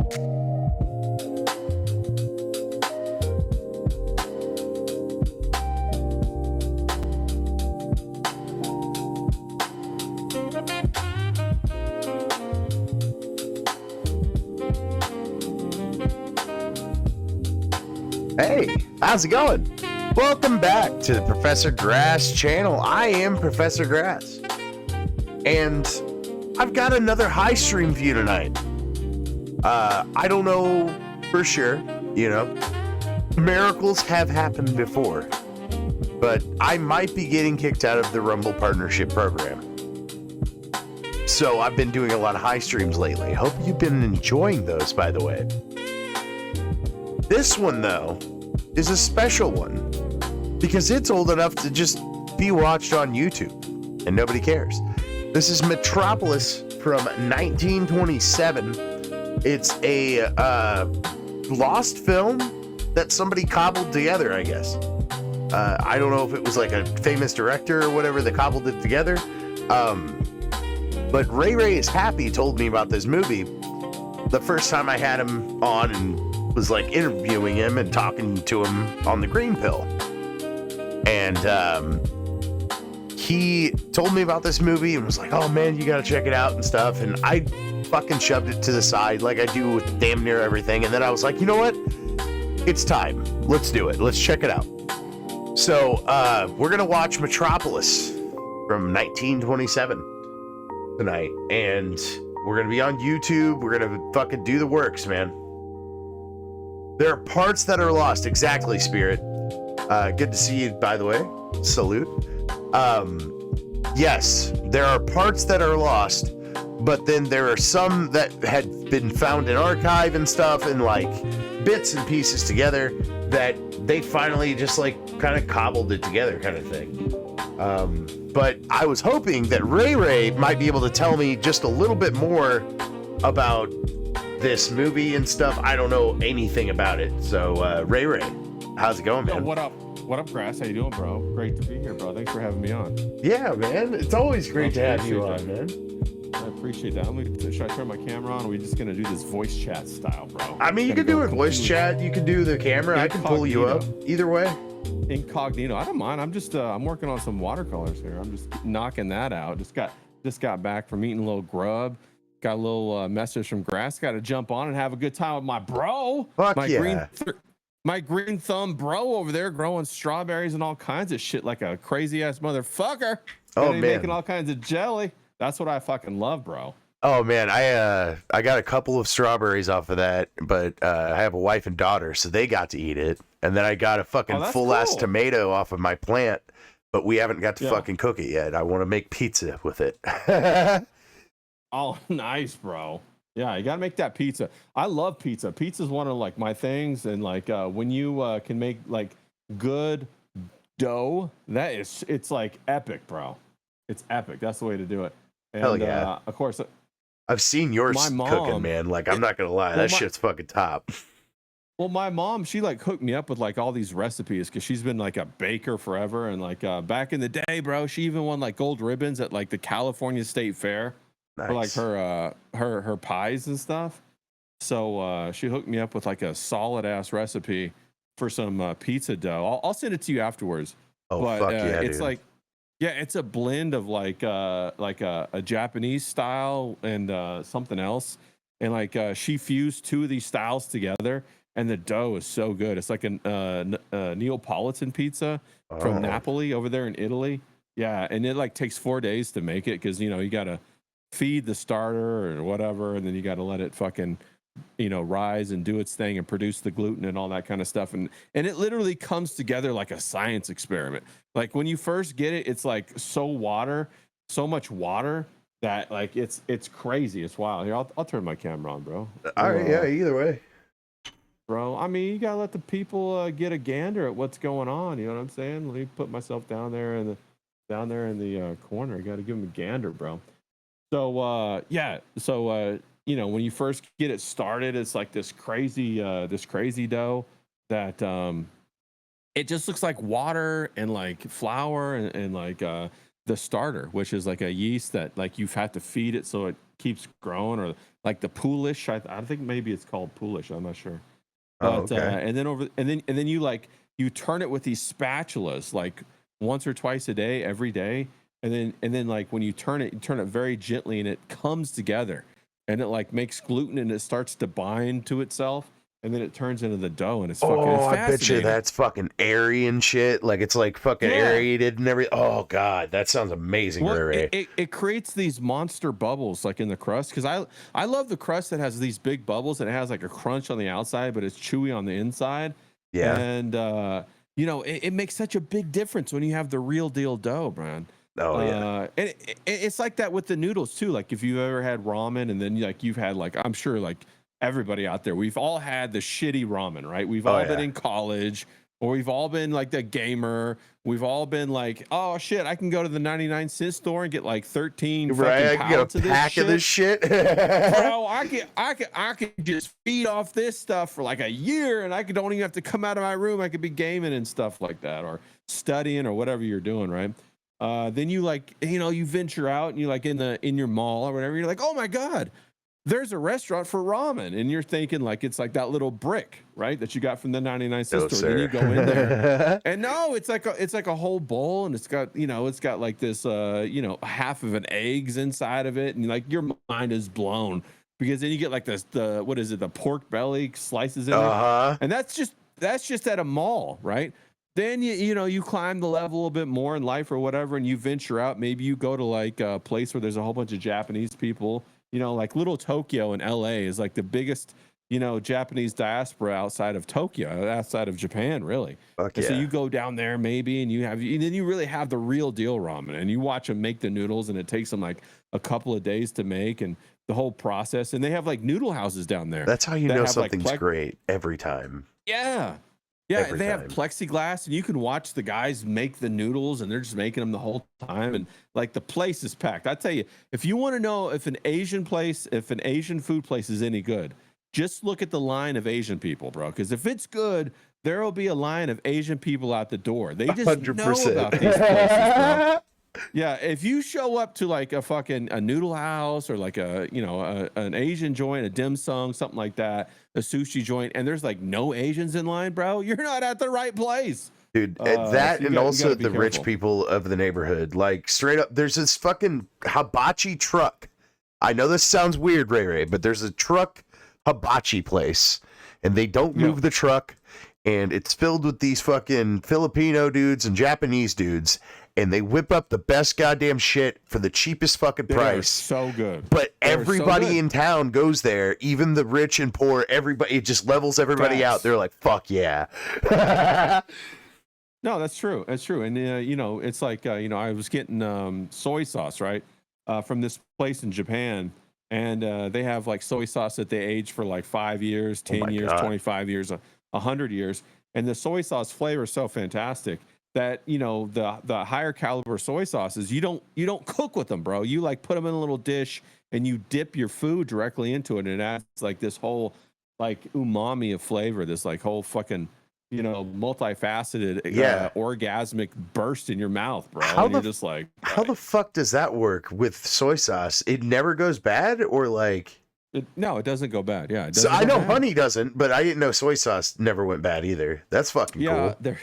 Hey, how's it going? Welcome back to the prof.grass channel. I am prof.grass. And I've got another high stream for you tonight. I don't know for sure, miracles have happened before, but I might be getting kicked out of the Rumble Partnership Program. So I've been doing a lot of high streams lately. Hope you've been enjoying those, by the way. This one, though, is a special one because it's old enough to just be watched on YouTube and nobody cares. This is Metropolis from 1927. It's a lost film that somebody cobbled together, I guess. I don't know if it was like a famous director or whatever that cobbled it together. But Ray is Happy told me about this movie the first time I had him on and was like interviewing him and talking to him on the green pill. And he told me about this movie and was like, oh man, you gotta check it out and stuff. And I fucking shoved it to the side like I do with damn near everything. And then I was like, you know what? It's time. Let's do it. Let's check it out. So we're gonna watch Metropolis from 1927 tonight. And we're gonna be on YouTube. We're gonna fucking do the works, man. There are parts that are lost. Exactly, Spirit. Good to see you, by the way. Salute. Yes, there are parts that are lost, but then there are some that had been found in archive and stuff and like bits and pieces together that they finally just like kind of cobbled it together kind of thing. But I was hoping that Ray might be able to tell me just a little bit more about this movie and stuff. I don't know anything about it. So Ray, how's it going, man? Yo, what up? What up, Grass? How you doing, bro? Great to be here, bro. Thanks for having me on. Yeah, man. It's always great to have you on, man. I appreciate that. Should I turn my camera on? Or are we just gonna do this voice chat style, bro? I mean, you can do it voice chat. You can do the camera. I can pull you up. Either way. Incognito. I don't mind. I'm just I'm working on some watercolors here. I'm just knocking that out. Just got back from eating a little grub. Got a little message from Grass. Got to jump on and have a good time with my bro. Fuck my yeah. My green thumb bro over there growing strawberries and all kinds of shit like a crazy ass motherfucker. Oh, man. Making all kinds of jelly. That's what I fucking love, bro. Oh man, I got a couple of strawberries off of that, but I have a wife and daughter, so they got to eat it. And then I got a fucking full ass tomato off of my plant, but we haven't got to fucking cook it yet. I want to make pizza with it. Oh, nice, bro. Yeah, you gotta make that pizza. I love pizza. Pizza's one of like my things, and like when you can make like good dough, it's like epic, bro. It's epic. That's the way to do it. And, hell yeah. Of course, I've seen yours cooking, man. Like I'm not gonna lie, that shit's fucking top. Well, my mom, she like hooked me up with like all these recipes because she's been like a baker forever, and like back in the day, bro, she even won like gold ribbons at like the California State Fair. Nice. For like her pies and stuff. So she hooked me up with like a solid ass recipe for some pizza dough. I'll send it to you afterwards. Oh, but fuck yeah, it's dude. like, yeah, it's a blend of like a Japanese style and something else. And like she fused two of these styles together, and the dough is so good. It's like a Neapolitan pizza from Napoli over there in Italy. Yeah, and it like takes 4 days to make it because you gotta feed the starter or whatever, and then you got to let it fucking rise and do its thing and produce the gluten and all that kind of stuff, and it literally comes together like a science experiment. Like when you first get it, it's like so much water that like it's crazy. It's wild. Here, I'll turn my camera on, bro. All right, yeah, either way, bro. I mean, you gotta let the people get a gander at what's going on. You know what I'm saying? Let me put myself down there in the corner. I got to give them a gander, bro. So when you first get it started, it's like this crazy dough that it just looks like water and like flour and like the starter, which is like a yeast that like you've had to feed it so it keeps growing, or like the poolish. I think maybe it's called poolish. I'm not sure. Oh, But okay. and then you like you turn it with these spatulas like once or twice a day, every day, and then like when you turn it very gently, and it comes together, and it like makes gluten, and it starts to bind to itself, and then it turns into the dough, and it's Oh, I bet you fascinating. that's fucking airy and shit. Like it's like fucking Yeah. aerated and everything. Oh god, that sounds amazing, Well, Ray it, Ray. it, it creates these monster bubbles like in the crust, because I love the crust that has these big bubbles, and it has like a crunch on the outside, but it's chewy on the inside. Yeah. And it makes such a big difference when you have the real deal dough, man. Oh yeah. It's like that with the noodles too. Like if you've ever had ramen, and then like you've had like, I'm sure like everybody out there, we've all had the shitty ramen, right? We've Oh all been yeah. in college, or we've all been like the gamer. We've all been like, oh shit, I can go to the 99-cent store and get like 13 Right, fucking I can get a pallets of this pack of this shit. shit. Bro, I could just feed off this stuff for like a year, and don't even have to come out of my room. I could be gaming and stuff like that, or studying, or whatever you're doing, right? Then you like, you venture out, and you like in your mall or whatever, you're like, oh my God, there's a restaurant for ramen, and you're thinking like it's like that little brick, right, that you got from the 99-cent No, store. Then you go in there, sir. and no, it's like a whole bowl, and it's got like this half of an eggs inside of it, and like your mind is blown, because then you get like the what is it, the pork belly slices in there, Uh-huh. and that's just at a mall, right? Then you climb the level a bit more in life or whatever, and you venture out. Maybe you go to like a place where there's a whole bunch of Japanese people. Like Little Tokyo in LA is like the biggest, Japanese diaspora outside of Tokyo, outside of Japan, really. Fuck And so yeah. you go down there maybe, and then you really have the real deal ramen, and you watch them make the noodles, and it takes them like a couple of days to make, and the whole process. And they have like noodle houses down there That's how you that know have like something's great every time. yeah. Yeah, Every they have time. plexiglass, and you can watch the guys make the noodles, and they're just making them the whole time, and like the place is packed. I tell you, if you want to know if an Asian food place is any good, just look at the line of Asian people, bro. Because if it's good, there will be a line of Asian people out the door. They just know 100%. about these places, bro. Yeah, if you show up to like a noodle house, or like an Asian joint, a dim sum, something like that, a sushi joint, and there's like no Asians in line, bro, you're not at the right place. Dude, So that you and got also to be the rich careful. people of the neighborhood. Like straight up, there's this fucking hibachi truck. I know this sounds weird, Ray Ray, but there's a truck hibachi place, and they don't Yeah, move the truck, and it's filled with these fucking Filipino dudes and Japanese dudes, and they whip up the best goddamn shit for the cheapest fucking they are price. so good. But They are so everybody good. in town goes there, even the rich and poor. Everybody, it just levels everybody out. Facts. They're like, "Fuck yeah!" No, that's true. That's true. And it's like I was getting soy sauce, right, from this place in Japan, and they have like soy sauce that they age for like 5 years, Oh 10 my years, god. 25 years, 100 years, and the soy sauce flavor is so fantastic that the higher caliber soy sauces, you don't cook with them, bro. You like put them in a little dish, and you dip your food directly into it, and it adds like this whole like umami of flavor, this like whole fucking multifaceted, Yeah. orgasmic burst in your mouth, bro. How And you're the just like, how the fuck does that work with soy sauce? It never goes bad, or like. no, it doesn't go bad. Yeah, it So doesn't I go know bad. honey doesn't, but I didn't know soy sauce never went bad either. That's fucking Yeah, cool.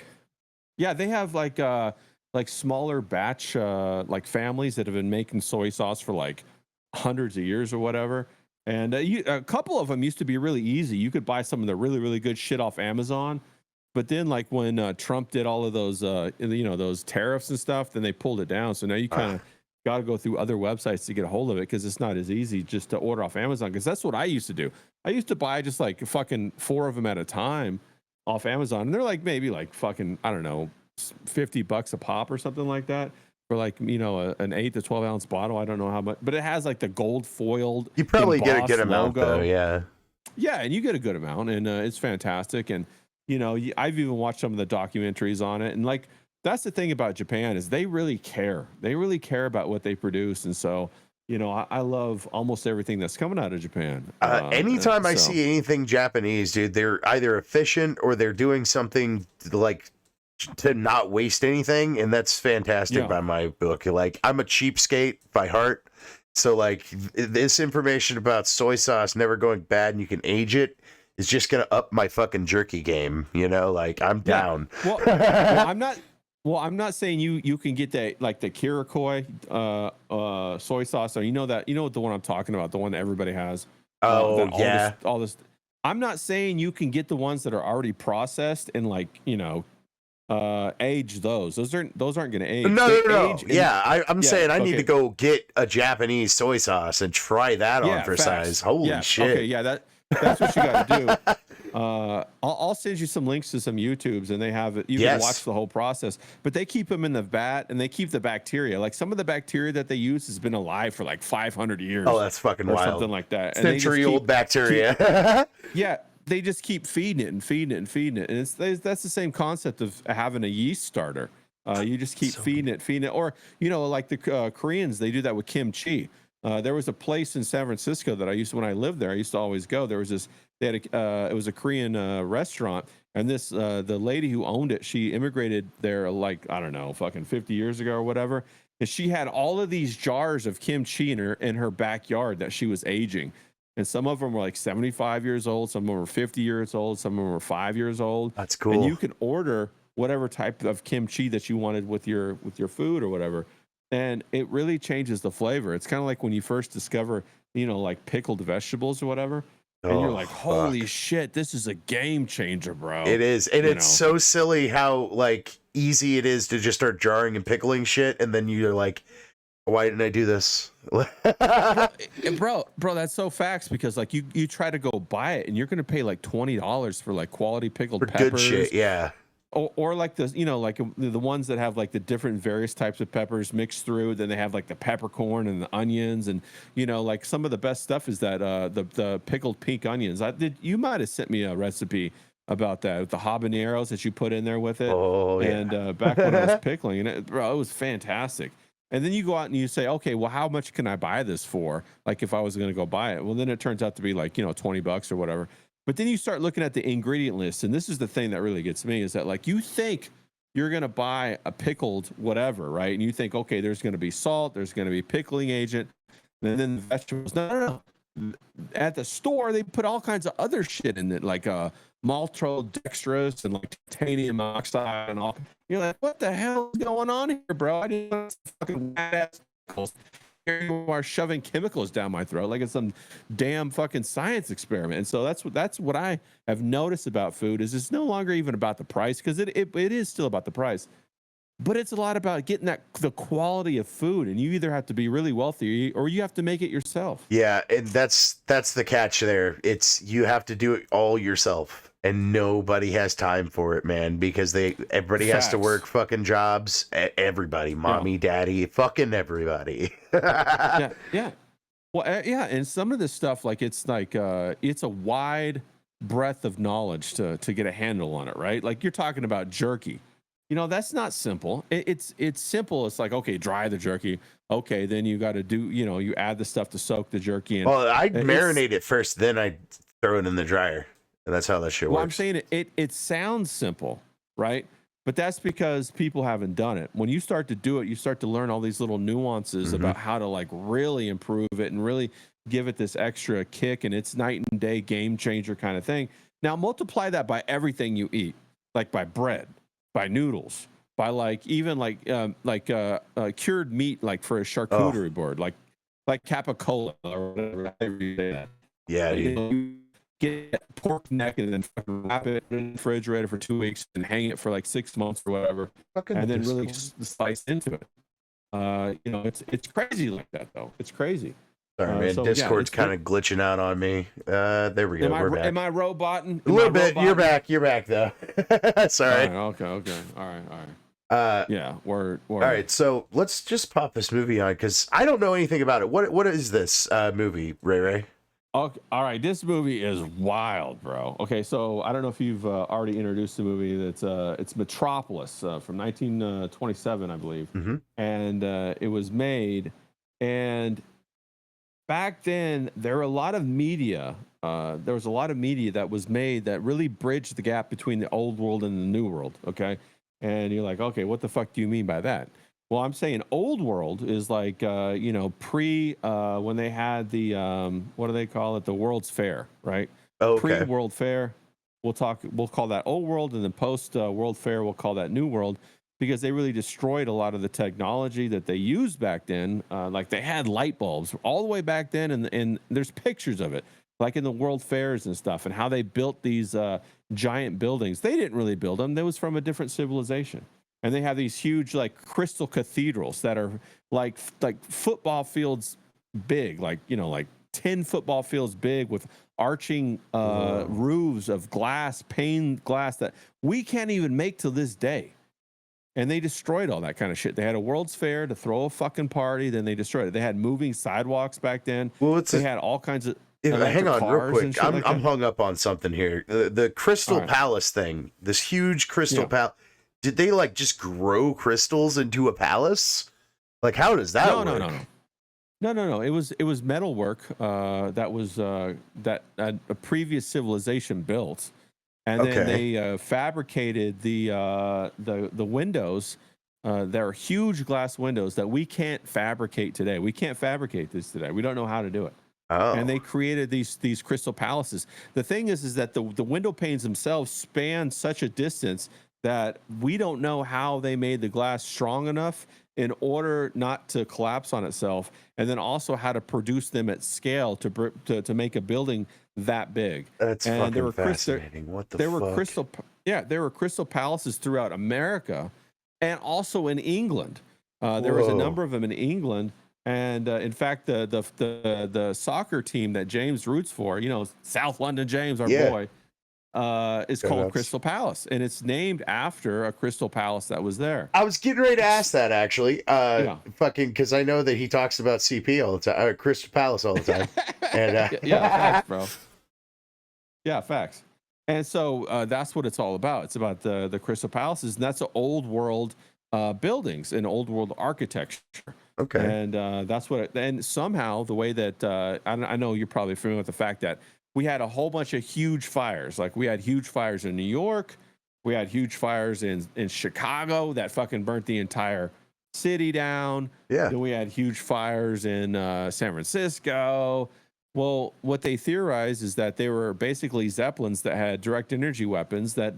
they have like smaller batch like families that have been making soy sauce for like hundreds of years or whatever. And a couple of them used to be really easy. You could buy some of the really, really good shit off Amazon. But then, like when Trump did all of those, those tariffs and stuff, then they pulled it down. So now you kind Ah, of got to go through other websites to get a hold of it, because it's not as easy just to order off Amazon. Because that's what I used to do. I used to buy just like fucking 4 of them at a time off Amazon, and they're like maybe like fucking, I don't know, $50 a pop or something like that for like an 8 to 12 ounce bottle. I don't know how much, but it has like the gold foiled you probably get a good embossed amount though, logo. yeah. Yeah, and you get a good amount, and it's fantastic. And I've even watched some of the documentaries on it, and like that's the thing about Japan is they really care. They really care about what they produce, and so I love almost everything that's coming out of Japan. Anytime I So see anything Japanese, dude, they're either efficient or they're doing something like to not waste anything, and that's fantastic Yeah. by my book. Like, I'm a cheapskate by heart, so like this information about soy sauce never going bad and you can age it is just gonna up my fucking jerky game. You know, like I'm down. Well, I'm not saying you can get that like the Kiriakoi soy sauce, or you know the one I'm talking about, the one that everybody has. Oh That yeah. all this. I'm not saying you can get the ones that are already processed and like age those. Those aren't going to age. No, They no, no. age. Yeah, I'm Yeah. saying I need to Okay. go get a Japanese soy sauce and try that on Yeah. for Facts. size. Holy Yeah. shit. Okay. Yeah. That's what you got to do. I'll send you some links to some YouTubes, and they have it. You can watch the whole process, but they keep them in the vat and they keep the bacteria. Like some of the bacteria that they use has been alive for like 500 years. Oh, that's fucking or wild. something like that. Century-old bacteria. Yeah, they just keep feeding it and feeding it and feeding it, and that's the same concept of having a yeast starter. You just keep feeding it, or like the Koreans, they do that with kimchi. There was a place in San Francisco that when I lived there, I used to always go. There was this, they had it was a Korean restaurant, and the lady who owned it, she immigrated there like, I don't know, fucking 50 years ago or whatever. And she had all of these jars of kimchi in her backyard that she was aging. And some of them were like 75 years old, some of them were 50 years old, some of them were 5 years old. That's cool. And you can order whatever type of kimchi that you wanted with your food or whatever. And it really changes the flavor. It's kind of like when you first discover, like pickled vegetables or whatever. And you're like, holy shit, this is a game changer, bro. It is. And it's so silly how like easy it is to just start jarring and pickling shit. And then you're like, why didn't I do this? bro, that's so facts, because like you try to go buy it and you're going to pay like $20 for like quality pickled peppers. Good shit. Yeah. Or like the like the ones that have like the different various types of peppers mixed through. Then they have like the peppercorn and the onions, and like some of the best stuff is that the pickled pink onions. You might have sent me a recipe about that with the habaneros that you put in there with it. Oh yeah. And back when I was pickling, and it was fantastic. And then you go out and you say, okay, well, how much can I buy this for? Like if I was going to go buy it, well, then it turns out to be like $20 or whatever. But then you start looking at the ingredient list, and this is the thing that really gets me, is that like you think you're going to buy a pickled whatever, right? And you think, okay, there's going to be salt, there's going to be pickling agent, and then the vegetables. No. At the store, they put all kinds of other shit in it, like maltodextrose and like titanium oxide and all. You're like, what the hell is going on here, bro? I didn't know fucking badass pickles. Here you are shoving chemicals down my throat like it's some damn fucking science experiment. And so that's what I have noticed about food, is it's no longer even about the price, because it is still about the price, but it's a lot about getting the quality of food. And you either have to be really wealthy or you have to make it yourself. Yeah, and that's the catch there. It's you have to do it all yourself, and nobody has time for it, man, because everybody has to work fucking jobs. Everybody, mommy, daddy, fucking everybody. yeah. Well, yeah, and some of this stuff, like it's a wide breadth of knowledge to get a handle on it, right? Like you're talking about jerky. That's not simple. It's simple. It's like, okay, dry the jerky. Okay, then you got to do, you add the stuff to soak the jerky in. Well, I marinate it first, then I throw it in the dryer. And that's how that shit works. Well, I'm saying it sounds simple, right? But that's because people haven't done it. When you start to do it, you start to learn all these little nuances about how to like really improve it and really give it this extra kick, and it's night and day game changer kind of thing. Now multiply that by everything you eat, like by bread, by noodles, by like even cured meat, like for a charcuterie board, like capicola or whatever you say that. Yeah, you get pork neck and then fucking wrap it in the refrigerator for 2 weeks and hang it for like 6 months or whatever, and then really slice into it. It's crazy like that though. It's crazy. Sorry, man. Discord's kind of glitching out on me. There we go. We're back. Am I roboting? A little bit. You're back. You're back though. Sorry. Okay. All right. Yeah. All right. So let's just pop this movie on, because I don't know anything about it. What is this movie, Ray? Okay, all right. This movie is wild, bro. Okay, so I don't know if you've already introduced the movie. It's Metropolis from 1927, I believe, and it was made. And back then, there were a lot of media. There was a lot of media that was made that really bridged the gap between the old world and the new world. Okay, And you're like, okay, what the fuck do you mean by that? Well, I'm saying old world is like, pre when they had the, what do they call it? The World's Fair, right? Oh, Pre okay. World Fair, we'll call that old world. And then post World Fair, we'll call that new world, because they really destroyed a lot of the technology that they used back then. Like they had light bulbs all the way back then. And there's pictures of it, like in the World Fairs and stuff, and how they built these giant buildings. They didn't really build them. That was from a different civilization. And they have these huge like crystal cathedrals that are like football fields big, like, like 10 football fields big, with arching Whoa. roofs of glass, pane glass, that we can't even make to this day. And they destroyed all that kind of shit. They had a World's Fair to throw a fucking party, then they destroyed it. They had moving sidewalks back then. Well, They had all kinds of hang electric on, real cars and quick. shit like I'm that. hung up on something here. The Crystal All right. Palace thing, this huge Crystal Yeah. Palace. Did they like just grow crystals into a palace? Like, how does that work? No. It was metalwork that was that a previous civilization built, and then they fabricated the windows. There are huge glass windows that we can't fabricate today. We can't fabricate this today. We don't know how to do it. Oh, And they created these crystal palaces. The thing is that the window panes themselves span such a distance that we don't know how they made the glass strong enough in order not to collapse on itself, and then also how to produce them at scale to make a building that big. that's And fucking fascinating. What the fuck? There were crystal palaces throughout America, and also in England. There was a Whoa. number of them in England. And in fact, the soccer team that James roots for, South London James, our Yeah. boy, is Go called nuts. Crystal Palace, and it's named after a crystal palace that was there. I was getting ready to ask that actually. Yeah. Fucking, because I know that he talks about CP all the time, Crystal Palace all the time. And Yeah, facts, bro. Yeah, facts. And so that's what it's all about. It's about the crystal palaces, and that's the old world buildings and old world architecture. okay. And that's what. And somehow the way that I know you're probably familiar with the fact that we had a whole bunch of huge fires. Like we had huge fires in New York, we had huge fires in Chicago that fucking burnt the entire city down. Yeah. Then we had huge fires in San Francisco. Well, what they theorized is that they were basically Zeppelins that had direct energy weapons that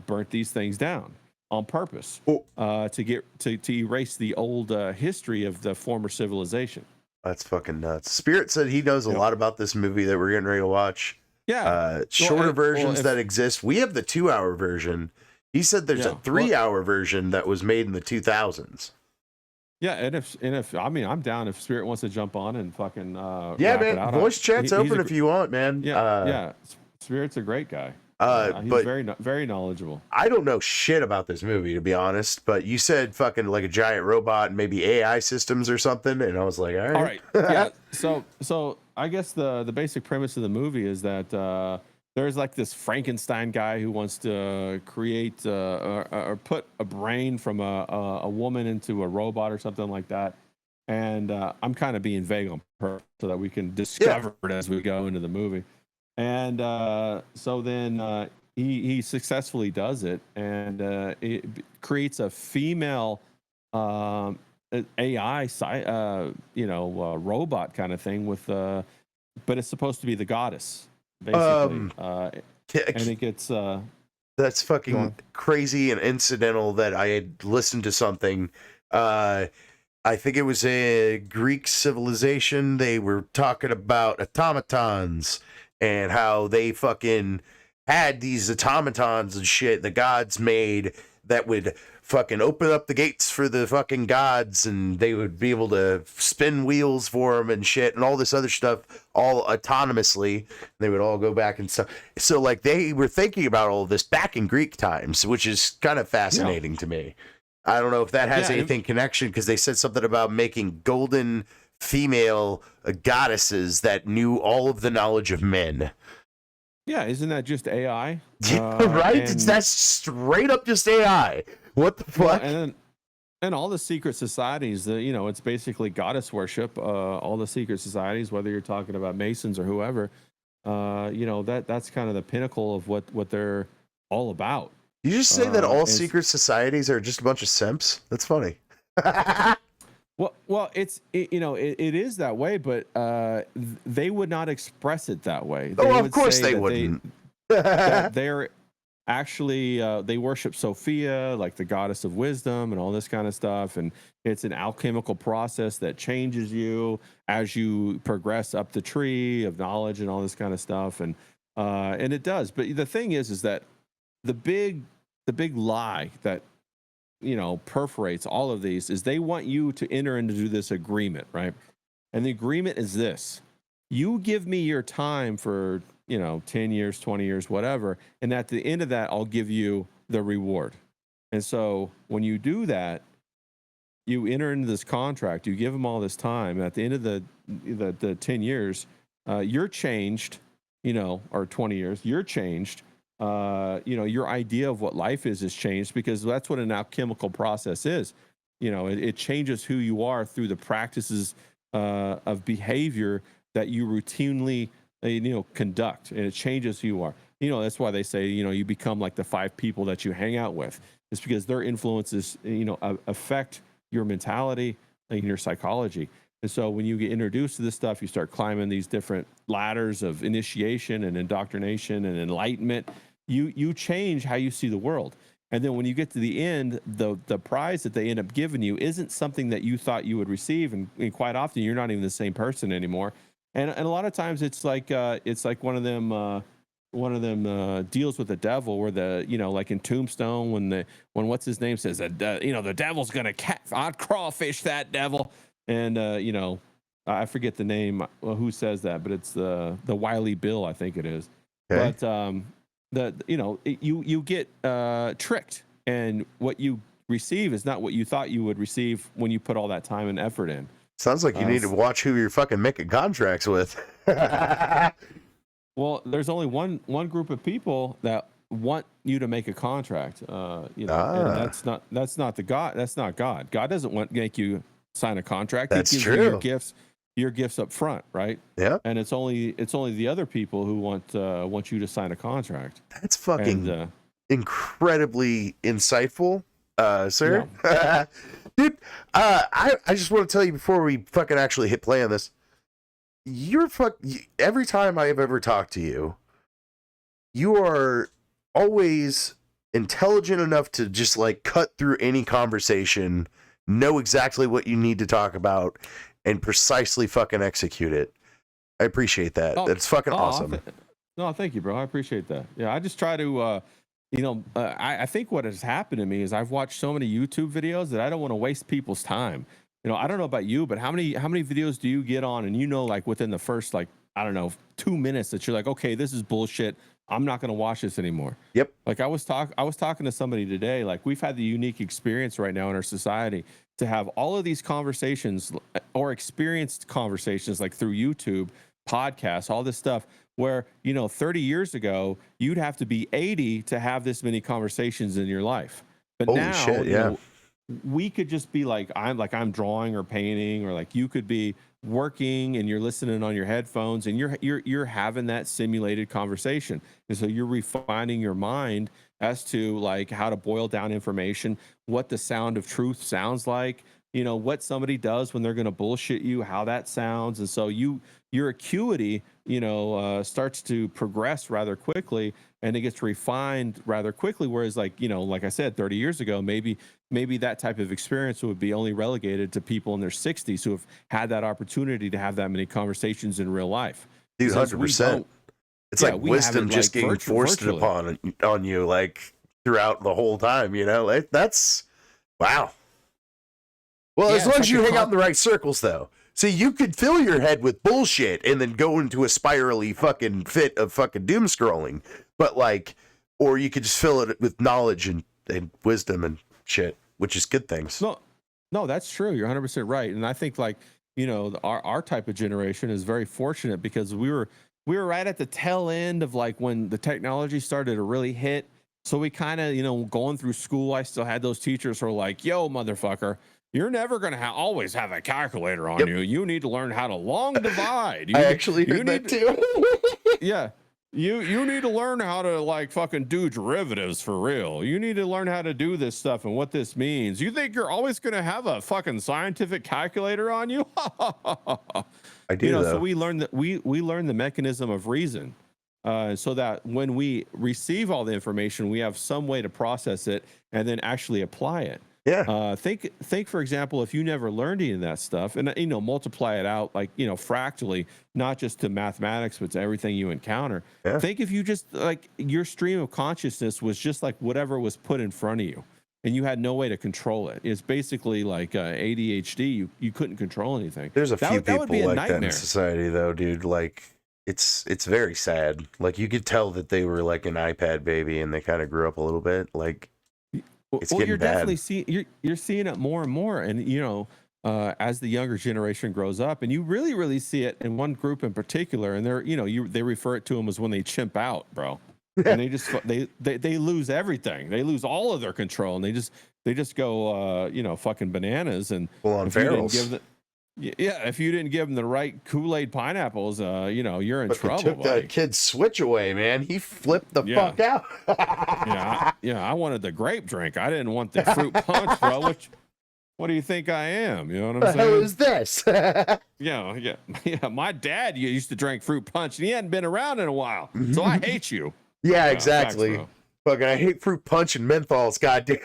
burnt these things down on purpose to erase the old history of the former civilization. That's fucking nuts. Spirit said he knows a lot about this movie that we're getting ready to watch. Yeah. Shorter versions that exist. We have the 2-hour version. He said there's a 3-hour version that was made in the 2000s. Yeah, and if I mean, I'm down if Spirit wants to jump on and fucking yeah, wrap man. it out. Voice chat's open if you want, man. Yeah. Spirit's a great guy. He's but very knowledgeable. I don't know shit about this movie, to be honest. But you said fucking like a giant robot and maybe AI systems or something, and I was like, all right. Yeah. So I guess the basic premise of the movie is that there's like this Frankenstein guy who wants to create or put a brain from a woman into a robot or something like that. And I'm kind of being vague on purpose so that we can discover it as we go into the movie. And so then he successfully does it, and it creates a female AI robot kind of thing with but it's supposed to be the goddess basically. And it gets that's fucking crazy and incidental that I had listened to something. I think it was a Greek civilization. They were talking about automatons and how they fucking had these automatons and shit the gods made that would fucking open up the gates for the fucking gods, and they would be able to spin wheels for them and shit and all this other stuff all autonomously. They would all go back and stuff. So like they were thinking about all of this back in Greek times, which is kind of fascinating to me. I don't know if that has anything connection, because they said something about making golden female goddesses that knew all of the knowledge of men. Yeah, isn't that just AI? Right? That's straight up just AI. What the fuck? And all the secret societies, it's basically goddess worship. All the secret societies, whether you're talking about Masons or whoever, that's kind of the pinnacle of what they're all about. You just say that all And secret societies are just a bunch of simps? That's funny. well, it is that way, but they would not express it that way. They Oh, of would course say they that wouldn't. they're actually they worship Sophia, like the goddess of wisdom and all this kind of stuff, and it's an alchemical process that changes you as you progress up the tree of knowledge and all this kind of stuff, and it does. But the thing is that the big the big lie that perforates all of these is they want you to enter into this agreement, right? And the agreement is this: you give me your time for 10 years, 20 years, whatever, and at the end of that I'll give you the reward. And so when you do that, you enter into this contract, you give them all this time, and at the end of the 10 years, you're changed, or 20 years, you're changed. Your idea of what life is changed, because that's what an alchemical process is. It changes who you are through the practices of behavior that you routinely conduct, and it changes who you are. That's why they say you become like the 5 people that you hang out with. It's because their influences affect your mentality and your psychology. And so when you get introduced to this stuff, you start climbing these different ladders of initiation and indoctrination and enlightenment. You change how you see the world. And then when you get to the end, the prize that they end up giving you isn't something that you thought you would receive, and quite often you're not even the same person anymore. And a lot of times it's like one of them deals with the devil, where like in Tombstone, when what's his name says that the devil's gonna I'd crawfish that devil, and I forget the name who says that, but it's the Wily Bill, I think it is. Okay. But you get tricked, and what you receive is not what you thought you would receive when you put all that time and effort in. Sounds like you need to watch who you're fucking making contracts with. Well, there's only one group of people that want you to make a contract. And that's not God. That's not God. God doesn't make you sign a contract. That's he gives true. you your gifts up front, right? Yeah. And it's only the other people who want you to sign a contract. That's fucking incredibly insightful, sir. Yeah. Dude, I just want to tell you before we fucking actually hit play on this. Every time I have ever talked to you, you are always intelligent enough to just like cut through any conversation, know exactly what you need to talk about, and precisely fucking execute it. I appreciate that. That's fucking awesome. No, thank you, bro. I appreciate that. Yeah, I just try to, I think what has happened to me is I've watched so many YouTube videos that I don't want to waste people's time. I don't know about you, but how many videos do you get on, and like within the first, like, I don't know, 2 minutes that you're like, okay, this is bullshit, I'm not going to watch this anymore. Yep. Like I was talking to somebody today, like we've had the unique experience right now in our society to have all of these conversations or experienced conversations, like through YouTube, podcasts, all this stuff, where 30 years ago you'd have to be 80 to have this many conversations in your life. But holy now shit, yeah. We could just be like I'm drawing or painting, or like you could be working and you're listening on your headphones, and you're having that simulated conversation. And so you're refining your mind as to like how to boil down information, what the sound of truth sounds like, what somebody does when they're going to bullshit you, how that sounds. And so your acuity starts to progress rather quickly, and it gets refined rather quickly. Whereas like I said, 30 years ago, maybe that type of experience would be only relegated to people in their 60s who have had that opportunity to have that many conversations in real life. Dude, 100%. It's like wisdom just getting forced upon on you, like throughout the whole time. That's wow. Well, as long as you hang out in the right circles, though. See, you could fill your head with bullshit and then go into a spirally fucking fit of fucking doom scrolling, but like, or you could just fill it with knowledge and wisdom and shit, which is good things. No, that's true. You're 100% right. And I think like, our type of generation is very fortunate because we were right at the tail end of like when the technology started to really hit. So we kind of, going through school, I still had those teachers who were like, yo, motherfucker, you're never going to always have a calculator on you. You need to learn how to long divide. I actually heard that too. Yeah. You need to learn how to like fucking do derivatives for real. You need to learn how to do this stuff and what this means. You think you're always going to have a fucking scientific calculator on you? I do, though. So we learn that we learn the mechanism of reason, so that when we receive all the information, we have some way to process it and then actually apply it. Yeah. Think for example, if you never learned any of that stuff, and multiply it out like fractally, not just to mathematics, but to everything you encounter. Yeah. Think if you just like your stream of consciousness was just like whatever was put in front of you, and you had no way to control it. It's basically like ADHD. You couldn't control anything. There's a few people would be a like that in nightmare. society, though, dude. Like, it's very sad. Like, you could tell that they were like an iPad baby, and they kind of grew up a little bit. Like, it's Well, getting you're bad. definitely seeing you're seeing it more and more, and as the younger generation grows up, and you really see it in one group in particular, and they're they refer it to them as when they chimp out, bro, and they lose everything, they lose all of their control, and they just go fucking bananas, and Full on ferals. If you didn't give them the right Kool-Aid pineapples, you're in But trouble. they took buddy. that kid's switch away, man. He flipped the Yeah. fuck out. I wanted the grape drink. I didn't want the fruit punch, bro. What do you think I am? You know what I'm How saying? is this? Yeah. My dad used to drink fruit punch, and he hadn't been around in a while, so I hate you. Yeah, Yeah, exactly. facts, Fucking, I hate fruit punch and menthols. Goddamn.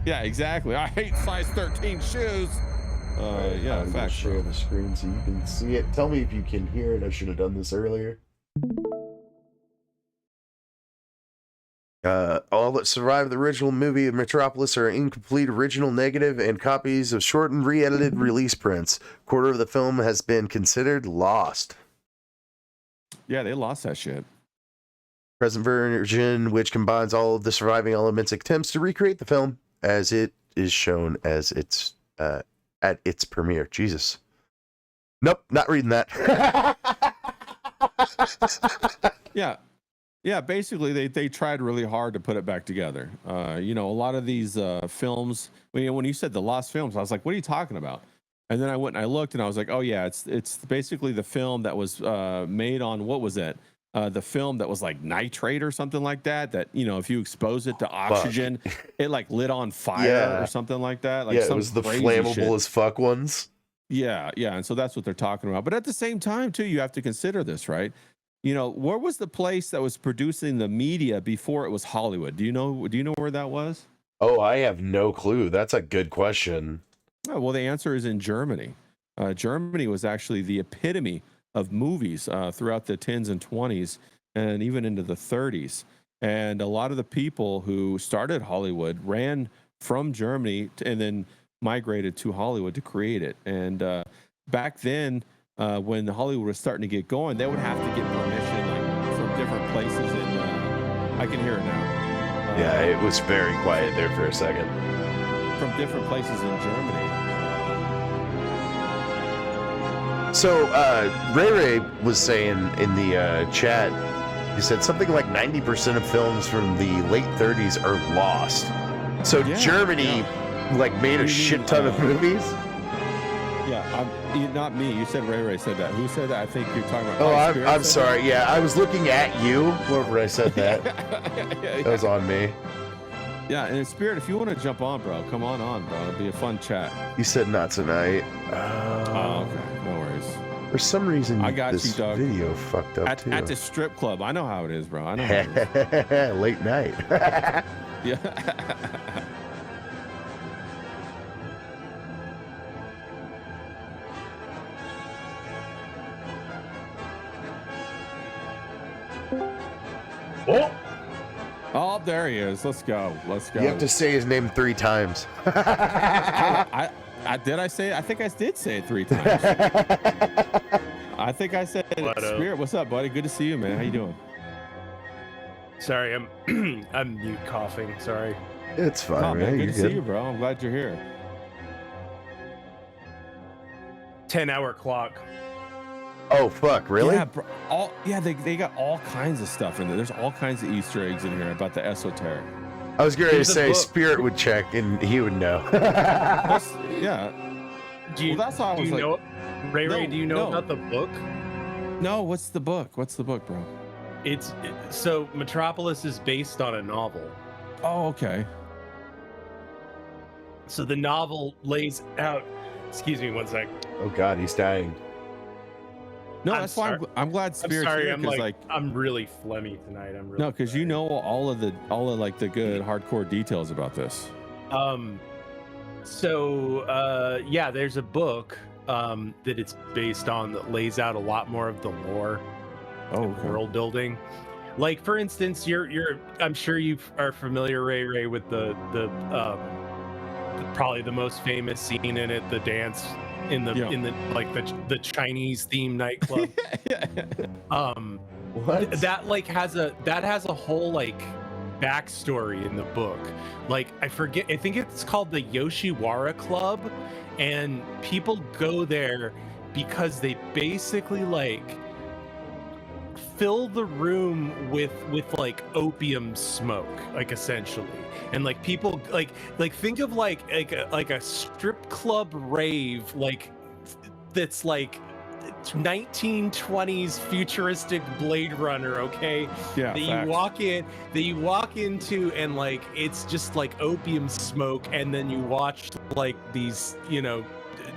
Yeah, exactly. I hate size 13 shoes. I'll Facts, share bro. the screen so you can see it. Tell me if you can hear it. I should have done this earlier. All that survived the original movie of Metropolis are incomplete original negative and copies of shortened, re-edited release prints. Quarter of the film has been considered lost. Yeah, they lost that shit. Present version, which combines all of the surviving elements, attempts to recreate the film as it is shown as its at its premiere. Jesus. Nope, not reading that. Yeah, basically they tried really hard to put it back together. A lot of these films, when you said the lost films, I was like, what are you talking about? And then I went and I looked, and I was like, oh yeah, it's basically the film that was made on, what was it? The film that was like nitrate or something like that, if you expose it to oxygen, it like lit on fire or something like that. Like, yeah, it was the flammable shit. as fuck ones. Yeah. And so that's what they're talking about. But at the same time, too, you have to consider this, right? Where was the place that was producing the media before it was Hollywood? Do you know where that was? Oh, I have no clue. That's a good question. Oh, well, the answer is in Germany. Germany was actually the epitome of movies throughout the 10s and 20s and even into the 30s. And a lot of the people who started Hollywood ran from Germany and then migrated to Hollywood to create it. And back then, when Hollywood was starting to get going, they would have to get permission from different places. I can hear it now. Yeah, it was very quiet there for a second. From different places in Germany. So, Ray was saying in the chat, he said something like 90% of films from the late 30s are lost. So Germany made a shit ton of movies? Yeah, not me. You said Ray said that. Who said that? I think you're talking about. Oh, I'm sorry. That? Yeah, I was looking at you whenever I said that. That was on me. Yeah, and in Spirit, if you want to jump on, bro, come on, bro. It'll be a fun chat. You said not tonight. Oh, okay. No worries. For some reason, I got this you, dog. video fucked up too. At the strip club. I know how it is, bro. I know how it is. Late night. Yeah. Oh, there he is. Let's go. You have to say his name 3 times. Did I say it? I think I did say it 3 times. I think I said Spirit. What's up, buddy? Good to see you, man. How you doing? Sorry, I'm mute coughing. Sorry. It's fine, Oh, man. man. Good You're to see you, bro. I'm glad you're here. 10-hour clock. Oh fuck! Really? Yeah, bro. They got all kinds of stuff in there. There's all kinds of Easter eggs in here about the esoteric. I was going to There's a say book. Spirit would check and he would know. Yeah. Do you, Well, that's how I do was you like, know, Ray, No, do you know no. about the book? No, what's the book? What's the book, bro? So Metropolis is based on a novel. Oh, okay. So the novel lays out. Excuse me, one sec. Oh God, he's dying. No, I'm that's why I'm glad I'm Spirit's sorry. here, I'm 'cause, like I'm really phlegmy tonight. I'm really no, because you know all of like the good hardcore details about this. So yeah, there's a book that it's based on that lays out a lot more of the lore, Oh, and okay. world building. Like for instance, you're I'm sure you are familiar, Ray, with the probably the most famous scene in it, the dance in the like the Chinese theme nightclub. What? That has a whole like backstory in the book. Like I think it's called the Yoshiwara Club, and people go there because they basically like fill the room with like opium smoke, like essentially, and like people like think of like a strip club rave, like that's like 1920s futuristic Blade Runner, okay? Yeah, that you walk into, and like it's just like opium smoke, and then you watch like these,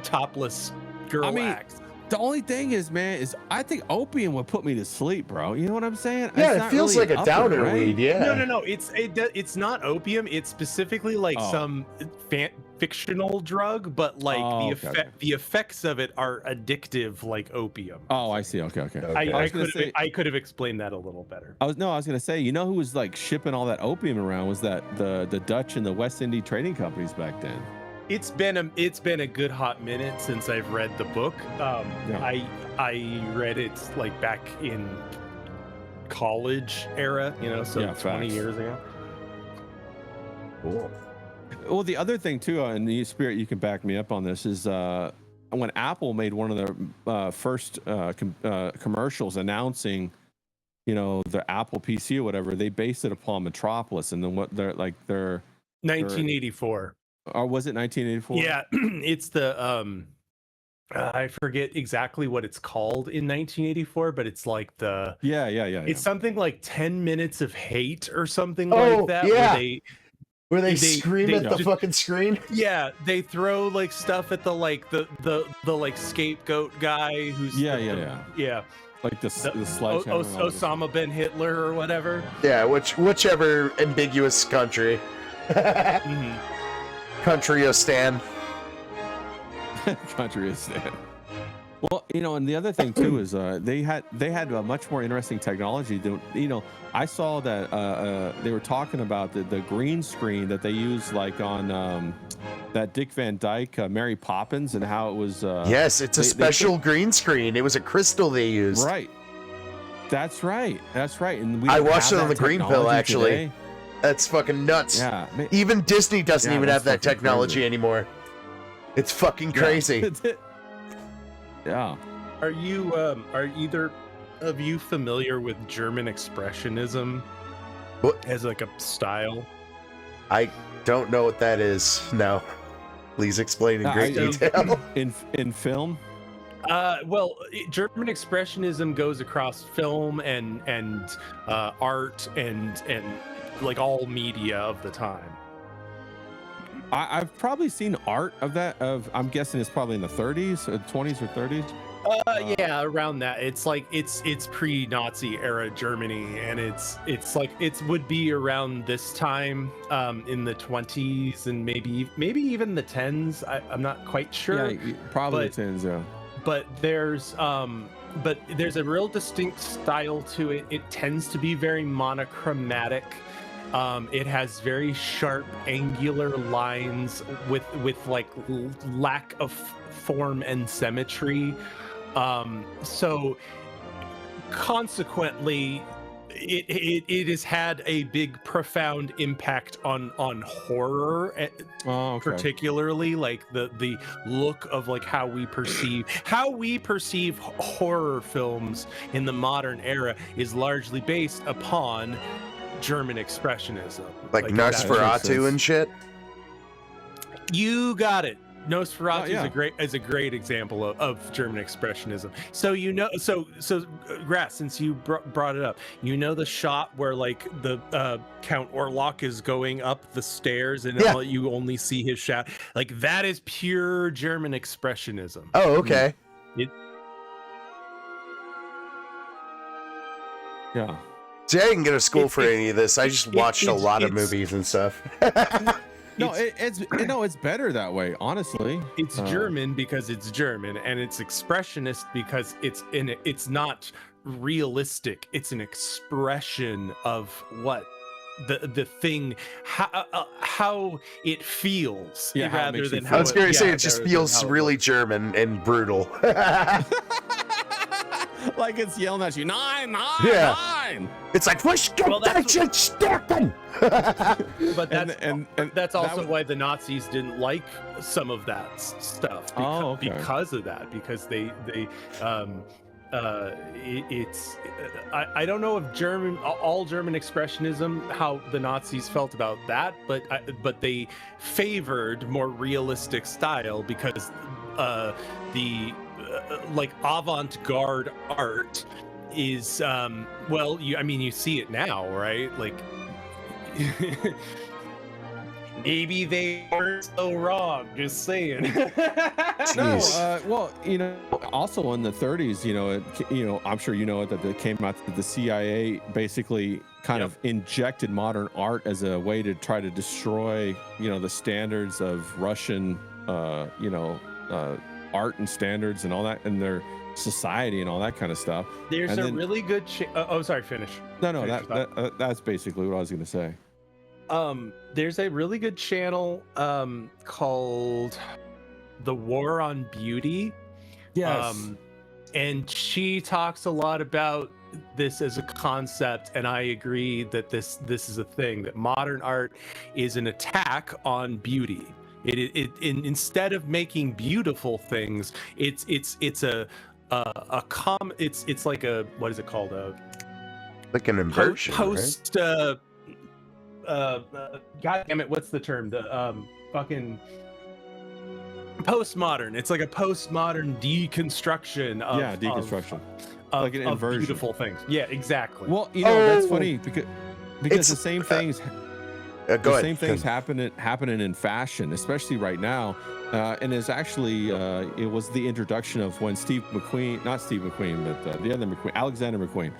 topless girl acts. The only thing is, man, is I think opium would put me to sleep, bro. You know what I'm saying? Yeah, It's it not feels really like a upper, downer right? weed. Yeah. No. It's not opium. It's specifically like some fictional drug, but like the effects of it are addictive, like opium. Oh, I see. Okay. I could have explained that a little better. I was gonna say, you know who was like shipping all that opium around was that the Dutch and the West Indian trading companies back then. It's been a good hot minute since I've read the book. I read it like back in college era, so 20 facts. years ago. Cool. Well, the other thing too, and the Spirit, you can back me up on this, is when Apple made one of the first commercials announcing, the Apple PC or whatever, they based it upon Metropolis, and then what their 1984. Or was it 1984? Yeah, it's the I forget exactly what it's called in 1984, but it's like the It's something like 10 Minutes of Hate or something like that. Yeah. Where they scream at the fucking screen. Yeah, they throw like stuff at the like the like scapegoat guy who's yeah. Like the sledgehammer. Osama bin Hitler or whatever. Yeah, whichever ambiguous country. Country of Stan. Country of Stan. Well, and the other thing too is they had a much more interesting technology than, I saw that they were talking about the green screen that they used like on that Dick Van Dyke Mary Poppins, and how it was yes, it's a special green screen. It was a crystal they used. Right. That's right. And I watched it on the green pill actually. Today. That's fucking nuts. Yeah. Even Disney doesn't even have that technology anymore. It's fucking crazy. Yeah. Are either of you familiar with German Expressionism? What? As like a style? I don't know what that is. No. Please explain in great detail. In film? Well, German Expressionism goes across film and art and like all media of the time. I've probably seen art of that. I'm guessing it's probably in the 30s, or 20s or 30s. Yeah, around that. It's like it's pre-Nazi era Germany, and it's like it would be around this time in the 20s and maybe even the 10s. I'm not quite sure. Yeah, probably 10s. Yeah. But there's a real distinct style to it. It tends to be very monochromatic. It has very sharp angular lines with like lack of form and symmetry. So consequently, it has had a big, profound impact on horror, particularly like the look of like how we perceive horror films in the modern era is largely based upon German Expressionism, like Nosferatu and shit. You got it. Nosferatu yeah. is a great example of German expressionism. So Grass, since you brought it up, the shot where like the Count Orlok is going up the stairs and you only see his shadow. Like that is pure German expressionism. Oh, okay. Yeah. See, I didn't go to school for any of this. I just watched a lot of movies and stuff. No, it's better that way, honestly. It's German because it's German, and it's expressionist because it's not realistic. It's an expression of what the thing, how it feels, rather than how I was going to say it just feels really German and brutal. Like it's yelling at you, 9, 9, Yeah. 9. It's like, but that's also why the Nazis didn't like some of that stuff because of that, because I don't know if all German expressionism, how the Nazis felt about that, but they favored more realistic style because like avant-garde art is you see it now, right? Like maybe they weren't so wrong, just saying. Well, also in the 30s, I'm sure that they came out that the CIA basically kind of injected modern art as a way to try to destroy, the standards of Russian, art and standards and all that, and their society and all that kind of stuff. There's really good sorry, finish. No, that's basically what I was going to say. There's a really good channel called The War on Beauty. Yes. And she talks a lot about this as a concept, and I agree that this is a thing, that modern art is an attack on beauty. Instead of making beautiful things, it's like a, what is it called, like an inversion, post right? God damn it, what's the term? The fucking postmodern. It's like a postmodern deconstruction of deconstruction. Of, like an of inversion. Beautiful things. Yeah, exactly. Well, that's funny because the same things same things happening in fashion, especially right now. And it's actually it was the introduction of when not Steve McQueen, but the other McQueen, Alexander McQueen,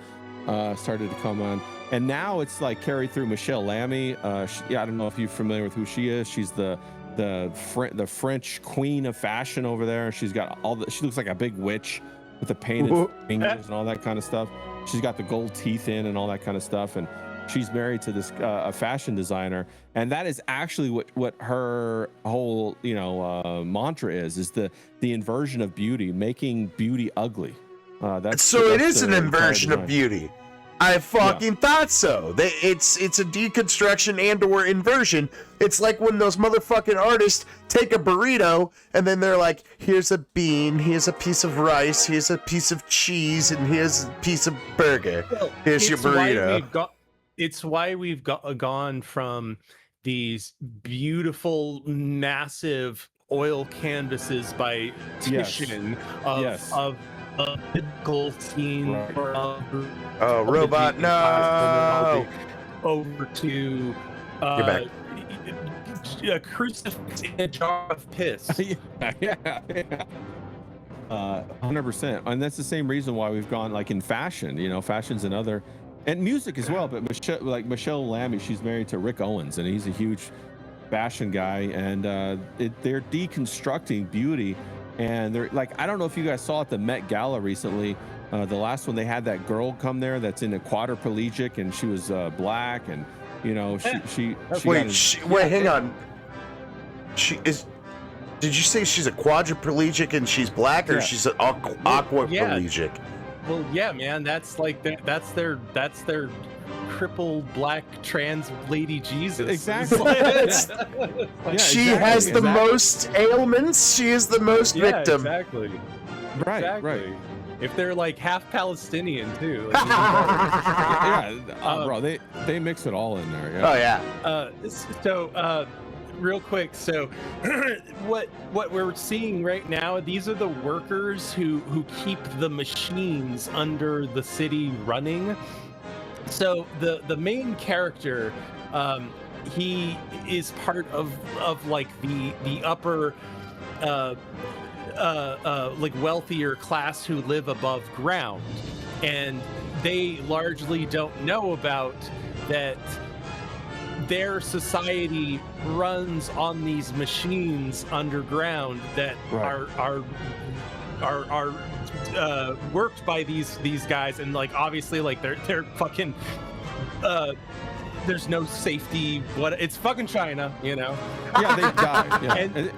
started to come on. And now it's like carried through Michelle Lamy. I don't know if you're familiar with who she is. She's the French queen of fashion over there. She's got she looks like a big witch with the painted fingers and all that kind of stuff. She's got the gold teeth in and all that kind of stuff. And she's married to this a fashion designer, and that is actually what her whole mantra is the inversion of beauty, making beauty ugly. It is an inversion of beauty. I fucking thought so. It's a deconstruction and/or inversion. It's like when those motherfucking artists take a burrito and then they're like, here's a bean, here's a piece of rice, here's a piece of cheese, and here's a piece of burger. Here's your burrito. It's why we've gone from these beautiful, massive oil canvases by Titian of a biblical scene, robot, no! Over to You're back. A crucifix in a jar of piss. 100%, and that's the same reason why we've gone like in fashion. Fashion's another. And music as well, but Michelle Lamy, she's married to Rick Owens, and he's a huge fashion guy, and they're deconstructing beauty, and they're like, I don't know if you guys saw at the Met Gala recently, the last one, they had that girl come there that's in a quadriplegic, and she was black, and she wait, hang on, did you say she's a quadriplegic and she's black, or she's an aquaplegic? Well, yeah, man, that's their crippled black trans lady Jesus. Exactly. She has the most ailments. She is the most victim. Exactly. Right. If they're like half Palestinian too. Bro, they mix it all in there. Yeah. Oh yeah. real quick. So, what we're seeing right now? These are the workers who keep the machines under the city running. So the main character, he is part of like the upper like wealthier class who live above ground, and they largely don't know about that their society runs on these machines underground that are worked by these guys, and like obviously like they're fucking there's no safety. What it's fucking China, you know. Yeah, they die. Yeah. And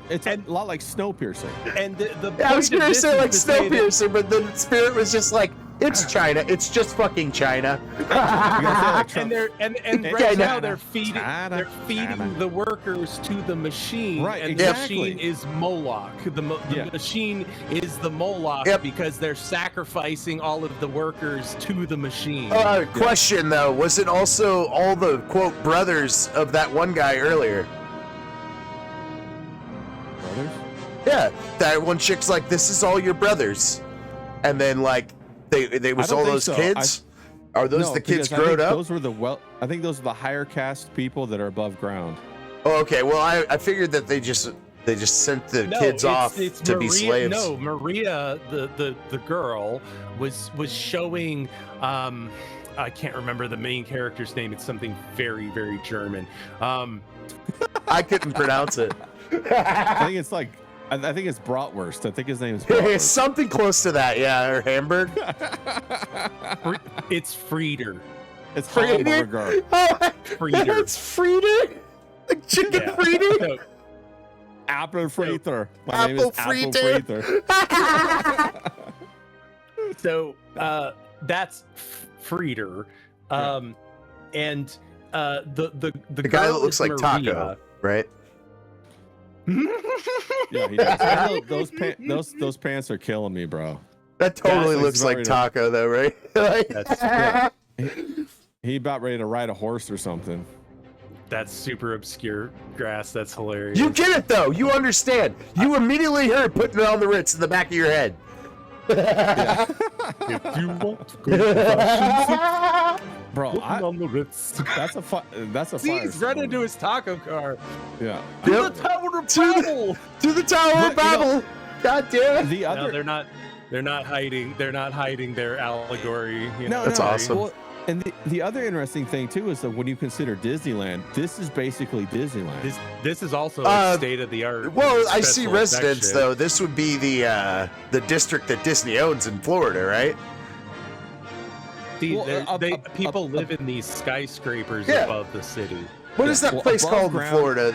it's a lot like Snowpiercer. And the I was point of gonna this say is like to say that- Snowpiercer, but the spirit was just like, it's China. It's just fucking China. You gotta say like and Trump. they're and Yeah, right now China. they're feeding China. the workers to the machine, Right, and exactly. the machine is Moloch. The machine is the Moloch because they're sacrificing all of the workers to the machine. Question though, was it also all the quote brothers of that one guy earlier? Brothers? Yeah, that one chick's like, this is all your brothers, and then like they was I don't all think those so. kids. Are those No, the kids because I grown think up? Those were I think those are the higher caste people that are above ground. Oh, okay. Well, I figured that they just sent the kids off to be slaves. No, Maria, the girl, was showing. I can't remember the main character's name. It's something very, very German. I couldn't pronounce it. I think it's like I think it's Bratwurst. I think his name is Bratwurst. Something close to that, yeah, or Hamburg. It's Frieder. It's Frieder? hamburger. Oh, Frieder. it's Frieder. Like chicken Yeah. Frieder. So, Apple Frieder. My name is Apple Apple Frieder. Frieder. so that's Frieder, and the The guy girl that looks is like Maria. Taco, right? Yeah, he does. I know those pants are killing me, bro. That totally Yeah, looks like he's Taco, though, right? Like- That's He about ready to ride a horse or something. that's super obscure grass. That's hilarious. You get it, though. You understand. You immediately heard putting it on the Ritz in the back of your head. If you want to go to fashion, Bro, on the Ritz. that's a fire. He's running into his taco car. Yeah. To Yep. the Tower of To the- Babel. To the Tower But, of Babel. God damn it. The other No, they're not hiding. They're not hiding their allegory. You know? That's awesome. Well, and the other interesting thing too is that when you consider Disneyland, this is basically Disneyland. This is also state of the art. Well, I see residents, though. This would be the district that Disney owns in Florida, right? See, Well, people live in these skyscrapers Yeah. above the city. What is that Well, place above called ground- in Florida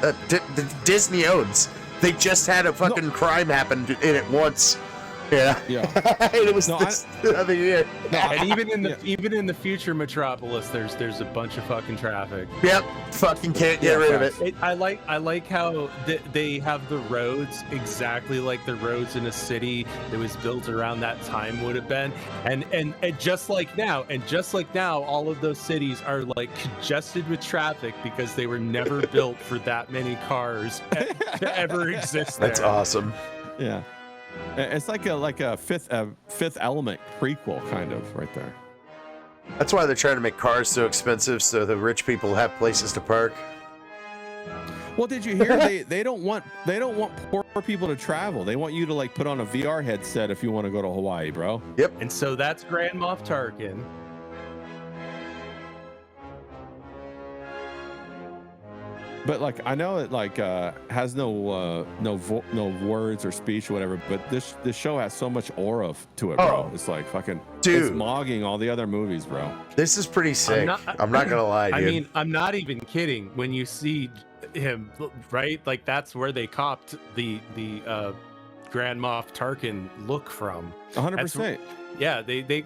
that Disney owns? They just had a fucking crime happen in it once. Yeah. Yeah. And it was No, this other year. And even in the future Metropolis, there's a bunch of fucking traffic. Yep. Fucking can't get Yeah, rid of it. facts. I like how they have the roads exactly like the roads in a city that was built around that time would have been, and just like now, all of those cities are like congested with traffic because they were never built for that many cars to ever exist there. That's awesome. Yeah. It's like a fifth element prequel kind of right there. That's why they're trying to make cars so expensive so the rich people have places to park. Well, did you hear they don't want poor people to travel. They want you to like put on a VR headset if you want to go to Hawaii, bro. And so that's Grand Moff Tarkin. But like I know it like has no words or speech or whatever, but this show has so much aura to it, bro. Oh. It's like fucking Dude. it's mogging all the other movies, bro. This is pretty sick. I'm not gonna lie, dude. I mean, I'm not even kidding. When you see him, right? Like that's where they copped the Grand Moff Tarkin look from. 100%. Yeah, they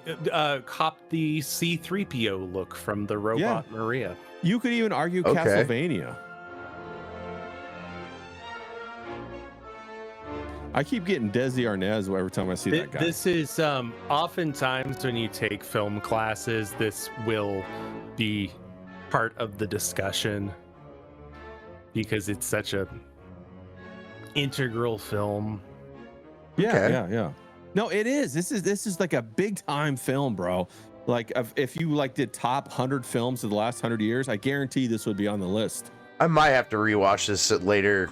copped the C-3PO look from the robot Maria. You could even argue Okay. Castlevania. I keep getting Desi Arnaz every time I see that guy. This is oftentimes when you take film classes, this will be part of the discussion because it's such a integral film. Yeah. No, it is. This is like a big time film, bro. Like if you like did top 100 films of the last 100 years, I guarantee this would be on the list. I might have to rewatch this later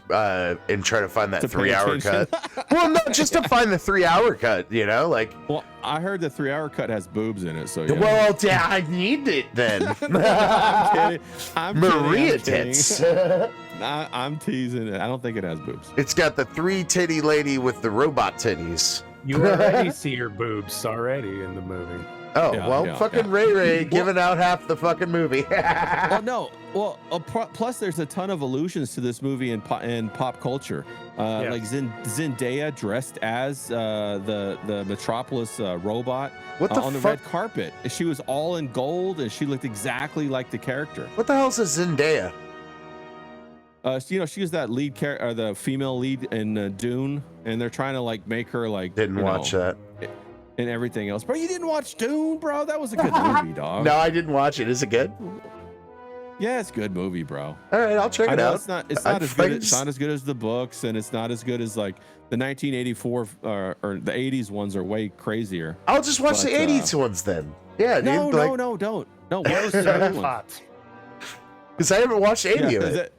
and try to find that To pay 3-hour attention. cut. Well, no, just to find the 3-hour cut, you know, like. Well, I heard the 3-hour cut has boobs in it, so yeah. Well, yeah, I need it then. I'm kidding. Maria kidding. tits. I'm teasing it. I don't think it has boobs. It's got the 3-titty lady with the robot titties. You already see her boobs already in the movie. Oh, Yeah, well, yeah, fucking yeah. Ray giving out half the fucking movie. Well, no. Well, plus there's a ton of allusions to this movie in pop culture. Like Zendaya dressed as the Metropolis robot What the on the fuck? red carpet. She was all in gold, and she looked exactly like the character. What the hell's a Zendaya? She was that lead character, the female lead in Dune, and they're trying to like make her like Didn't watch that. and everything else. Bro, you didn't watch Dune, bro? That was a good movie, dog. No, I didn't watch it. Is it good? Yeah, it's a good movie, bro. All right, I'll check I it know out. it's not I as good. just- It's not as good as the books, and it's not as good as like the 1984 or the 80s ones are way crazier. I'll just watch the but, 80s ones then. Yeah, No, dude. no, don't. No, watch the So good ones. hot. Because I haven't watched any Yeah, of 'cause it.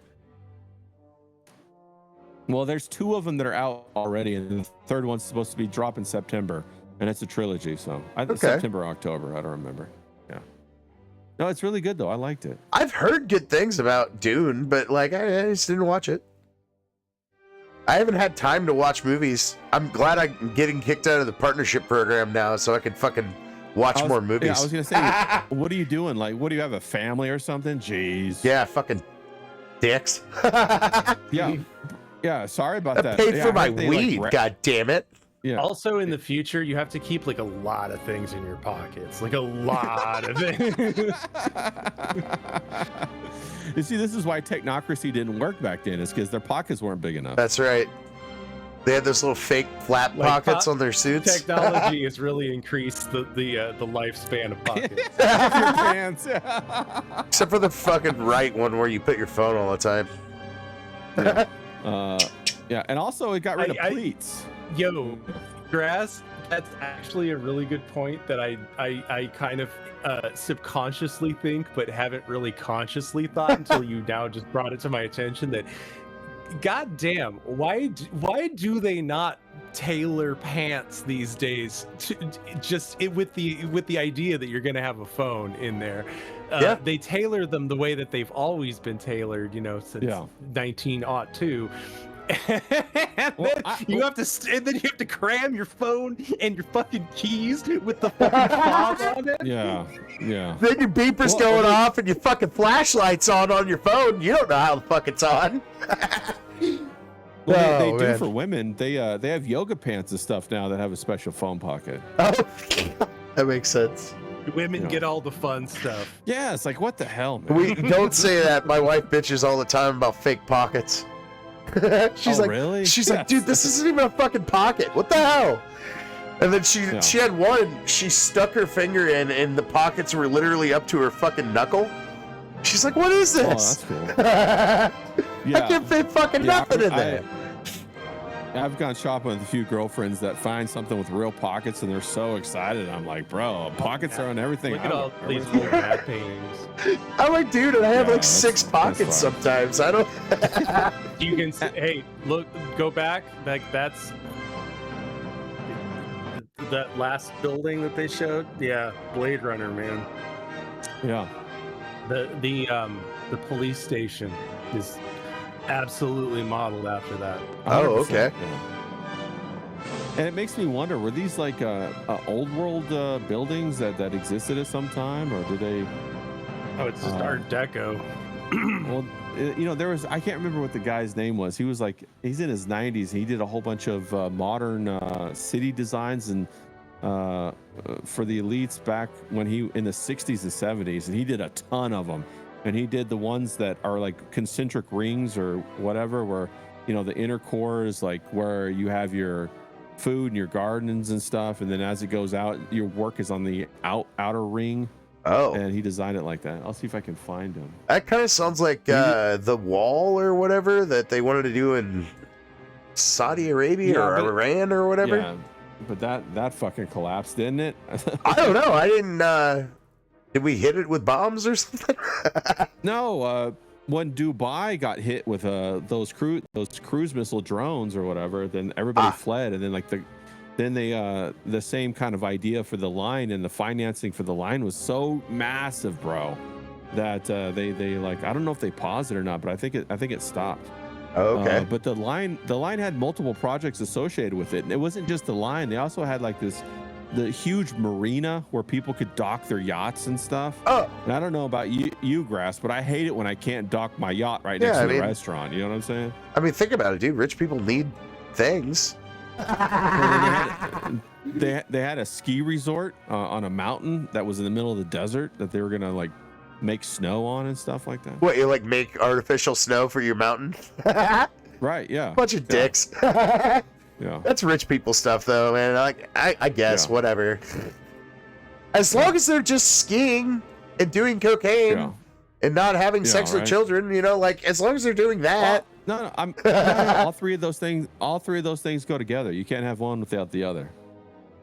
Well, there's 2 of them that are out already, and the third one's supposed to be dropping September, and it's a trilogy. So I think Okay. September, or October. I don't remember. Yeah. No, it's really good though. I liked it. I've heard good things about Dune, but like I just didn't watch it. I haven't had time to watch movies. I'm glad I'm getting kicked out of the partnership program now, so I can fucking watch more movies. Yeah, I was gonna say, what are you doing? Like, what do you have, a family or something? Jeez. Yeah, fucking dicks. Yeah. Yeah. Sorry about I that. paid Yeah, for I my heard they, weed. like, God damn it. Yeah. Also, in the future, you have to keep like a lot of things in your pockets, like a lot of things. You see, this is why technocracy didn't work back then. Is because their pockets weren't big enough. That's right. They had those little fake flap Like pockets on their suits. Technology has really increased the lifespan of pockets. Your pants. Except for the fucking right one where you put your phone all the time. Yeah, and also it got rid of I- pleats. Yo, Grass, that's actually a really good point that I kind of subconsciously think, but haven't really consciously thought until you now just brought it to my attention that, goddamn, why do they not tailor pants these days to with the idea that you're gonna have a phone in there? Yeah. They tailor them the way that they've always been tailored, since 1902. And Well, then you have to cram your phone and your fucking keys with the fucking fob on it. Yeah. Then your beeper's Well, going I mean- off and your fucking flashlight's on your phone. You don't know how the fuck it's on. Well, they Oh, do man. for women. They have yoga pants and stuff now that have a special phone pocket. Oh, that makes sense. Women Yeah. get all the fun stuff. Yeah, it's like, what the hell, man? We don't say that. My wife bitches all the time about fake pockets. She's Oh, like, really? She's like, Yes. dude, this isn't even a fucking pocket. What the hell? And then she had one. She stuck her finger in, and the pockets were literally up to her fucking knuckle. She's like, what is Oh, this? that's cool. I Yeah. can't fit fucking nothing in there. I've gone shopping with a few girlfriends that find something with real pockets, and they're so excited. I'm like, bro, pockets are on everything. Look at I all don't- these little bad paintings. I'm like, dude, and I have Yeah, like 6 that's pockets fine. sometimes. I don't. You can see, hey, look, go back. Like that's that last building that they showed. Yeah, Blade Runner, man. Yeah. The police station is absolutely modeled after that. Oh, 100%, okay. yeah. And it makes me wonder, were these like old world buildings that existed at some time, or did they? Oh, it's just Art Deco. Well, there was, I can't remember what the guy's name was. He was like, he's in his 90s. He did a whole bunch of modern city designs and for the elites back when he in the 60s and 70s, and he did a ton of them. And he did the ones that are like concentric rings or whatever, where the inner core is like where you have your food and your gardens and stuff, and then as it goes out, your work is on the outer ring. Oh, and he designed it like that. I'll see if I can find him. that kind of sounds like the wall or whatever that they wanted to do in Saudi Arabia or Iran or whatever. Yeah, but that fucking collapsed, didn't it? I don't know. I didn't. Did we hit it with bombs or something? No. When Dubai got hit with those cruise missile drones or whatever, then everybody fled, and then like the same kind of idea for the line and the financing for the line was so massive, bro, that they like, I don't know if they paused it or not, but I think it stopped. Oh, okay. But the line had multiple projects associated with it, and it wasn't just the line. They also had like the huge marina where people could dock their yachts and stuff. Oh, and I don't know about you, Grass, but I hate it when I can't dock my yacht right next to the restaurant. You know what I'm saying? I mean, think about it, dude. Rich people need things. Well, they had a ski resort on a mountain that was in the middle of the desert that they were gonna like make snow on and stuff like that. What, you like make artificial snow for your mountain? Right? Yeah. Bunch of dicks. Yeah. That's rich people stuff, though, man. I guess whatever. As long as they're just skiing and doing cocaine and not having sex with children, you know, like as long as they're doing that. No, all three of those things go together. You can't have one without the other.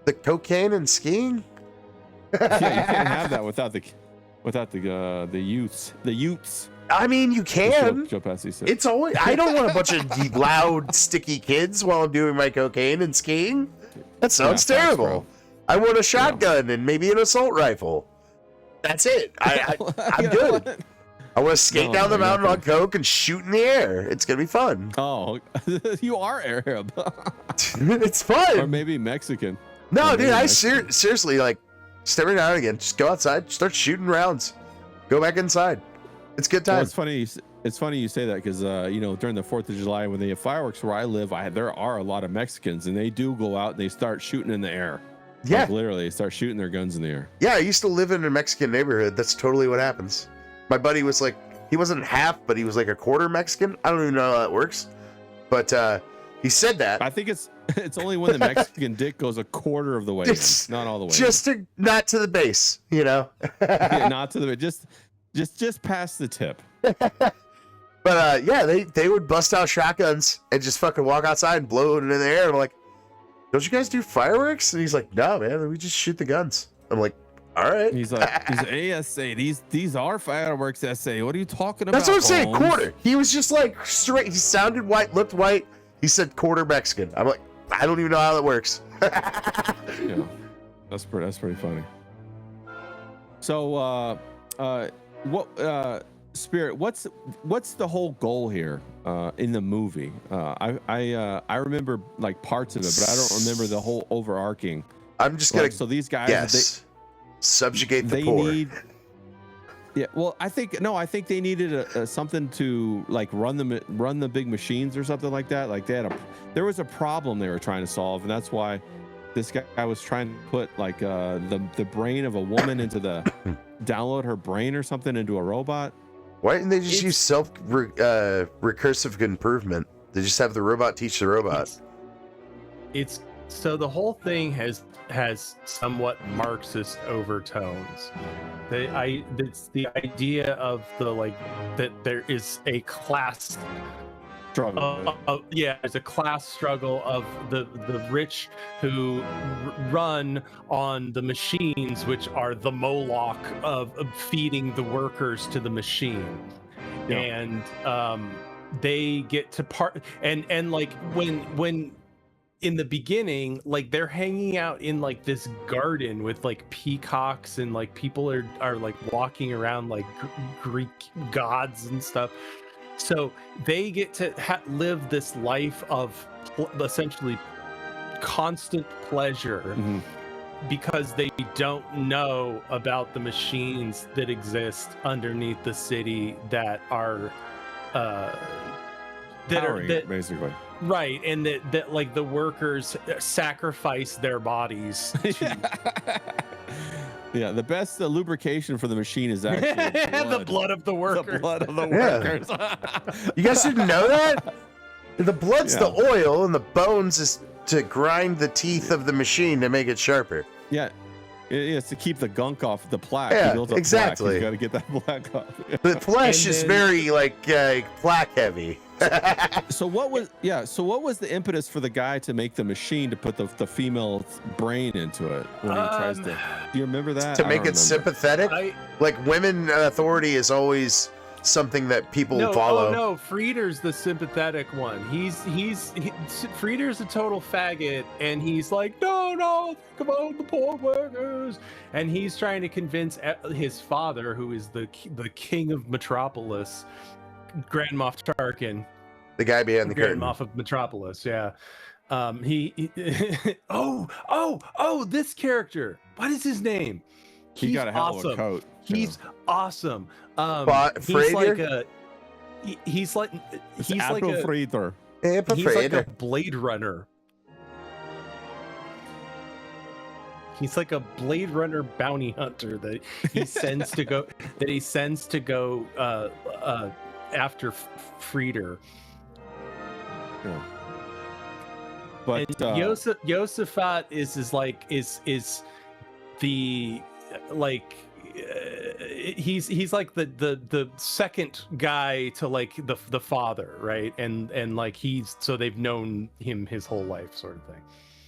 The cocaine and skiing? Yeah, you can't have that without the youths. I mean, you can. Joe Pesci said. It's always. I don't want a bunch of loud, sticky kids while I'm doing my cocaine and skiing. That sounds terrible. I want a shotgun and maybe an assault rifle. That's it. I'm good. I want to skate down the mountain on coke and shoot in the air. It's gonna be fun. Oh, you are Arab. It's fun. Or maybe Mexican. No, dude. Seriously, like, just every now and again, just go outside, start shooting rounds, go back inside. It's good time. Well, it's funny you say that because you know, during the 4th of July when they have fireworks where I live, there are a lot of Mexicans and they do go out and they start shooting in the air. Yeah, like, literally, they start shooting their guns in the air. Yeah, I used to live in a Mexican neighborhood. That's totally what happens. My buddy was like, he wasn't half, but he was like a quarter Mexican. I don't even know how that works, but he said that. I think it's only when the Mexican dick goes a quarter of the way, not all the way. Not to the base, you know. Yeah, not to the just past the tip. But yeah, they would bust out shotguns and just fucking walk outside and blow it in the air. And I'm like, don't you guys do fireworks? And he's like, no, man, we just shoot the guns. I'm like, all right. He's ASA. These are fireworks, SA. What are you talking about? That's what I'm saying. Holmes? Quarter. He was just like straight. He sounded white, looked white. He said quarter Mexican. I'm like, I don't even know how that works. Yeah, that's pretty funny. So, Spirit, what's the whole goal here in the movie? I remember like parts of it, but I don't remember the whole overarching. I'm just gonna. So these guys, subjugate the poor. Well, I think they needed something to like run the big machines or something like that. Like there was a problem they were trying to solve, and that's why this guy was trying to put like the brain of a woman into download her brain or something into a robot. Why didn't they just use recursive improvement? They just have the robot teach the robot. It's so the whole thing has somewhat Marxist overtones. It's the idea of the that there is a class struggle. There's a class struggle of the rich who run on the machines, which are the Moloch of feeding the workers to the machine. Yeah. And they get to part and like when in the beginning, like they're hanging out in like this garden with like peacocks and like people are like walking around like Greek gods and stuff. So they get to live this life of essentially constant pleasure because they don't know about the machines that exist underneath the city that are basically. Right, and that like the workers sacrifice their bodies to... Yeah, the best lubrication for the machine is actually the blood of the workers. The blood of the workers. You guys didn't know that? The blood's the oil, and the bones is to grind the teeth of the machine to make it sharper. Yeah. It's to keep the gunk off the plaque. Yeah, He builds up exactly. You got to get that plaque off. The flesh is very like plaque heavy. So what was the impetus for the guy to make the machine to put the female brain into it when he tries to? Do you remember that? To make it sympathetic? Like women authority is always something that people follow. Oh no, Frieder's the sympathetic one. Frieder's a total faggot, and he's like, no, think about the poor workers, and he's trying to convince his father, who is the king of Metropolis, Grand Moff Tarkin, the guy behind the curtain. Grand Moff of Metropolis. Yeah. This character. What is his name? He got a hell of a coat. He's awesome. He's like a Blade Runner. He's like a Blade Runner bounty hunter that he sends to go after Frieder. Yeah. But and Yosafat is the like he's like the second guy to like the father, right? And like they've known him his whole life, sort of thing.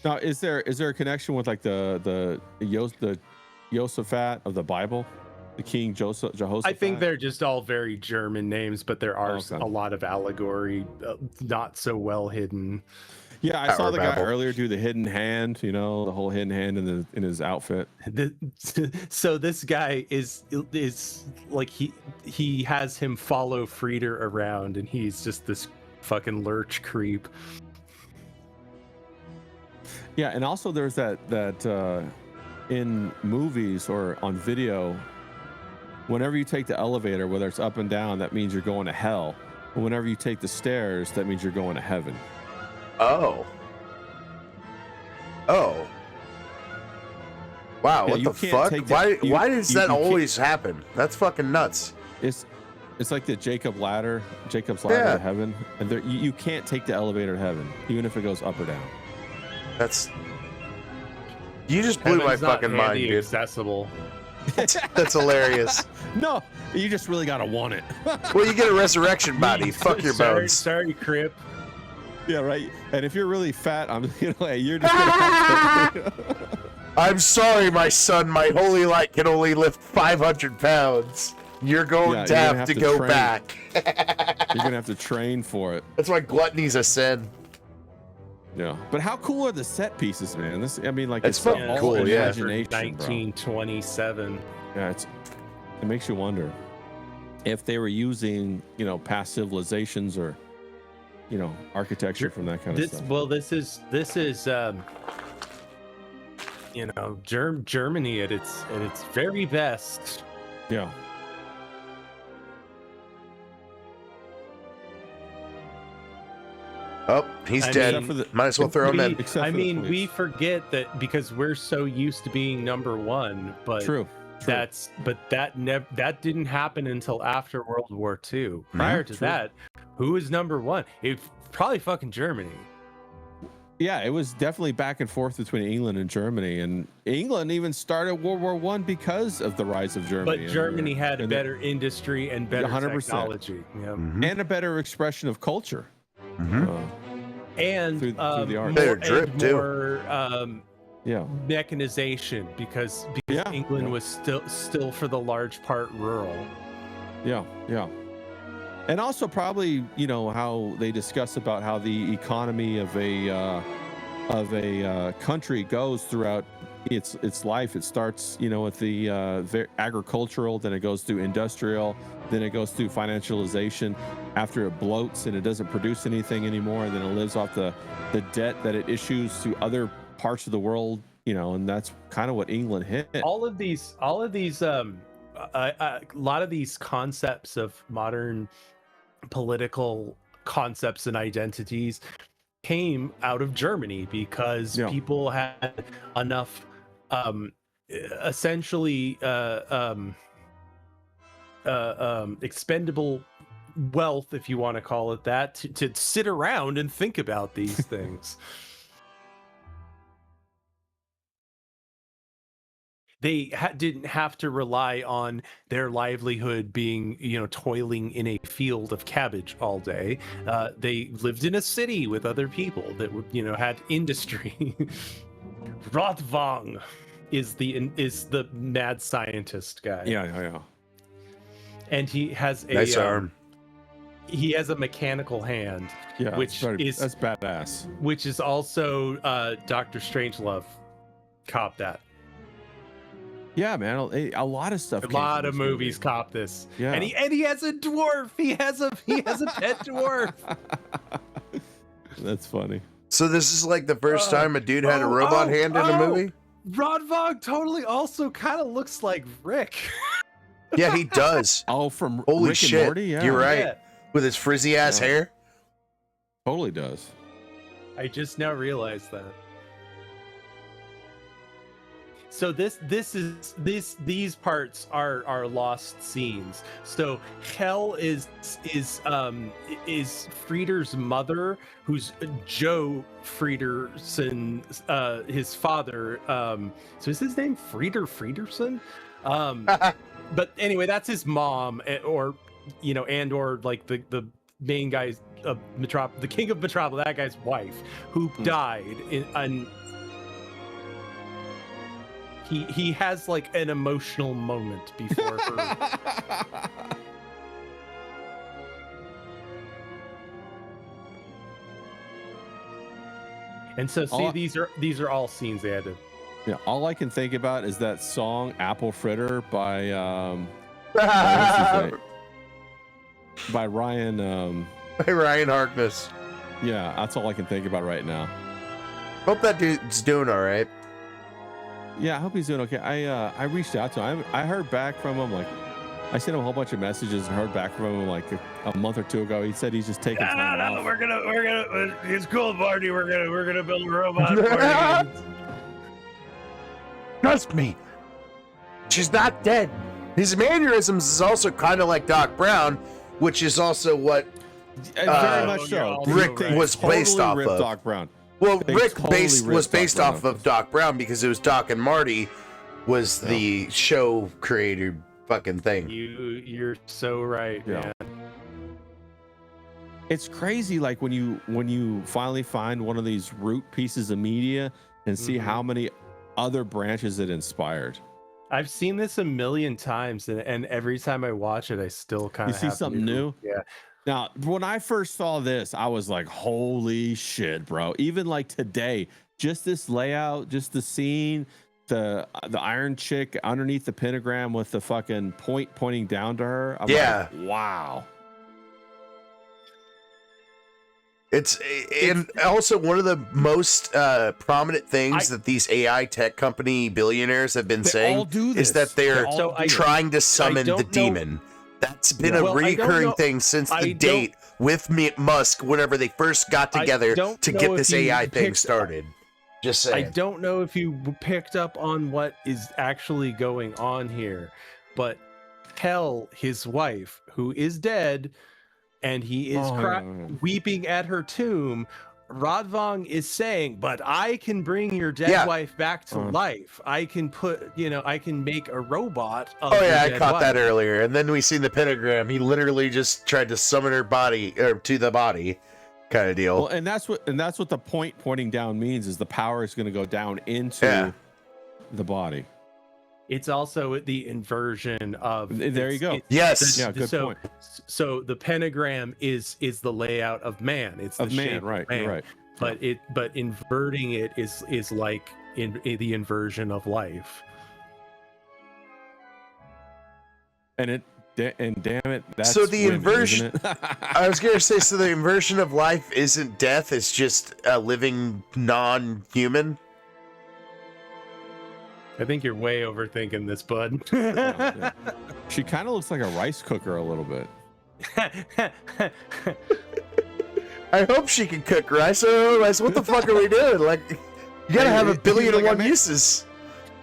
Now, is there a connection with like the Yosafat of the Bible, the King Jehoshaphat? I think they're just all very German names, but there are a lot of allegory, not so well hidden. Yeah, I saw the guy earlier do the hidden hand, the whole hidden hand in his outfit. So this guy is like he has him follow Frieder around, and he's just this fucking lurch creep. Yeah, and also there's that in movies or on video, whenever you take the elevator, whether it's up and down, that means you're going to hell. But whenever you take the stairs, that means you're going to heaven. Oh. Wow, Yeah, what the fuck? Why does that always happen? That's fucking nuts. It's like the Jacob's ladder to heaven. And you can't take the elevator to heaven, even if it goes up or down. You just blew my fucking mind, dude. Accessible. That's hilarious. No, you just really gotta want it. Well, you get a resurrection body. Fuck your bones. Sorry, Crip. Yeah, right. And if you're really fat, you're just gonna have to... I'm sorry, my son. My holy light can only lift 500 pounds. You're going to have to go back. You're gonna have to train for it. That's why gluttony's a sin. Yeah, but how cool are the set pieces, man? It's fucking cool. Imagination, 1927. Bro. Yeah, it makes you wonder if they were using, past civilizations or, architecture from that kind of stuff. Well, this is Germany at its very best. Yeah. Oh, he's dead. Might as well throw him in. We forget that because we're so used to being number one, but true. That didn't happen until after World War II. Prior to that, who was number one? It's probably fucking Germany. Yeah, it was definitely back and forth between England and Germany, and England even started World War I because of the rise of Germany. But Germany had a better industry and better 100%. Technology, and a better expression of culture. And through the art. More mechanization because England was still for the large part rural. Yeah. And also probably, how they discuss about how the economy of a country goes throughout its life. It starts, with the agricultural, then it goes through industrial, then it goes through financialization. After it bloats and it doesn't produce anything anymore, and then it lives off the debt that it issues to other parts of the world, and that's kind of what England hit. A lot of these concepts of modern political concepts and identities came out of Germany because people had enough expendable wealth, if you want to call it that, to sit around and think about these things. they didn't have to rely on their livelihood being, toiling in a field of cabbage all day. They lived in a city with other people that would, had industry. Rotvong is the mad scientist guy. Yeah. And he has a Nice arm. He has a mechanical hand. Yeah, that's badass. Which is also Dr. Strangelove cop that. Yeah, man, a lot of stuff. A lot of movies cop this. Yeah, and he has a dwarf. He has a pet dwarf. That's funny. So this is like the first time a dude had a robot hand in a movie? Rodvog totally also kind of looks like Rick. Yeah, he does. Oh, from Holy Rick shit. and Morty? Yeah. You're right. Yeah. With his frizzy ass hair. Totally does. I just now realized that. So these parts are lost scenes. So Hel is Frieder's mother, who's Joe Friederson, his father. So is his name Friederson? But anyway, that's his mom, or like the main guy's the king of Metropolis, that guy's wife, who died in. He has like an emotional moment before her. And so these are all scenes they had to. Yeah, all I can think about is that song "Apple Fritter" by by Ryan. By Ryan Harkness. Yeah, that's all I can think about right now. Hope that dude's doing all right. Yeah, I hope he's doing okay. I reached out to him. I heard back from him. Like, I sent him a whole bunch of messages and heard back from him like a month or two ago. He said he's just taking time off. We're gonna. It's cool, Marty. We're gonna build a robot for you. Trust me. She's not dead. His mannerisms is also kind of like Doc Brown, which is also what very much so. Rick was based off of. Doc Brown. Well, They Rick totally was ripped based Doc off Brown. of Doc Brown because it was Doc and Marty was the show creator fucking thing. You're so right, Yeah. man. It's crazy, like when you finally find one of these root pieces of media and see how many other branches it inspired. I've seen this a million times, and every time I watch it, I still kind You of see something new. Yeah. Now, when I first saw this, I was like, holy shit, bro. Even like today, just this layout, just the scene, the Iron Chick underneath the pentagram with the fucking point pointing down to her. I'm like, wow. It's also one of the most prominent things that these AI tech company billionaires have been saying is that they're trying to summon the demon. That's been a recurring thing since the date with Musk whenever they first got together to get this AI thing started. Just saying. I don't know if you picked up on what is actually going on here, but Hel, his wife, who is dead, and he is weeping at her tomb. Rodvong is saying, but I can bring your dead wife back to life. I can I can make a robot of your I dead caught wife. that earlier. And then we seen the pentagram. He literally just tried to summon her body or to the body kind of deal. Well, and that's what the point pointing down means is the power is going to go down into the body. It's also the inversion of. There you go. Yes. Yeah, good point. So the pentagram is the layout of man. It's the Of man, shape right? of man. You're right. But inverting it is like in the inversion of life. And damn it, that's So the women, inversion. isn't it? I was gonna say, so the inversion of life isn't death; it's just a living non-human. I think you're way overthinking this, bud. Yeah. She kind of looks like a rice cooker a little bit. I hope she can cook rice. Otherwise, what the fuck are we doing? Like, you gotta have a billion and one uses.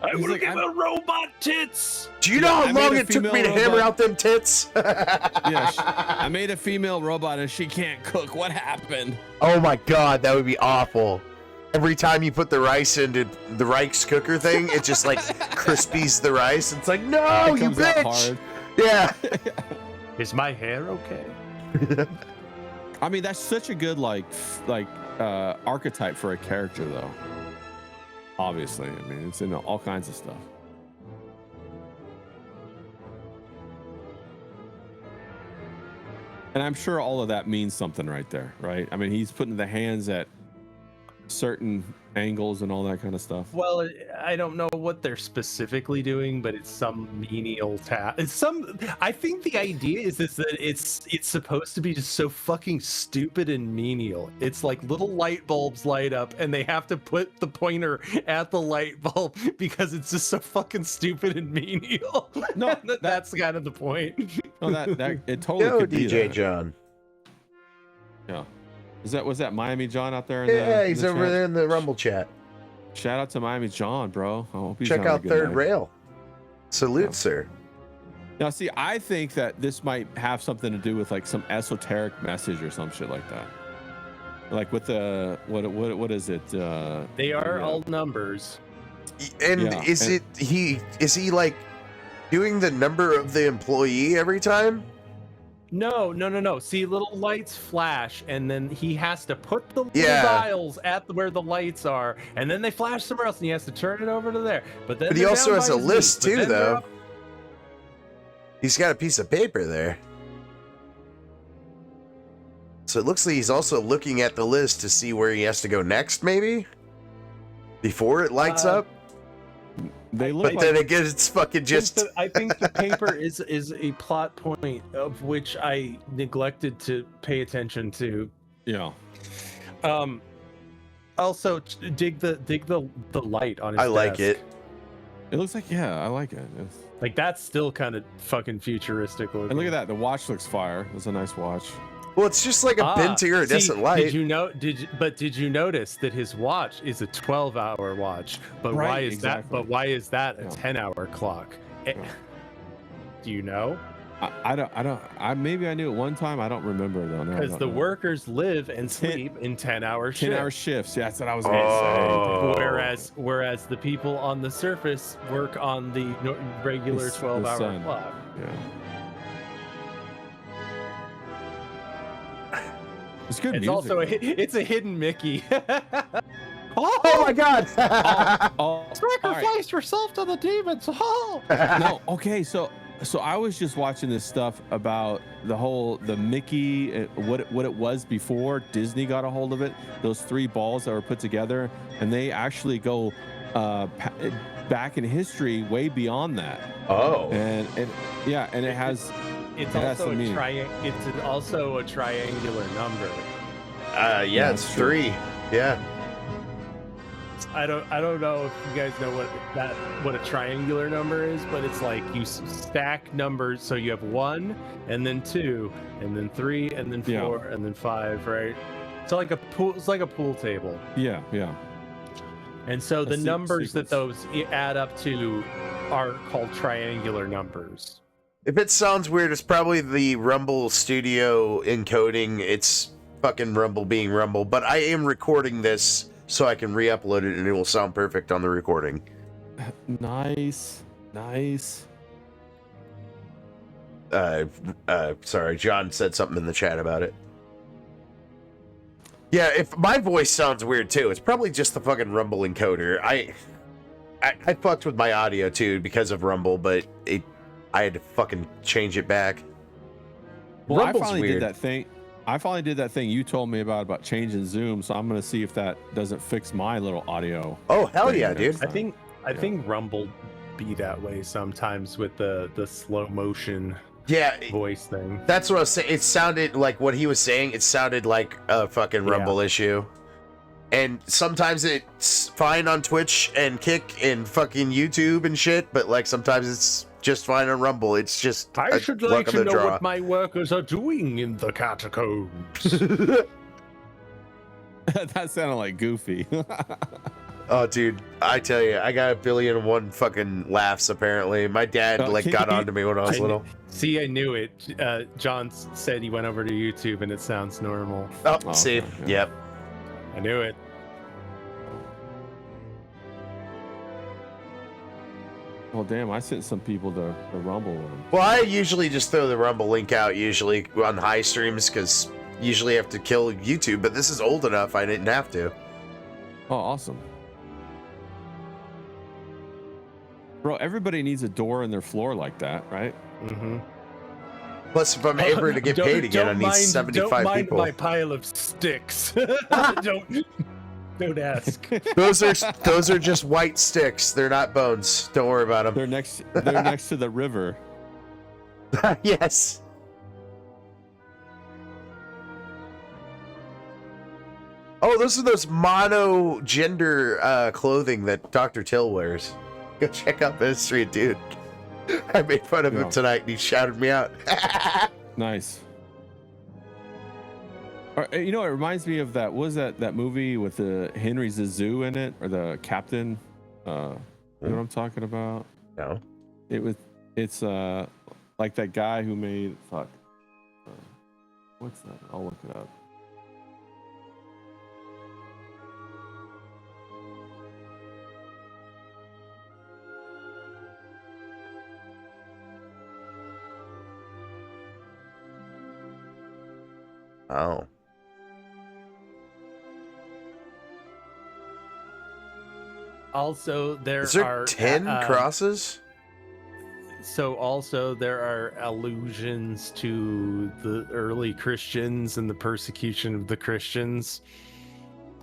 I want to give a robot tits. Do you know how long it took me to hammer out them tits? Yeah, I made a female robot and she can't cook. What happened? Oh my god, that would be awful. every time you put the rice into the rice cooker thing, it just like crispies the rice. It's like, no, It you comes out bitch. hard. Yeah. Is my hair okay? I mean, that's such a good archetype for a character, though. Obviously, I mean, it's in all kinds of stuff. And I'm sure all of that means something right there, right? I mean, he's putting the hands at certain angles and all that kind of stuff. Well, I don't know what they're specifically doing, but it's some menial task. I think the idea is that it's supposed to be just so fucking stupid and menial. It's like little light bulbs light up, and they have to put the pointer at the light bulb because it's just so fucking stupid and menial. No, that's kind of the point. No, that it totally Yo, could be DJ that. John. Yeah. Was that Miami John out there? Yeah, he's the over chat? there in the Rumble chat. Shout out to Miami John, bro. I hope he's Check having a out good Third night. Rail. Salute, Yeah. sir. Now, see, I think that this might have something to do with like some esoteric message or some shit like that. Like with the what is it? They are all numbers. And Yeah, is he like doing the number of the employee every time? No. See, little lights flash, and then he has to put the little Yeah. dials at where the lights are, and then they flash somewhere else, and he has to turn it over to there. But then But he they're also down has by a his list knees, but too, then they're though. up- He's got a piece of paper there. So it looks like he's also looking at the list to see where he has to go next, maybe? Before it lights up? They look But like then again, it's fucking just... I think the paper is a plot point of which I neglected to pay attention to. yeah. Also, dig the light on his I like desk. it. It looks like I like it. Like that's still kind of fucking futuristic looking. And look at that. The watch looks fire. It's a nice watch. Well, it's just like a bent iridescent light. Did you notice that his watch is a 12-hour watch? But Right, why is exactly. that? But why is that a Yeah. 10-hour clock? Do you know? I maybe I knew it one time. I don't remember though. No, I Because don't the know. workers live and sleep in 10-hour shifts. 10-hour shifts. Yeah, that's what I was Oh. gonna say. Whereas the people on the surface work on the regular The 12-hour sun. clock. Yeah. It's good It's music. also it's a hidden Mickey. Oh my god! all right. yourself to the demons. Oh. No, okay, so I was just watching this stuff about the Mickey, what it was before Disney got a hold of it. Those 3 balls that were put together, and they actually go back in history way beyond that. Oh. And it has. It's It has also some meaning. It's also a triangular number. Yeah, Yeah, it's that's true. 3. Yeah. I don't know if you guys know what a triangular number is, but it's like you stack numbers, so you have 1 and then 2 and then 3 and then 4 Yeah. and then 5, right? So like a pool. It's like a pool table. Yeah. And so the A numbers sequence. that those add up to are called triangular numbers. If it sounds weird, it's probably the Rumble Studio encoding. It's fucking Rumble being Rumble. But I am recording this so I can re-upload it and it will sound perfect on the recording. Nice. Sorry, John said something in the chat about it. Yeah, if my voice sounds weird too, it's probably just the fucking Rumble encoder. I fucked with my audio too because of Rumble, but I had to fucking change it back. Well, Rumble's I finally weird. did that thing. I finally did that thing you told me about changing Zoom, so I'm gonna see if that doesn't fix my little audio. Oh hell thing yeah, next dude! time. I think Rumble be that way sometimes with the slow motion Yeah, voice thing. that's what I was saying. It sounded like what he was saying. It sounded like a fucking Rumble issue. And sometimes it's fine on Twitch and Kick and fucking YouTube and shit, but like sometimes it's just fine on Rumble. It's just I a should luck like of to the know draw. what my workers are doing in the catacombs. That sounded like Goofy. Oh, dude, I tell you, I got 1,000,000,001 fucking laughs. Apparently, my dad Oh, like can got you- onto me when I was little. See, I knew it. John said he went over to YouTube and it sounds normal. Oh, Oh, see, okay, yeah. yep. I knew it. Well, damn, I sent some people the Rumble one. Well, I usually just throw the Rumble link out usually on high streams because usually I have to kill YouTube, but this is old enough I didn't have to. Oh, awesome. Bro, everybody needs a door in their floor like that, right? Mm-hmm. Plus, if I'm ever to get paid again, I need 75 don't mind people. my pile of sticks. Don't ask. Those are just white sticks. They're not bones. Don't worry about them. They're next to the river. Yes. Oh, those are those mono gender clothing that Dr. Till wears. Go check out the history of dude. I made fun of him tonight and he shouted me out. Nice. You know, it reminds me of that. What was that movie with the Henry Zazoo in it, or the captain? You know what I'm talking about? No. It's like that guy who made what's that? I'll look it up. Oh. Also, there Is there are 10 crosses? So also there are allusions to the early Christians and the persecution of the Christians.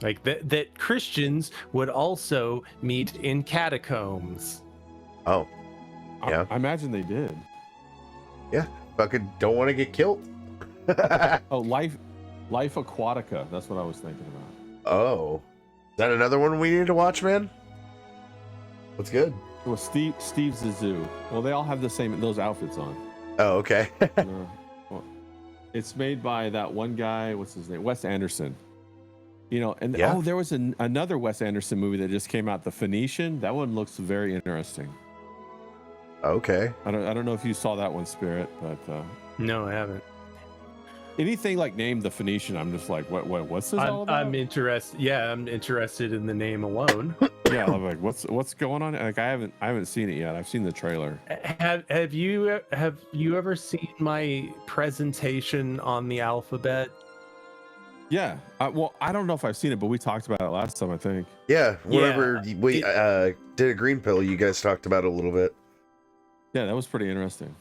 Like that Christians would also meet in catacombs. Oh. Yeah. I imagine they did. Yeah. Fucking don't want to get killed. Oh, Life Aquatica. That's what I was thinking about. Oh. Is that another one we need to watch, man? What's good? Well, Steve Zissou. Well, they all have those outfits on. Oh, okay. Well, it's made by that one guy. What's his name? Wes Anderson. You know, and Yeah. there was another Wes Anderson movie that just came out, The Phoenician. That one looks very interesting. Okay. I don't know if you saw that one, Spirit, but No, I haven't. anything like named The Phoenician, I'm just like, what's this all about? I'm interested. Yeah, I'm interested in the name alone. Yeah, I'm like, what's going on? Like, I haven't seen it yet. I've seen the trailer. Have you ever seen my presentation on the alphabet? Yeah. Well, I don't know if I've seen it, but we talked about it last time, I think. Yeah. Whenever we did a green pill, you guys talked about it a little bit. Yeah, that was pretty interesting.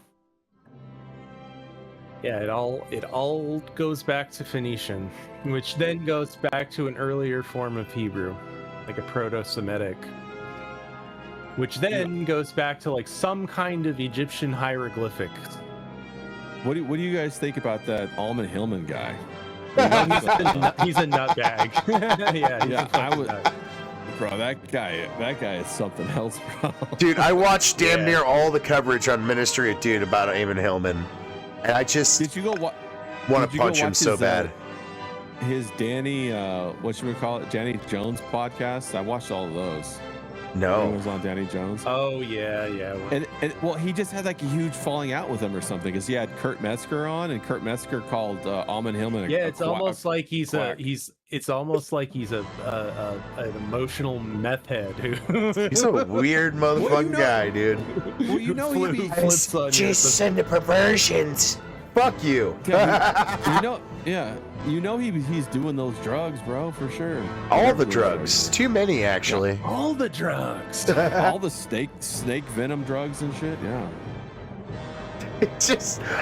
Yeah, it all goes back to Phoenician, which then goes back to an earlier form of Hebrew, like a Proto-Semitic, which then goes back to like some kind of Egyptian hieroglyphics. What do you guys think about that Almond Hillman guy? He's a nutbag. Yeah, I would. Bro, that guy is something else, bro. Dude, I watched damn near all the coverage on Ministry of Dude about Eamon Hillman, and I just Did you go want to punch him so bad. His Danny, Danny Jones podcast. I watched all of those. No. He was on Danny Jones. Oh yeah. And well, he just had like a huge falling out with him or something, because he had Kurt Metzger on, and Kurt Metzger called Almond Hillman. It's almost like he's quack. it's almost like he's an emotional meth head who. He's a weird motherfucking guy, dude. Well, you know he flips on you. Just send the perversions. Fuck you. He's doing those drugs, bro, for sure. All the drugs. Too many, actually. All the drugs. All the snake venom drugs and shit. Yeah.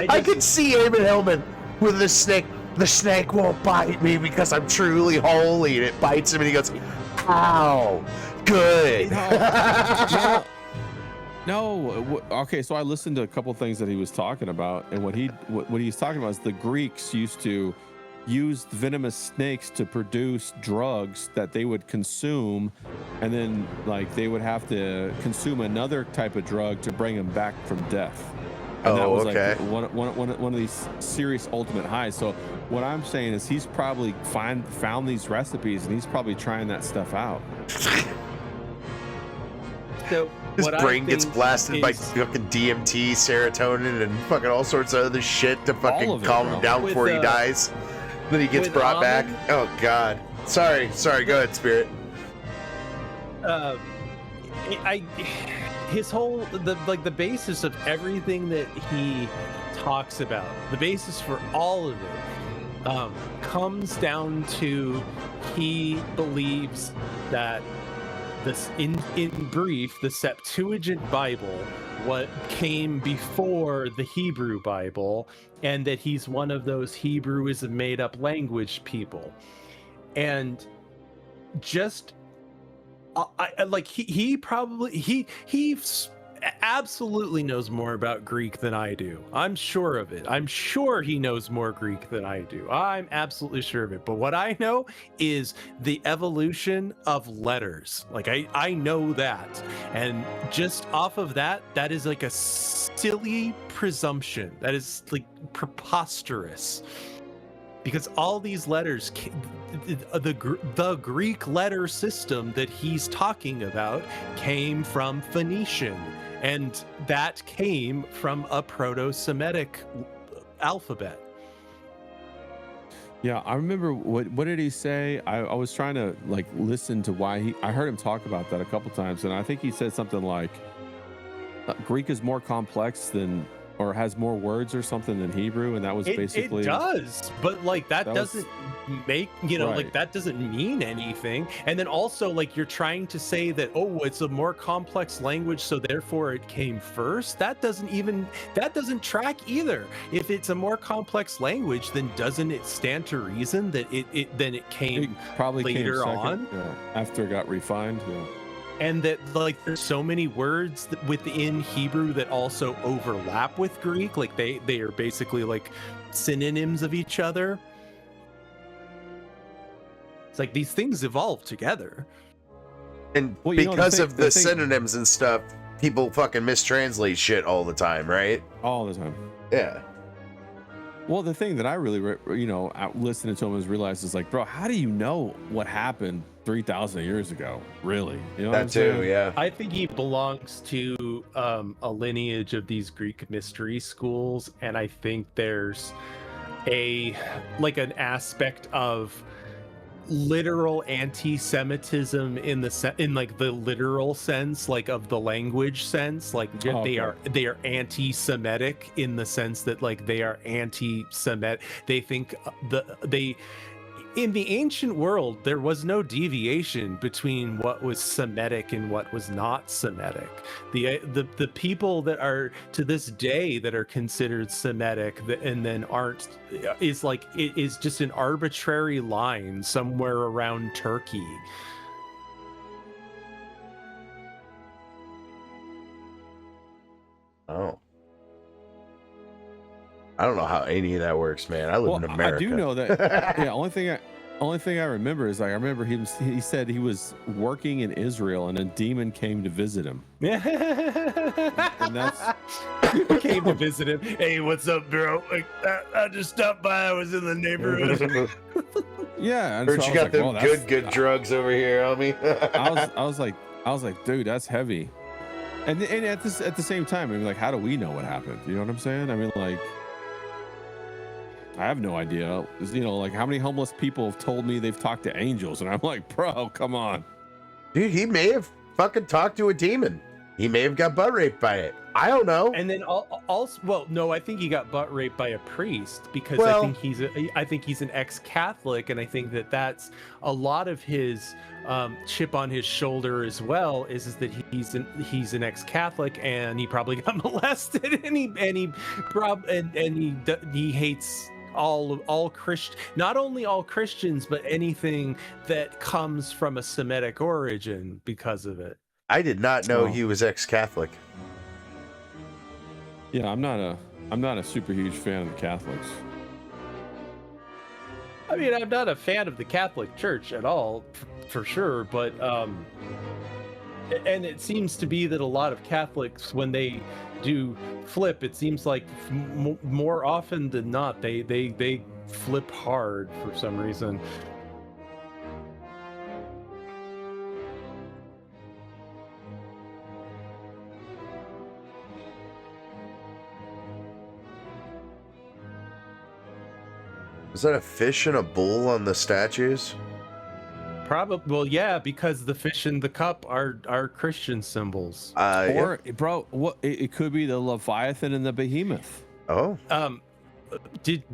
I could see Eamon Hillman with the snake. The snake won't bite me because I'm truly holy, and it bites him, and he goes, "Ow, good." No. Okay, so I listened to a couple things that he was talking about, and what he's talking about is the Greeks used to use venomous snakes to produce drugs that they would consume, and then like they would have to consume another type of drug to bring them back from death. And that was okay. Like one of these serious ultimate highs. So what I'm saying is he's probably found these recipes, and he's probably trying that stuff out. So His brain gets blasted by fucking DMT, serotonin, and fucking all sorts of other shit to fucking calm him down before he dies. Then he gets brought back. Oh God. Sorry. Go ahead, Spirit. his whole the basis of everything that he talks about, the basis for all of it, comes down to he believes that this, in brief, the Septuagint Bible, what came before the Hebrew Bible, and that he's one of those Hebrew is a made up language people. And just he absolutely knows more about Greek than I do. I'm sure of it. I'm sure he knows more Greek than I do. I'm absolutely sure of it. But what I know is the evolution of letters. Like I know that. And just off of that, that is like a silly presumption. That is like preposterous. Because all these letters, the Greek letter system that he's talking about came from Phoenician, and that came from a Proto-Semitic alphabet. Yeah, I remember what did he say? I was trying to like listen to why I heard him talk about that a couple times, and I think he said something like Greek is more complex than, or has more words or something than Hebrew, and that was basically it does, but like that doesn't make, you know, right. like that doesn't mean anything. And then also like you're trying to say that, oh, it's a more complex language, so therefore it came first. That doesn't track either. If it's a more complex language, then doesn't it stand to reason that it came probably later came second, on, after it got refined. Yeah. and that like there's so many words within Hebrew that also overlap with Greek, like they are basically like synonyms of each other. It's like these things evolve together, And well, because of the synonyms and stuff, people fucking mistranslate shit all the time, right? All the time. Yeah. Well, the thing that I really, listening to him is realized is like, bro, how do you know what happened 3,000 years ago? Really? You know that too, yeah. I think he belongs to a lineage of these Greek mystery schools, and I think there's an aspect of literal anti-Semitism in the literal sense, like of the language sense, like they are anti-Semitic in the sense that like they are anti-Semitic. They think in the ancient world there was no deviation between what was Semitic and what was not Semitic. The people that are to this day that are considered Semitic and then aren't is like it is just an arbitrary line somewhere around Turkey. Oh, I don't know how any of that works, man. I live in America. I do know that. Yeah, only thing I remember is like I remember he said he was working in Israel and a demon came to visit him. Yeah, and that's came to visit him. Hey, what's up, bro? Like, I just stopped by. I was in the neighborhood. Yeah, and heard so you got like, them good drugs over here, homie. I was like, dude, that's heavy. And at the same time, I mean, like, how do we know what happened? You know what I'm saying? I mean, like, I have no idea. You know, like how many homeless people have told me they've talked to angels, and I'm like, bro, come on. Dude, he may have fucking talked to a demon. He may have got butt raped by it. I don't know. And then also, well, no, I think he got butt raped by a priest because I think he's an ex-Catholic, and I think that's a lot of his chip on his shoulder as well. Is that he's an ex-Catholic, and he probably got molested, and he hates all Christian, not only all Christians, but anything that comes from a Semitic origin because of it. I did not know he was ex-Catholic. Yeah, I'm not a super huge fan of the Catholics. I mean, I'm not a fan of the Catholic Church at all, for sure, but and it seems to be that a lot of Catholics, when they do flip, it seems like more often than not they flip hard for some reason. Was that a fish and a bull on the statues? Probably. Well, yeah, because the fish and the cup are Christian symbols. Or, bro, what it could be the Leviathan and the Behemoth. Oh, Did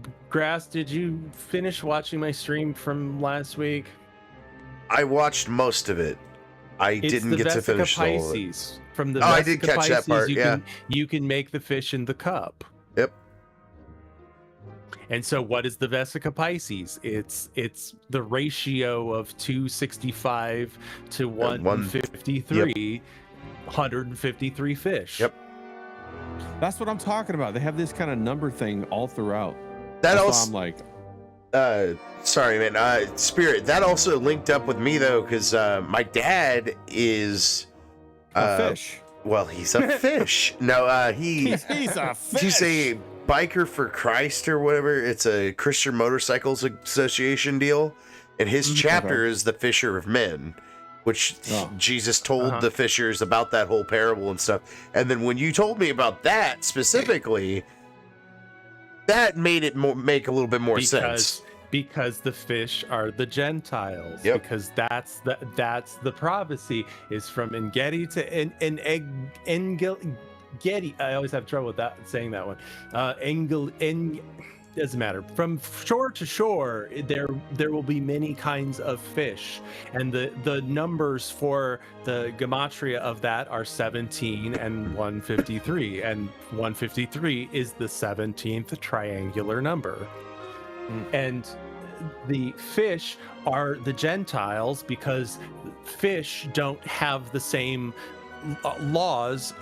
you finish watching my stream from last week? I watched most of it. I didn't get to finish all of it. Pisces. From the I did catch that part. You can make the fish in the cup. Yep. And so, what is the Vesica Pisces? It's the ratio of 265 to 153, 153 fish. Yep. That's what I'm talking about. They have this kind of number thing all throughout. That also, also, I'm like, sorry, man. Spirit. That also linked up with me though, because my dad is a fish. Well, he's a fish. No, he's a fish. He's a Biker for Christ or whatever. It's a Christian Motorcycles Association deal, and his chapter is the Fisher of Men, which Jesus told the fishers about that whole parable and stuff. And then when you told me about that specifically, that made it make a little bit more sense. Because the fish are the Gentiles. Yep. Because that's the prophecy is from Engedi to Engedi. I always have trouble with that saying that one. Doesn't matter. From shore to shore, there will be many kinds of fish, and the numbers for the gematria of that are 17 and 153, and 153 is the 17th triangular number. And the fish are the Gentiles because fish don't have the same laws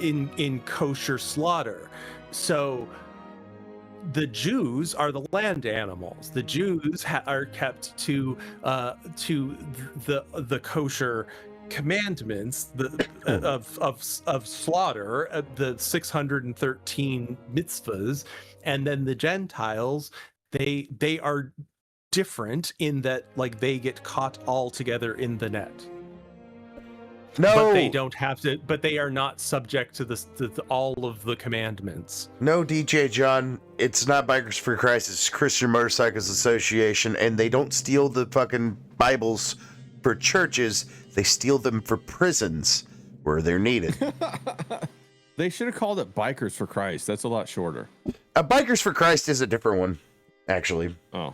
in kosher slaughter. So the Jews are the land animals. The Jews are kept to the kosher commandments of slaughter, the 613 mitzvahs, and then the Gentiles, they are different in that, like, they get caught all together in the net. No, but they don't have to. But they are not subject to all of the commandments. No, DJ John, it's not Bikers for Christ. It's Christian Motorcycles Association, and they don't steal the fucking Bibles for churches. They steal them for prisons where they're needed. They should have called it Bikers for Christ. That's a lot shorter. Bikers for Christ is a different one, actually. Oh.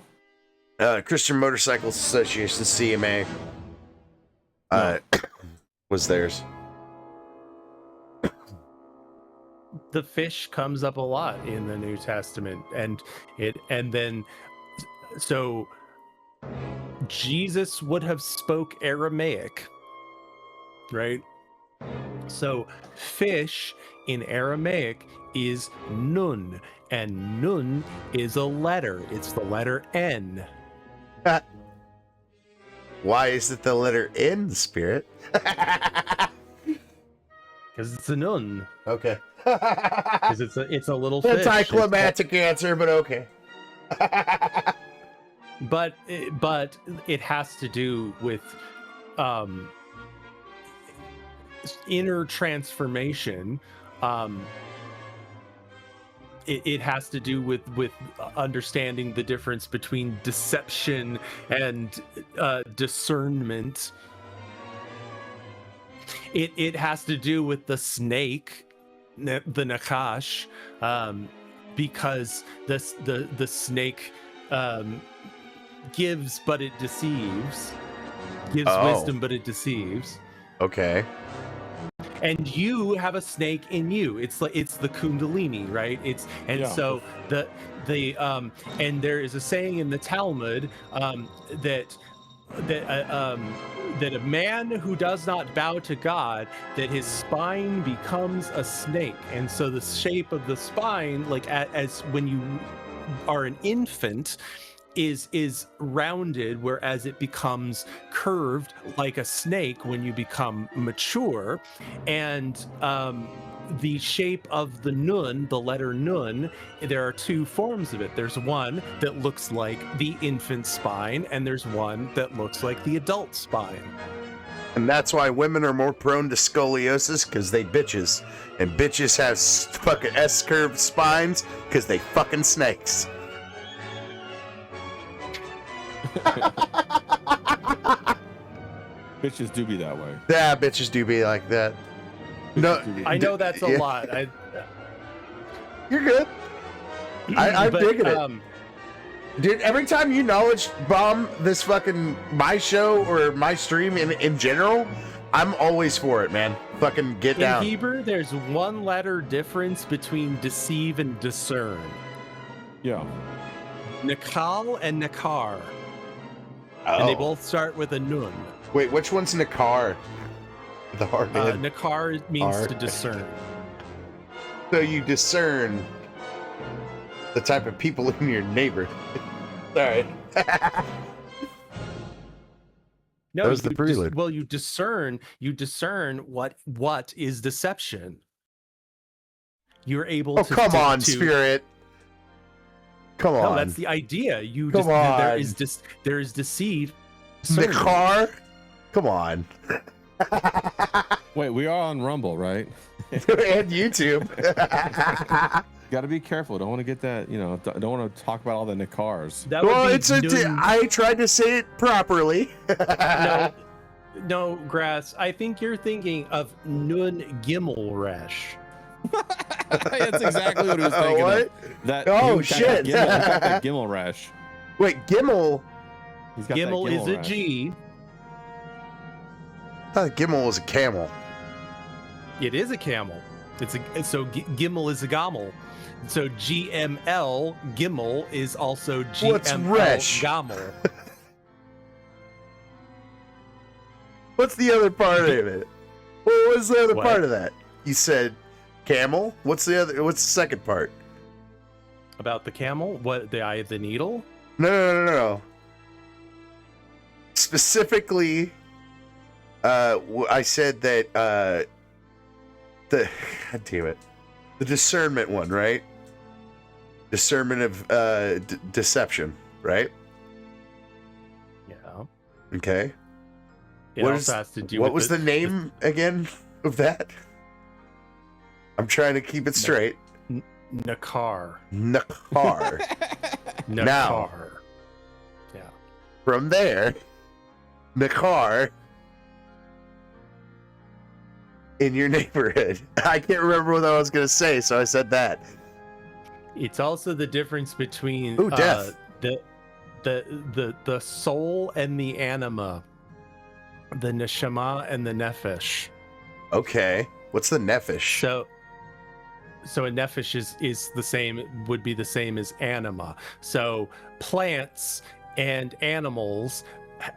Christian Motorcycles Association, CMA, was theirs. The fish comes up a lot in the New Testament, and then so Jesus would have spoke Aramaic, right? So fish in Aramaic is nun, and nun is a letter. It's the letter N. Why is it the letter N, Spirit? Because it's a nun. Okay. Because it's a little fish. Anticlimactic answer, but okay. But it has to do with inner transformation. It has to do with understanding the difference between deception and discernment. It has to do with the snake, the Nakash, because the snake gives but it deceives, gives wisdom but it deceives. Okay. And you have a snake in you. It's the Kundalini, right? So and there is a saying in the Talmud that a man who does not bow to God, that his spine becomes a snake. And so the shape of the spine, like as when you are an infant, is rounded, whereas it becomes curved like a snake when you become mature. And the shape of the nun, the letter nun, there are two forms of it. There's one that looks like the infant spine, and there's one that looks like the adult spine. And that's why women are more prone to scoliosis, because they bitches. And bitches have fucking S-curved spines because they fucking snakes. Bitches do be that way. Yeah, bitches do be like that. No, I know that's a yeah. lot. You're good. I'm But, digging it. Dude, every time you knowledge bomb this fucking my show or my stream in general, I'm always for it, man. Fucking get down. In Hebrew, there's one letter difference between deceive and discern. Yeah. Nakal and Nakar. And they both start with a nun. Wait, which one's Nakar? The hard name. Nakar means R. to discern. So you discern the type of people in your neighborhood. Sorry. No, That was the prelude. Well, you discern what is deception. You're able to. Oh, come on, Spirit. Come on. No, that's the idea. Come on. There is deceive. Nakar? Come on. Wait, we are on Rumble, right? And YouTube. Got to be careful. Don't want to get that, don't want to talk about all the Nakars. That would Well, be it's I tried to say it properly. No, Grass. I think you're thinking of Nun Gimel Resh. That's exactly what he was thinking What? of. That, Oh, he's got shit. He's got that Gimel rash. Wait, Gimel? He's got that Gimel is a rash. G. I thought Gimel was a camel. It is a camel. Gimel is a gamel. So GML Gimel is also GML What's Resh? Gamel. What's the other part of it? What was the other What? part of that? You said camel? What's the second part? About the camel? What, the eye of the needle? No. Specifically, I said that God damn it, the discernment one, right? Discernment of deception, right? Yeah. Okay. It What also is- has to do What with was the name again of that? I'm trying to keep it straight. Nakar. Nakar. Nakar. Now. Yeah. From there, Nakar in your neighborhood. I can't remember what I was going to say, so I said that. It's also the difference between Ooh, death. The soul and the anima, the neshama and the nefesh. Okay. What's the nefesh? So a nefesh is the same, would be the same as anima. So plants and animals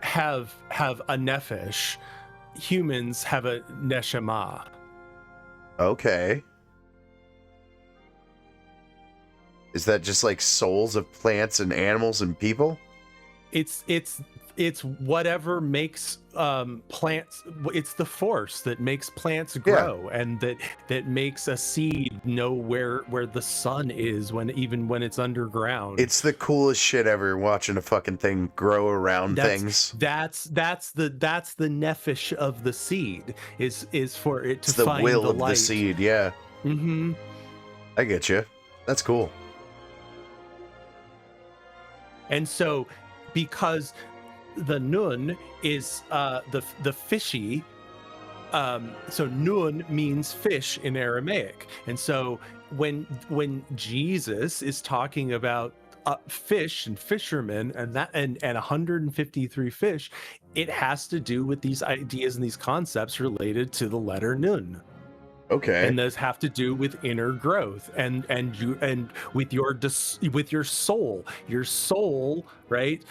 have a nefesh. Humans have a neshama. Okay. Is that just like souls of plants and animals and people? It's whatever makes plants. It's the force that makes plants grow, and that makes a seed know where the sun is even when it's underground. It's the coolest shit ever, watching a fucking thing grow around things. That's the nefesh of the seed is for it to It's the find will the of light. the seed, yeah. Mm-hmm. I get you. That's cool. And so, because the nun is the fishy, so nun means fish in Aramaic, and so when Jesus is talking about fish and fishermen and 153 fish, it has to do with these ideas and these concepts related to the letter nun. Okay. And those have to do with inner growth and with your soul. Your soul, right,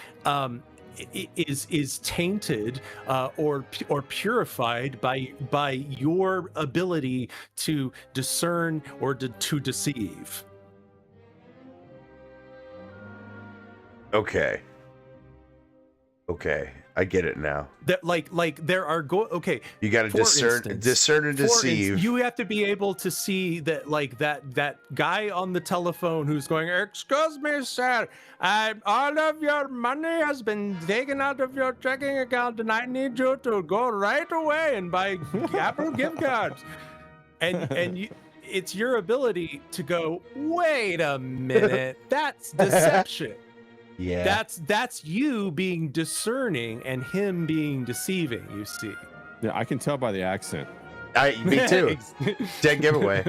is tainted or purified by your ability to discern or to deceive. Okay. I get it now. That like there are okay. You got to discern and deceive. You have to be able to see that, like that guy on the telephone who's going, "Excuse me, sir, all of your money has been taken out of your checking account, and I need you to go right away and buy Apple gift cards." And it's your ability to go, "Wait a minute, that's deception." Yeah. That's you being discerning and him being deceiving, you see. Yeah, I can tell by the accent. Me too. Dead giveaway.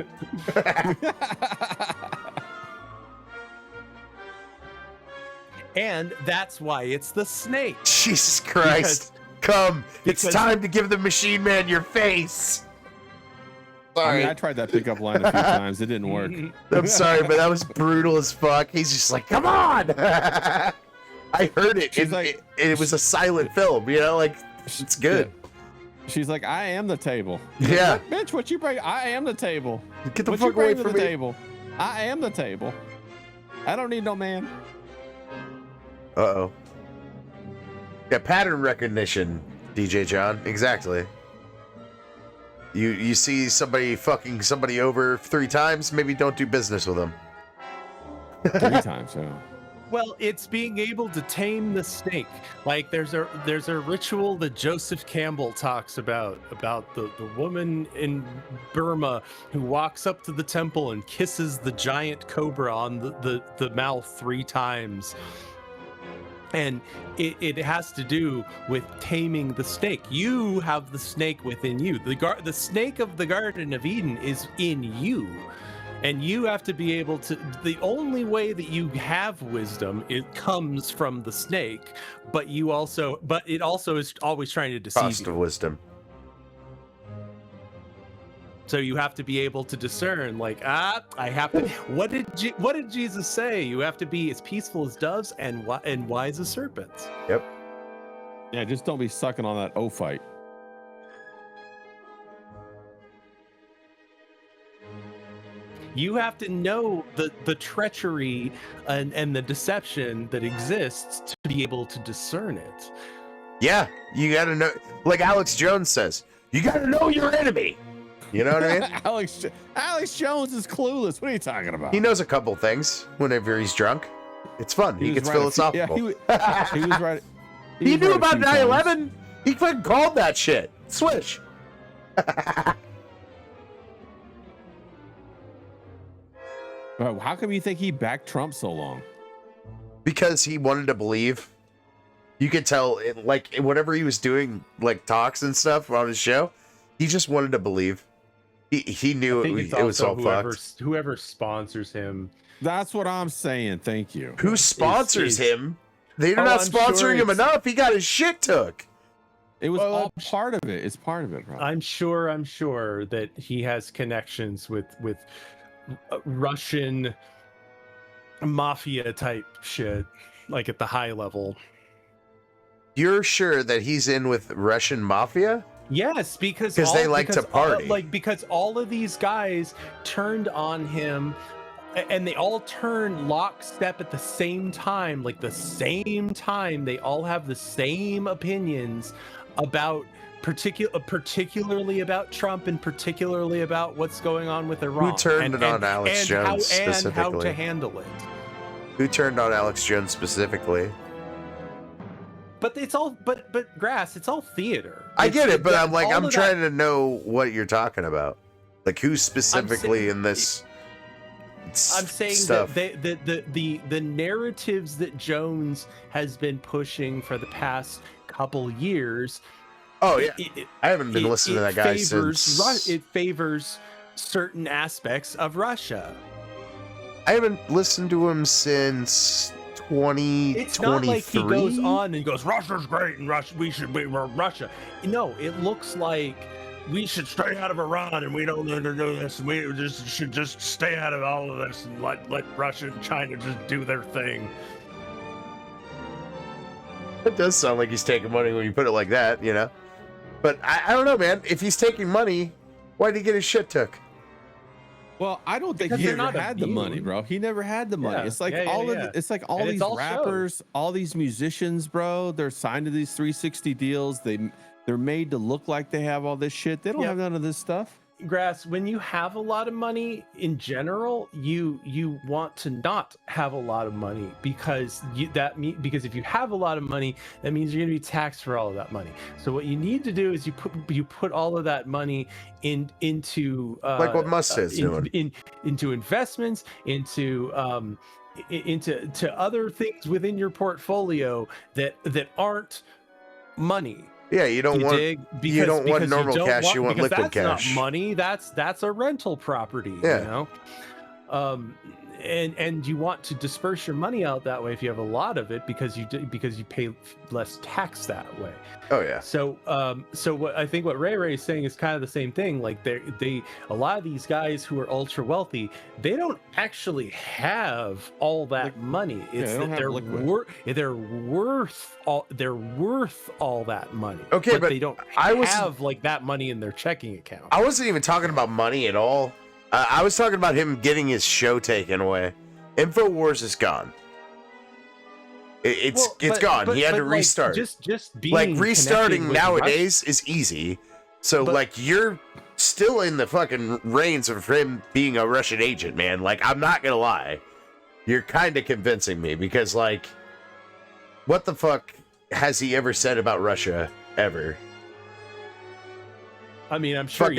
And that's why it's the snake. Jesus Christ. Come. It's time to give the machine man your face. I mean, I tried that pickup line a few times. It didn't work. I'm sorry, but that was brutal as fuck. He's just like, come on. I heard it. It was a silent film, you know, like, it's good. She's like, I am the table. Yeah. Like, bitch, what you bring? I am the table. Get the what fuck you bring away to from the me. table? I am the table. I don't need no man. Uh-oh. Yeah, pattern recognition, DJ John. Exactly. You see somebody fucking somebody over 3 times, maybe don't do business with them. 3 times, yeah. Well, it's being able to tame the snake. Like there's a ritual that Joseph Campbell talks about the woman in Burma who walks up to the temple and kisses the giant cobra on the mouth 3 times. And it has to do with taming the snake. You have the snake within you. The snake of the Garden of Eden is in you. And you have to be able to, the only way that you have wisdom, it comes from the snake, but it also is always trying to deceive Cost you. of wisdom. So you have to be able to discern, like, I have to, what did Jesus say? You have to be as peaceful as doves and wise as serpents. Yep. Yeah, just don't be sucking on that O fight. You have to know the treachery and the deception that exists to be able to discern it. Yeah, you gotta know, like Alex Jones says, you gotta know your enemy. You know what I mean? Alex Jones is clueless. What are you talking about? He knows a couple things whenever he's drunk. It's fun. He gets philosophical. He was right. He knew right about a few times. 9/11. He fucking called that shit. Swish. How come you think he backed Trump so long? Because he wanted to believe. You could tell, like, whatever he was doing, like talks and stuff on his show, he just wanted to believe. He knew it was all fucked. Whoever sponsors him. That's what I'm saying. Thank you. Who sponsors him? They're Oh, not I'm sponsoring sure him it's- enough. He got his shit took. It was all part of it. It's part of it, bro. I'm sure that he has connections with Russian mafia type shit, like at the high level. You're sure that he's in with Russian mafia? Yes, because they like to party. because all of these guys turned on him, and they all turn lockstep at the same time, like the same time. They all have the same opinions about particularly about Trump and particularly about what's going on with Iran. Who turned it on Alex Jones specifically? And how to handle it. Who turned on Alex Jones specifically? But it's all, but Grass, it's all theater. I get it, but I'm trying to. to know what you're talking about. Like who specifically in this I'm saying stuff? that the narratives that Jones has been pushing for the past couple years. Oh yeah, I haven't been listening to that guy since. It favors certain aspects of Russia. I haven't listened to him since 2023. It's not like he goes on and goes, Russia's great and we should be Russia. No, it looks like we should stay out of Iran and we don't need to do this and we should just stay out of all of this and let Russia and China just do their thing. It does sound like he's taking money when you put it like that, you know? But I don't know, man. If he's taking money, why'd he get his shit took? Well, I don't think Because he they're ever not had the immune. money, bro. He never had the money. Yeah. It's like Yeah, it's like all And it's these all rappers, all these musicians, bro. They're signed to these 360 deals. They're made to look like they have all this shit. They don't have none of this stuff. Grass, when you have a lot of money in general, you want to not have a lot of money because because if you have a lot of money, that means you're going to be taxed for all of that money. So what you need to do is you put all of that money into Like what Musk is doing. into investments, into other things within your portfolio that aren't money. Yeah, you don't want dig? you don't want because normal don't cash, you want because liquid that's cash. not money. That's a rental property. Yeah. You know, and you want to disperse your money out that way if you have a lot of it because you pay less tax that way. Oh yeah. So what I think what Ray is saying is kind of the same thing. Like a lot of these guys who are ultra wealthy, they don't actually have all that money. It's that they're worth all that money. Okay, but they don't have like that money in their checking account. I wasn't even talking about money at all. I was talking about him getting his show taken away. InfoWars is gone. It's gone. He had to restart. Just being like restarting nowadays is easy. So like you're still in the fucking reins of him being a Russian agent, man. Like I'm not gonna lie, you're kind of convincing me because like, what the fuck has he ever said about Russia ever? I mean, I'm sure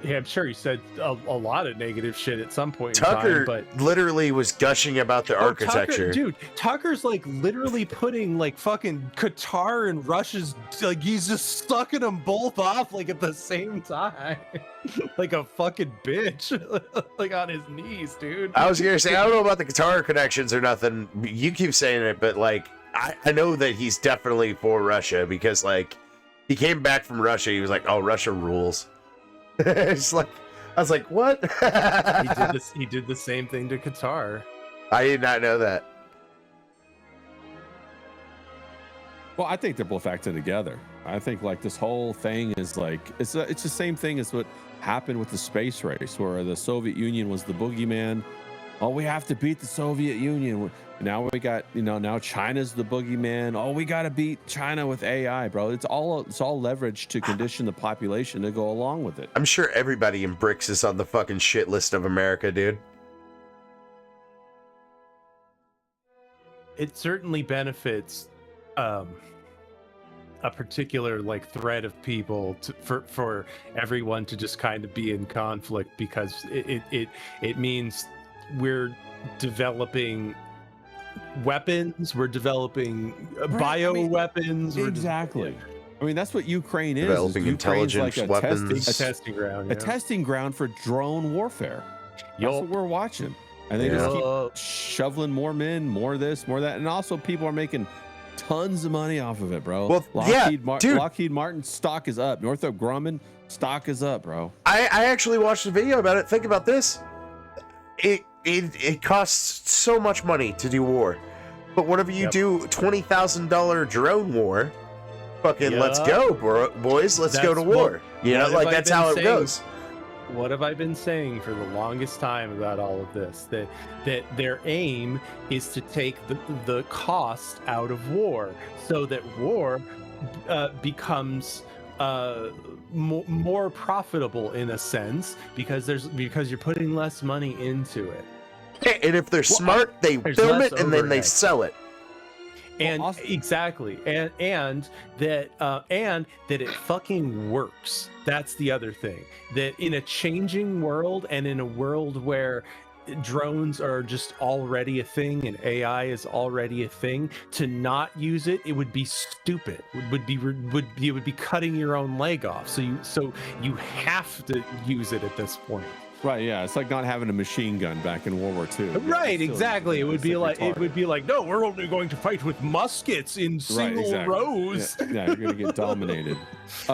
I'm sure he said a lot of negative shit at some point Tucker in time, but literally was gushing about the architecture. Tucker's like literally putting like fucking Qatar and Russia's, like he's just sucking them both off like at the same time. Like a fucking bitch. Like on his knees, dude. I was gonna say, I don't know about the Qatar connections or nothing. You keep saying it, but like I know that he's definitely for Russia because like he came back from Russia, he was like, oh, Russia rules. It's like I was like, what? He did the same thing to Qatar. I did not know that. Well, I think they're both acting together. I think like this whole thing is like it's the same thing as what happened with the space race, where the Soviet Union was the boogeyman. Oh, we have to beat the Soviet Union. Now we got, now China's the boogeyman. Oh, we got to beat China with AI, bro. It's all leverage to condition the population to go along with it. I'm sure everybody in BRICS is on the fucking shit list of America, dude. It certainly benefits a particular like thread of people for everyone to just kind of be in conflict, because it means we're developing weapons, we're developing bioweapons. Exactly. I mean, that's what Ukraine is. Developing intelligence like weapons. A testing ground. A testing ground for drone warfare. That's what we're watching. And they just keep shoveling more men, more this, more that. And also people are making tons of money off of it, bro. Well, Lockheed Martin stock is up. Northrop Grumman stock is up, bro. I actually watched a video about it. Think about this. It costs so much money to do war, but whenever you do $20,000 drone war, fucking let's go, boys. Let's go to war. That's how it goes. What have I been saying for the longest time about all of this? That their aim is to take the cost out of war, so that war becomes more profitable in a sense, because you're putting less money into it. And if they're smart, they film it and then they sell it. And exactly, and that it fucking works. That's the other thing. That in a changing world, and in a world where drones are just already a thing and AI is already a thing, to not use it would be stupid. It would be cutting your own leg off. So you have to use it at this point. Right, yeah, it's like not having a machine gun back in World War II. Right, exactly. It would be like no, we're only going to fight with muskets in single rows. Yeah, you're gonna get dominated.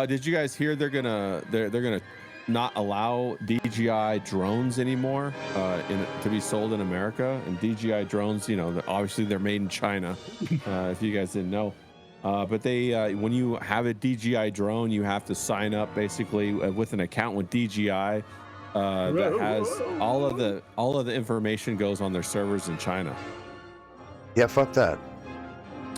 Did you guys hear they're gonna not allow DJI drones anymore to be sold in America? And DJI drones, obviously they're made in China. If you guys didn't know. But they, when you have a DJI drone, you have to sign up basically with an account with DJI. That has all of the information goes on their servers in China. Yeah, fuck that.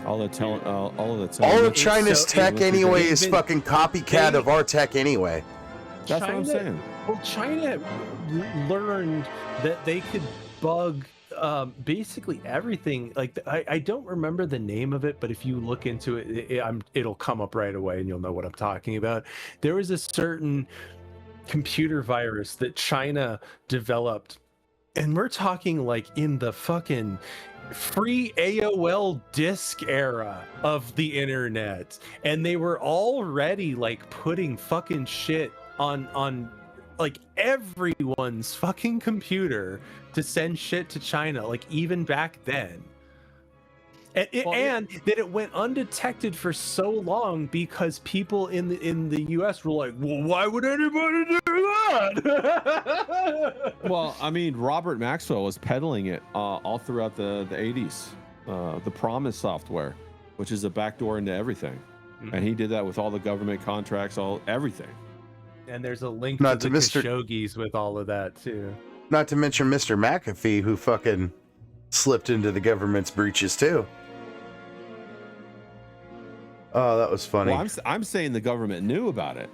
All of China's tech anyway is fucking copycat of our tech anyway. That's what I'm saying. Well, China learned that they could bug basically everything. Like I don't remember the name of it, but if you look into it, it'll come up right away, and you'll know what I'm talking about. There was a certain computer virus that China developed And we're talking like in the fucking free AOL disk era of the internet, and they were already like putting fucking shit on like everyone's fucking computer to send shit to China, like even back then. And that it went undetected for so long because people in the US were like, well, why would anybody do that? Well, I mean, Robert Maxwell was peddling it all throughout the 80s. The Promise software, which is a backdoor into everything. Mm-hmm. And he did that with all the government contracts, everything. And there's a link Not to to the Mr. Khashoggi's with all of that too. Not to mention Mr. McAfee, who fucking slipped into the government's breaches too. Oh, that was funny. Well, I'm saying the government knew about it.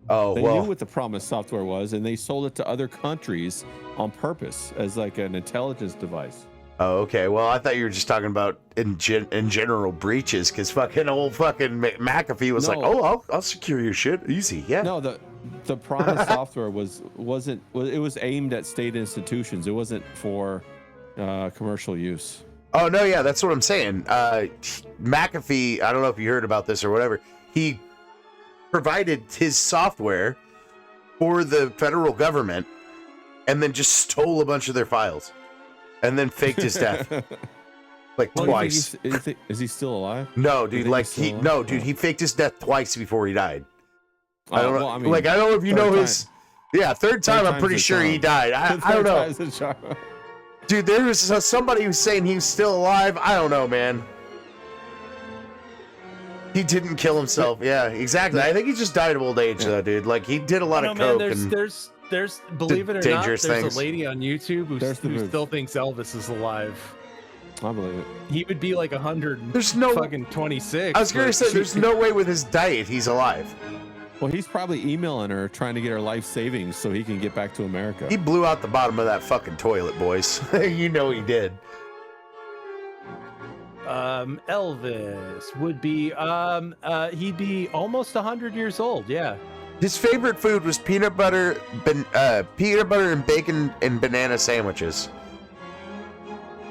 Oh, They well, knew what the Promise software was, and they sold it to other countries on purpose as like an intelligence device. oh, okay. Well, I thought you were just talking about in general breaches, because fucking old fucking McAfee was like, No. oh, I'll secure your shit easy. Yeah. No, the Promise software wasn't it was aimed at state institutions. It wasn't for commercial use. Oh, no, yeah, that's what I'm saying. McAfee, I don't know if you heard about this or whatever, he provided his software for the federal government and then just stole a bunch of their files and then faked his death like Well, twice. Is he still alive? No, You dude, think like he's still alive? he faked his death twice before he died. I don't know. Well, I mean, like, I don't know if you know third his. Yeah, third time. I'm time's pretty the sure he charm. died. I don't know. Time's the charm. Dude, there was somebody who's saying he's still alive. I don't know, man. He didn't kill himself. Yeah, exactly. I think he just died of old age, though, dude. Like, he did a lot of coke. There's believe it or not, dangerous there's things. a lady on YouTube who There's the move. still thinks Elvis is alive. I believe it. He would be like 100. There's no- fucking 26. I was going to but say, there's no way with his diet he's alive. Well, he's probably emailing her, trying to get her life savings so he can get back to America. He blew out the bottom of that fucking toilet, boys. You know he did. Elvis would be he'd be almost 100 years old. Yeah. His favorite food was peanut butter and bacon and banana sandwiches.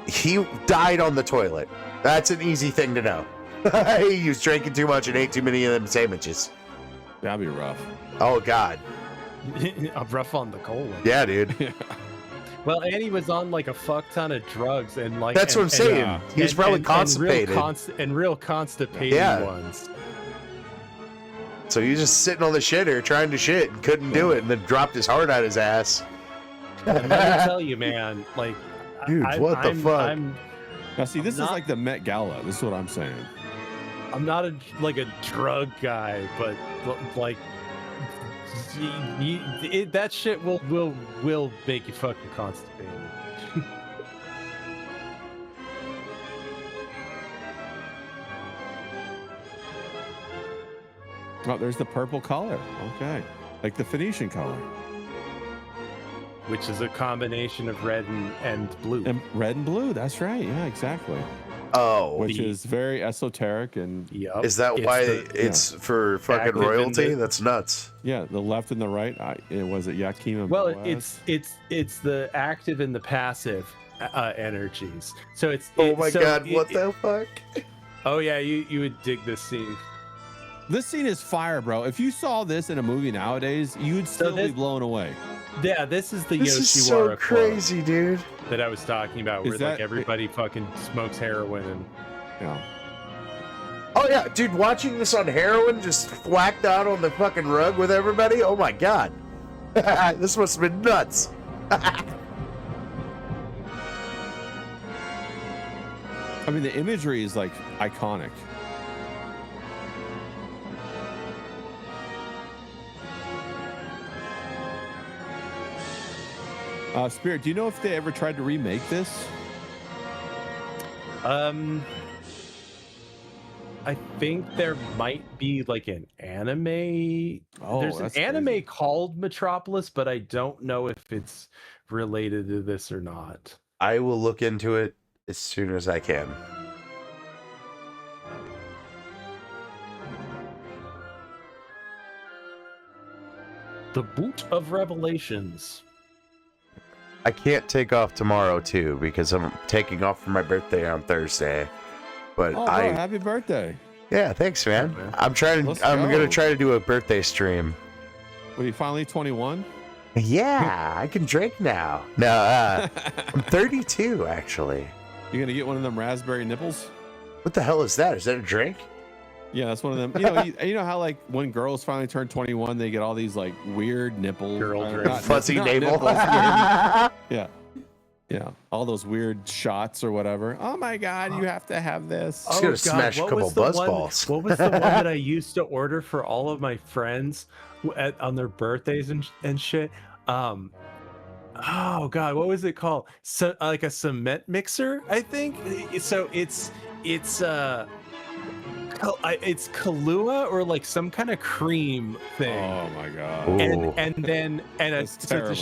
He died on the toilet. That's an easy thing to know. He was drinking too much and ate too many of them sandwiches. That'd be rough. Oh, God. Rough on the colon. Yeah, dude. Well, and he was on like a fuck ton of drugs and like. That's what I'm saying. He was probably constipated. And real constipated Yeah. ones. So he was just sitting on the shitter trying to shit and couldn't do it and then dropped his heart out his ass. And let me tell you, man, like. Dude, what the fuck? Now, see, this is not- like the Met Gala. This is what I'm saying. I'm not a drug guy, but like that shit will make you fucking constipated. Oh, there's the purple color. Okay, like the Phoenician color. Which is a combination of red and blue. And red and blue. That's right. Yeah, exactly. Oh. Which is very esoteric and Yep. Is that why it's for fucking active in royalty? the- That's nuts. yeah, the left and the right. Was it Yakim and Well, Boaz? it's the active and the passive energies. So it's Oh my so God, what the fuck? Oh yeah, you would dig this scene. This scene is fire, bro. If you saw this in a movie nowadays, you'd still be blown away. Yeah, this is the This is Yoshiwara so quote crazy, dude. that I was talking about, Is where that- like everybody fucking smokes heroin and Yeah. Oh yeah, dude, watching this on heroin, just whacked out on the fucking rug with everybody. Oh my God. This must have been nuts. I mean, the imagery is like iconic. Spirit, do you know if they ever tried to remake this? I think there might be like an anime. Oh, There's an that's anime crazy. called Metropolis, but I don't know if it's related to this or not. I will look into it as soon as I can. The Boot of Revelations. I can't take off tomorrow too because I'm taking off for my birthday on Thursday. But Oh, bro, happy birthday! yeah, thanks, man. Yeah, man. I'm Go. gonna try to do a birthday stream. Were you finally 21? Yeah, I can drink now. No, I'm 32 actually. You gonna get one of them raspberry nipples? What the hell is that? Is that a drink? Yeah, that's one of them. You know, you know how like when girls finally turn 21, they get all these like weird nipples, Girl not- drink. not Fuzzy navel. nipples, weird- yeah, all those weird shots or whatever. Oh my God, you have to have this. Just gonna smash a what couple was the buzz one- balls. What was the one that I used to order for all of my friends on their birthdays and shit? Oh God, what was it called? So like a cement mixer, I think. So it's Kahlua or like some kind of cream thing. Oh my God. Ooh. And That's terrible.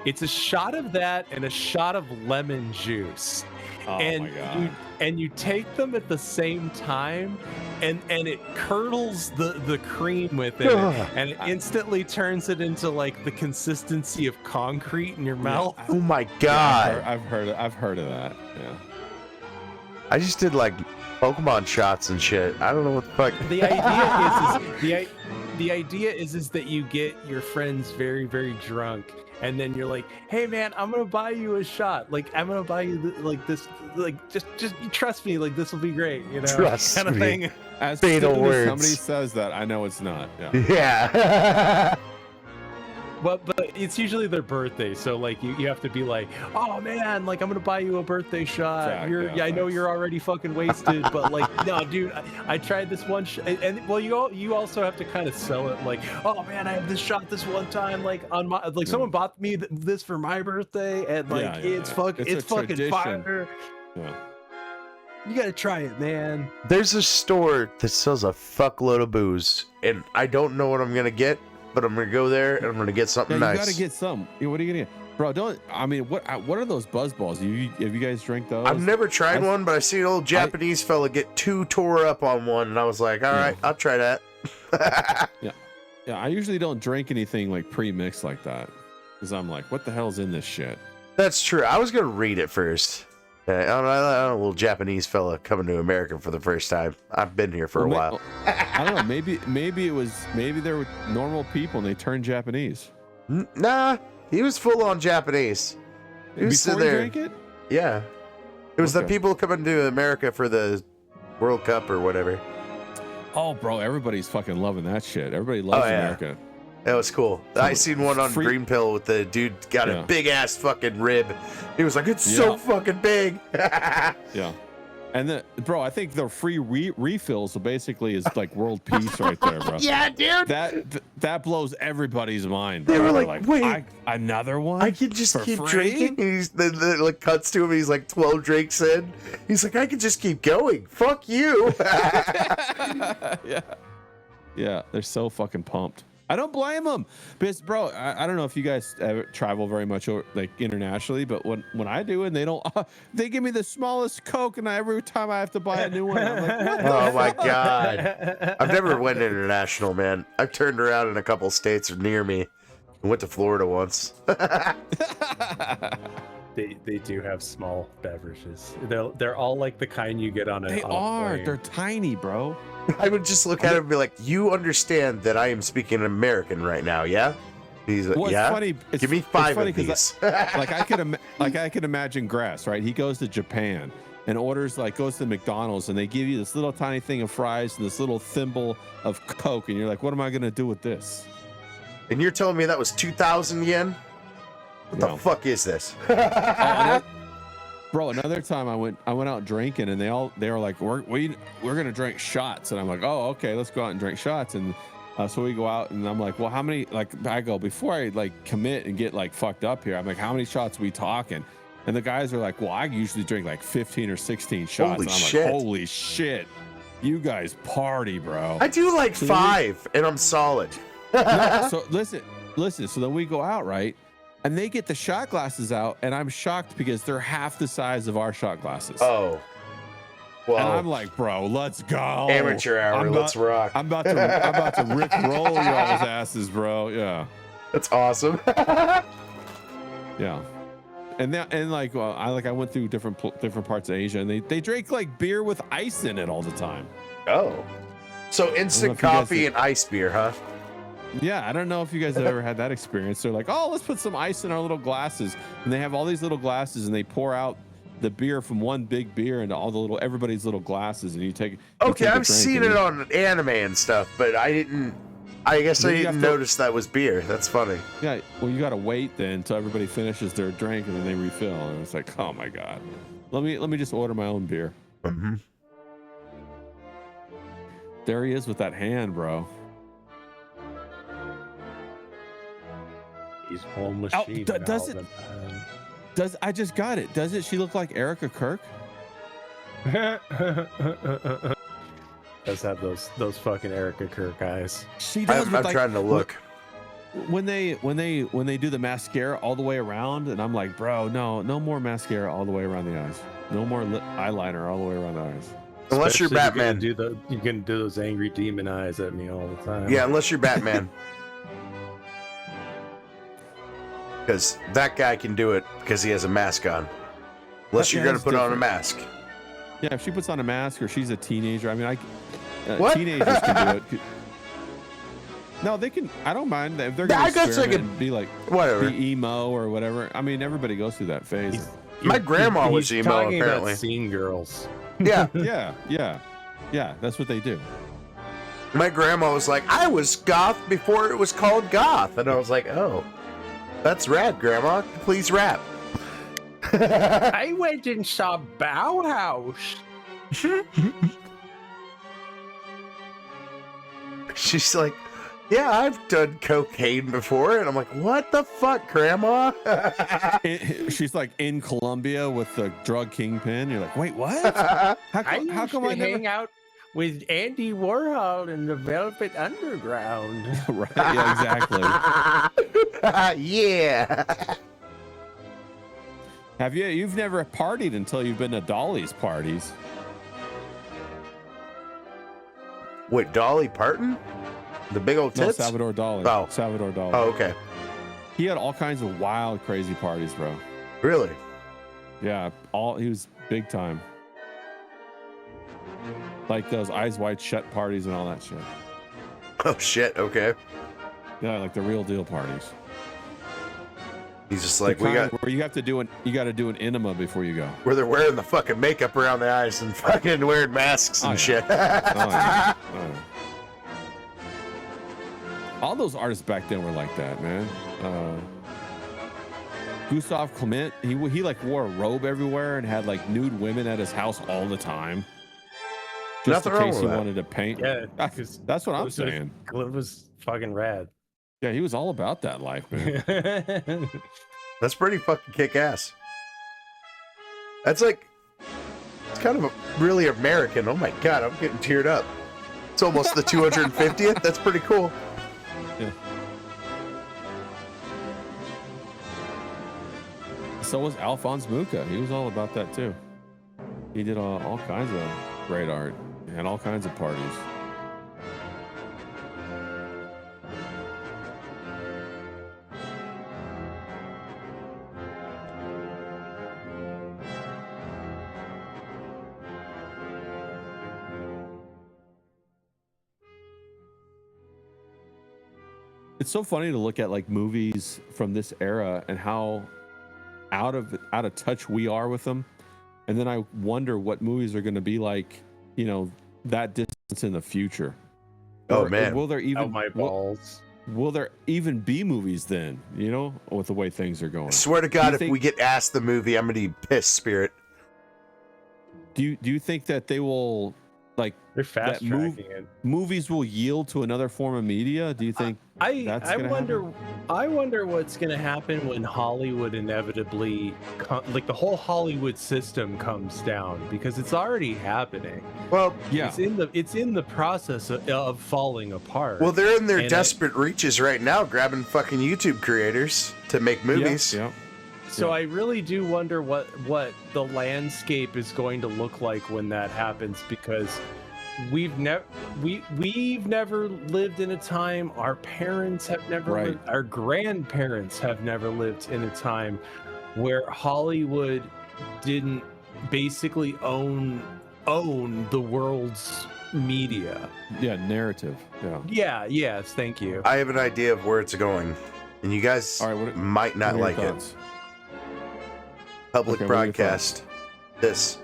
it's a shot of that and a shot of lemon juice. Oh and my God. you take them at the same time and it curdles the cream within it, and it instantly turns it into like the consistency of concrete in your mouth. Oh my Yeah, god! I've heard of that. Yeah. I just did like Pokemon shots and shit. I don't know what the fuck. The idea is that you get your friends very, very drunk, and then you're like, "Hey, man, I'm gonna buy you a shot. Like, I'm gonna buy you this. Like, just trust me. Like, this will be great. You know, Trust kind of me. thing." As Fatal soon as words. somebody says that, I know it's not. Yeah. Yeah. But it's usually their birthday, so like you have to be like, "Oh man, like I'm gonna buy you a birthday shot. Fact, I know facts. you're already fucking wasted, but like, no, dude, I tried this one, and well, you also have to kind of sell it like, oh man, I had this shot this one time, like on my like someone bought me this for my birthday, and like it's fucking It's a fucking tradition. fire. Yeah. You gotta try it, man. There's a store that sells a fuckload of booze, and I don't know what I'm gonna get, but I'm gonna go there and I'm gonna get something Yeah, you nice. gotta get some. Yeah, what are you gonna get, bro? Don't. I mean, what are those buzz balls? Have you guys drank those? I've never tried I- one, but I seen an old Japanese fella get too tore up on one, and I was like, all right, I'll try that. Yeah, I usually don't drink anything like pre-mixed like that because I'm like, what the hell's in this shit? That's true. I was gonna read it first. I don't know, a little Japanese fella coming to America for the first time. I've been here for a while. I don't know. Maybe there were normal people and they turned Japanese. Nah, he was full on Japanese. He was Before sitting you there. drank it? Yeah, it was the Okay. people coming to America for the World Cup or whatever. Oh, bro, everybody's fucking loving that shit. Everybody loves Oh, yeah. America. That was cool. I seen one on free- Green Pill with the dude got Yeah. a big ass fucking rib. He was like, "It's so Yeah. fucking big." Yeah. And bro, I think the free refills basically is like world peace right there, bro. Yeah, dude. That blows everybody's mind. Bro. They were They're like, "Wait, another one? I can just for keep free?" drinking." And he's the like cuts to him. He's like 12 drinks in. He's like, "I can just keep going. Fuck you." Yeah. Yeah, they're so fucking pumped. I don't blame them. Because, bro, I don't know if you guys ever travel very much like internationally, but when I do and they don't, they give me the smallest Coke, and every time I have to buy a new one, I'm like, what the Oh my god. I've never went international, man. I've turned around in a couple states near me. I went to Florida once. They do have small beverages. They're all like the kind you get on a. They on a are. plane. They're tiny, bro. I would just look at him and be like, "You understand that I am speaking American right now, yeah?" He's like, Well, "Yeah." it's funny. Give me it's 5 funny of 'cause these. like I could imagine Grass, right? He goes to Japan and orders goes to McDonald's, and they give you this little tiny thing of fries and this little thimble of Coke, and you're like, what am I gonna do with this? And you're telling me that was 2,000 yen? What Yeah. the fuck is this? Bro, another time I went out drinking, and they were like, we're gonna drink shots, and I'm like, oh, okay, let's go out and drink shots, and so we go out, and I'm like, well, how many? Like, I go before I commit and get fucked up here. I'm like, how many shots are we talking? And the guys are like, well, I usually drink 15 or 16 shots. Holy and I'm shit. like, holy shit, you guys party, bro. I do like So 5, and I'm solid. No, so listen. So then we go out, right? And they get the shot glasses out, and I'm shocked because they're half the size of our shot glasses. Oh. Well, And I'm like, bro, let's go. amateur hour, let's rock. I'm about to Rick roll y'all's asses, bro. Yeah. That's awesome. Yeah. and like I went through different parts of Asia, and they drink like beer with ice in it all the time. Oh, so instant coffee and ice beer, huh? Yeah, I don't know if you guys have ever had that experience. They're like, oh, let's put some ice in our little glasses, and they have all these little glasses, and they pour out the beer from one big beer into all the everybody's little glasses, and you take. Okay, I've seen it on anime and stuff, but I didn't notice that was beer. That's funny. Yeah, well, you got to wait then until everybody finishes their drink, and then they refill, and it's like, oh my god, let me just order my own beer. Mm-hmm. There he is with that hand, bro. He's home machine. Does I just got it? Doesn't she look like Erica Kirk? Does have those fucking Erica Kirk eyes. She does. I'm trying to look. When they do the mascara all the way around, and I'm like, bro, no more mascara all the way around the eyes. No more eyeliner all the way around the eyes. Unless you're Batman. You can do those angry demon eyes at me all the time. Yeah, unless you're Batman. Because that guy can do it because he has a mask on. Unless you're going to put on a mask. Yeah, if she puts on a mask or she's a teenager, I mean, What? Teenagers can do it. No, they can. I don't mind if they're going to experiment and be like, whatever, be emo or whatever. I mean, everybody goes through that phase. My grandma was emo, talking apparently. about scene girls. Yeah. Yeah. That's what they do. My grandma was like, I was goth before it was called goth, and I was like, oh, that's rad, Grandma. Please rap. I went and saw Bauhaus. She's like, yeah, I've done cocaine before. And I'm like, what the fuck, Grandma? She's like in Colombia with the drug kingpin. You're like, wait, what? How come I hang out with Andy Warhol in the Velvet Underground? Right, yeah, exactly. Yeah. You've never partied until you've been to Dolly's parties. Wait, Dolly Parton? The big old tits? No, Salvador Dali. Oh. Salvador Dali. Oh, okay. He had all kinds of wild, crazy parties, bro. Really? Yeah, he was big time. Like those Eyes Wide Shut parties and all that shit. Oh, shit. Okay. Yeah, like the real deal parties. He's just like, where you got to do an enema before you go. Where they're wearing the fucking makeup around the eyes and fucking wearing masks and shit. All those artists back then were like that, man. Gustav Clement, he like wore a robe everywhere and had like nude women at his house all the time. Just in case he wanted to paint. Yeah, that's what I'm saying. It was fucking rad. Yeah, he was all about that life, man. That's pretty fucking kick-ass. That's like, it's kind of really American. Oh my god, I'm getting teared up. It's almost the 250th. That's pretty cool. Yeah. So was Alphonse Mucha. He was all about that too. He did all kinds of great art and all kinds of parties. It's so funny to look at like movies from this era and how out of touch we are with them. And then I wonder what movies are going to be like, you know, that distance in the future. Oh, man. Will there even my balls? Will there even be movies then, you know, with the way things are going? I swear to God, if we get asked the movie, I'm going to be pissed, Spirit. Do you think that they will, like, they're fast tracking it? Movies will yield to another form of media? Do you think that's gonna happen? I wonder what's going to happen when Hollywood inevitably, like the whole Hollywood system comes down, because it's already happening. Well, yeah, it's in the process of falling apart. Well, they're in their desperate reaches right now, grabbing fucking YouTube creators to make movies. Yeah. So I really do wonder what the landscape is going to look like when that happens, because we've never lived in a time, our parents have never lived, our grandparents have never lived in a time where Hollywood didn't basically own the world's media. Yeah, narrative. Yeah. Yes, thank you. I have an idea of where it's going, and you guys All right, might not what are like your it. thoughts? Public Okay, what are your broadcast. This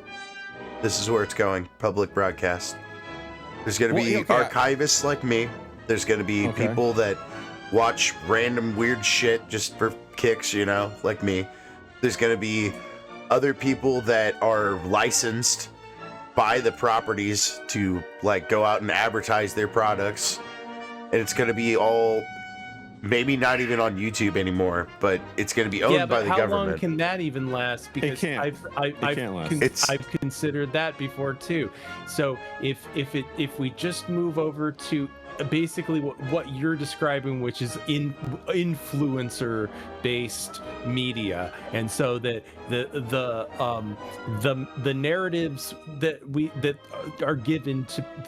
is where it's going. Public broadcast. There's going to be archivists like me. There's going to be people that watch random weird shit just for kicks, you know, like me. There's going to be other people that are licensed by the properties to like go out and advertise their products. And it's going to be all maybe not even on YouTube anymore, but it's going to be owned by the government. How long can that even last? Because I've considered that before too. So if we just move over to basically what you're describing, which is influencer based media, and so that the narratives that are given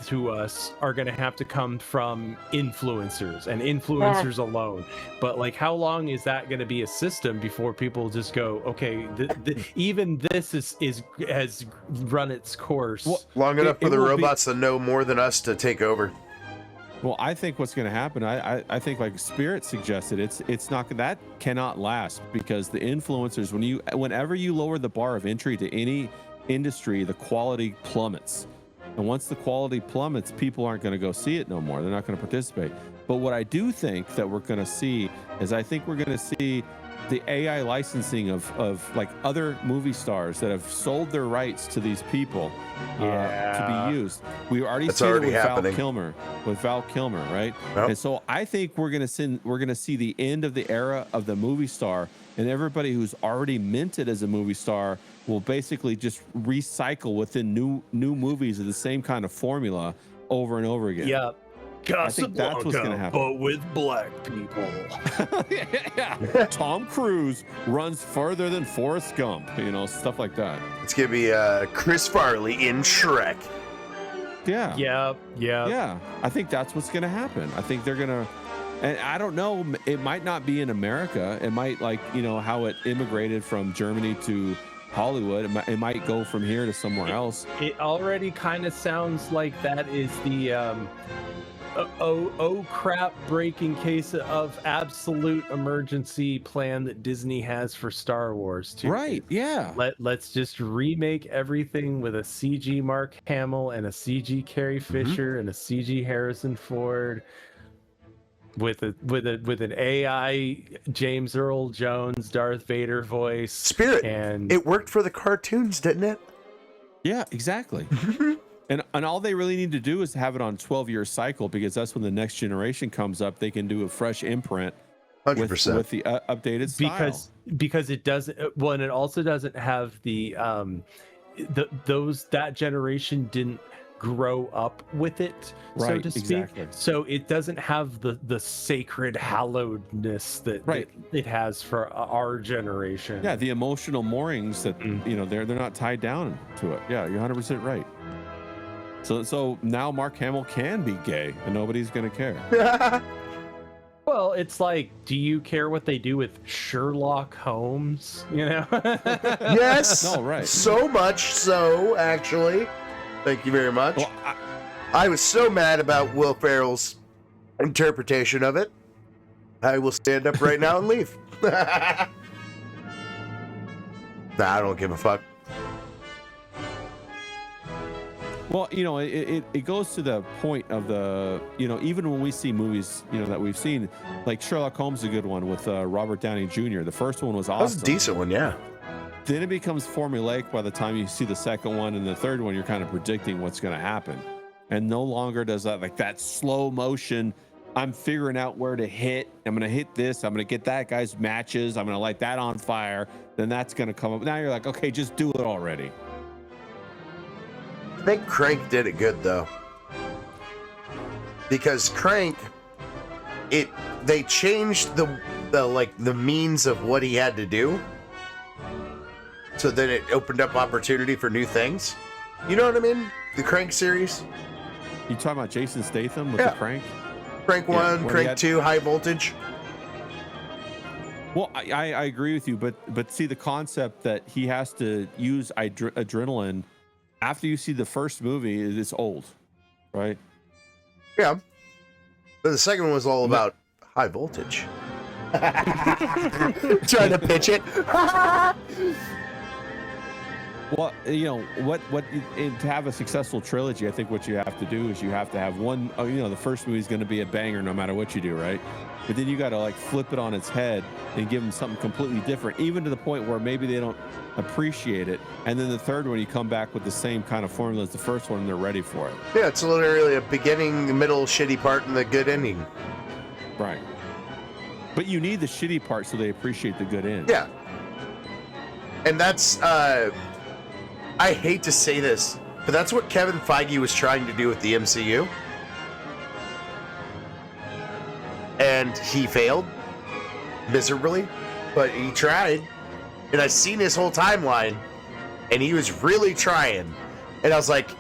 to us are going to have to come from influencers and influencers alone. But like, how long is that going to be a system before people just go, okay, even this has run its course? Well, long enough for the robots to know more than us to take over. Well, I think what's going to happen, I think like Spirit suggested, it's not, that cannot last, because the influencers, whenever you lower the bar of entry to any industry, the quality plummets. And once the quality plummets, people aren't going to go see it no more. They're not going to participate. But what I do think that we're going to see is, I think we're going to see the AI licensing of like other movie stars that have sold their rights to these people to be used. We already see it with Val Kilmer, right? Yep. And so I think we're gonna see the end of the era of the movie star, and everybody who's already minted as a movie star will basically just recycle within new movies of the same kind of formula over and over again. Yeah. I think that's what's going to happen. But with black people. Yeah. Tom Cruise runs further than Forrest Gump, stuff like that. It's going to be Chris Farley in Shrek. Yeah. Yeah. I think that's what's going to happen. I think they're going to, and I don't know, it might not be in America. It might, like, how it immigrated from Germany to Hollywood. It might go from here to somewhere else. It already kind of sounds like that is the crap breaking case of absolute emergency plan that Disney has for Star Wars too. Right, yeah. Let's just remake everything with a CG Mark Hamill and a CG Carrie Fisher and a CG Harrison Ford with an AI James Earl Jones Darth Vader voice. Spirit. And it worked for the cartoons, didn't it? Yeah, exactly. And all they really need to do is have it on 12-year cycle, because that's when the next generation comes up. They can do a fresh imprint 100% with the updated style. Because it doesn't. Well, and it also doesn't have that generation didn't grow up with it, so to speak. Exactly. So it doesn't have the sacred hallowedness that it has for our generation. Yeah, the emotional moorings that they're not tied down to it. Yeah, you're 100% right. So now Mark Hamill can be gay and nobody's going to care. Well, it's like, do you care what they do with Sherlock Holmes? Yes. No, right. So much so, actually. Thank you very much. Well, I was so mad about Will Ferrell's interpretation of it. I will stand up right now and leave. Nah, I don't give a fuck. Well, it goes to the point of the, even when we see movies, that we've seen, like Sherlock Holmes is a good one with Robert Downey Jr. The first one was awesome. That was a decent one, yeah. Then it becomes formulaic by the time you see the second one, and the third one, you're kind of predicting what's going to happen. And no longer does that slow motion, I'm figuring out where to hit. I'm going to hit this. I'm going to get that guy's matches. I'm going to light that on fire. Then that's going to come up. Now you're like, okay, just do it already. I think Crank did it good though, because Crank, they changed the means of what he had to do, so then it opened up opportunity for new things. You know what I mean? The Crank series. You talking about Jason Statham with the Crank? Crank 1, Crank 2, High Voltage. Well, I agree with you, but see the concept that he has to use adrenaline after you see the first movie is old, right? Yeah. But the second one was all about high voltage. Trying to pitch it. Well, you know what to have a successful trilogy, I think what you have to do is you have to have one. You know, the first movie is going to be a banger no matter what you do, right? But then you got to like flip it on its head and give them something completely different, even to the point where maybe they don't appreciate it. And then the third one, you come back with the same kind of formula as the first one, and they're ready for it. Yeah, it's literally a beginning, middle, shitty part, and the good ending. Right. But you need the shitty part so they appreciate the good end. Yeah. And that's, I hate to say this, but that's what Kevin Feige was trying to do with the MCU. And he failed miserably, but he tried. And I've seen his whole timeline, and he was really trying. And I was like,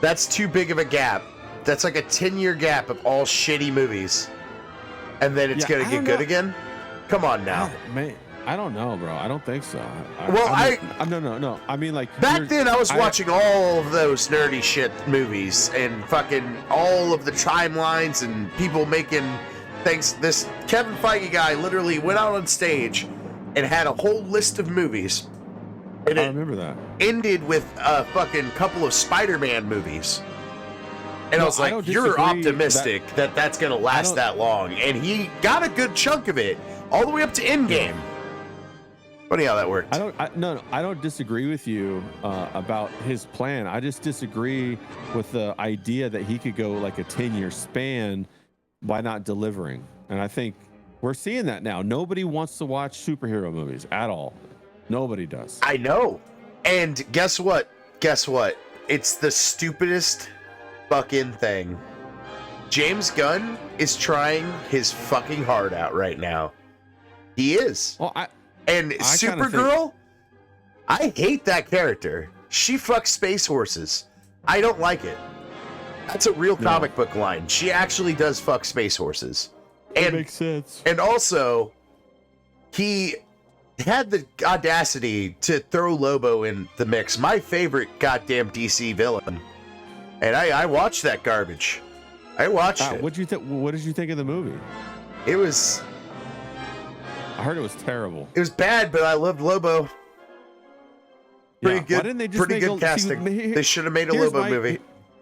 that's too big of a gap. That's like a 10-year gap of all shitty movies. And then it's going to get good again? Come on now. Man, I don't know, bro. I don't think so. No. I mean, like... Back then, I was watching all of those nerdy shit movies and fucking all of the timelines and people making things. This Kevin Feige guy literally went out on stage and had a whole list of movies. And I remember that. Ended with a fucking couple of Spider-Man movies. And I was like, you're optimistic that that's going to last that long. And he got a good chunk of it, all the way up to Endgame. Funny how that worked. I don't disagree with you about his plan. I just disagree with the idea that he could go like a 10-year span by not delivering. And I think we're seeing that now. Nobody wants to watch superhero movies at all. Nobody does. I know. And guess what? It's the stupidest fucking thing. James Gunn is trying his fucking heart out right now. He is. Well, And Supergirl, I hate that character. She fucks space horses. I don't like it. That's a real comic book line. She actually does fuck space horses. That makes sense. And also, he had the audacity to throw Lobo in the mix. My favorite goddamn DC villain. And I watched that garbage. I watched it. What did you think of the movie? It was... I heard it was terrible. It was bad, but I loved Lobo. Pretty good. Why didn't they just pretty good casting. They should have made a Lobo movie.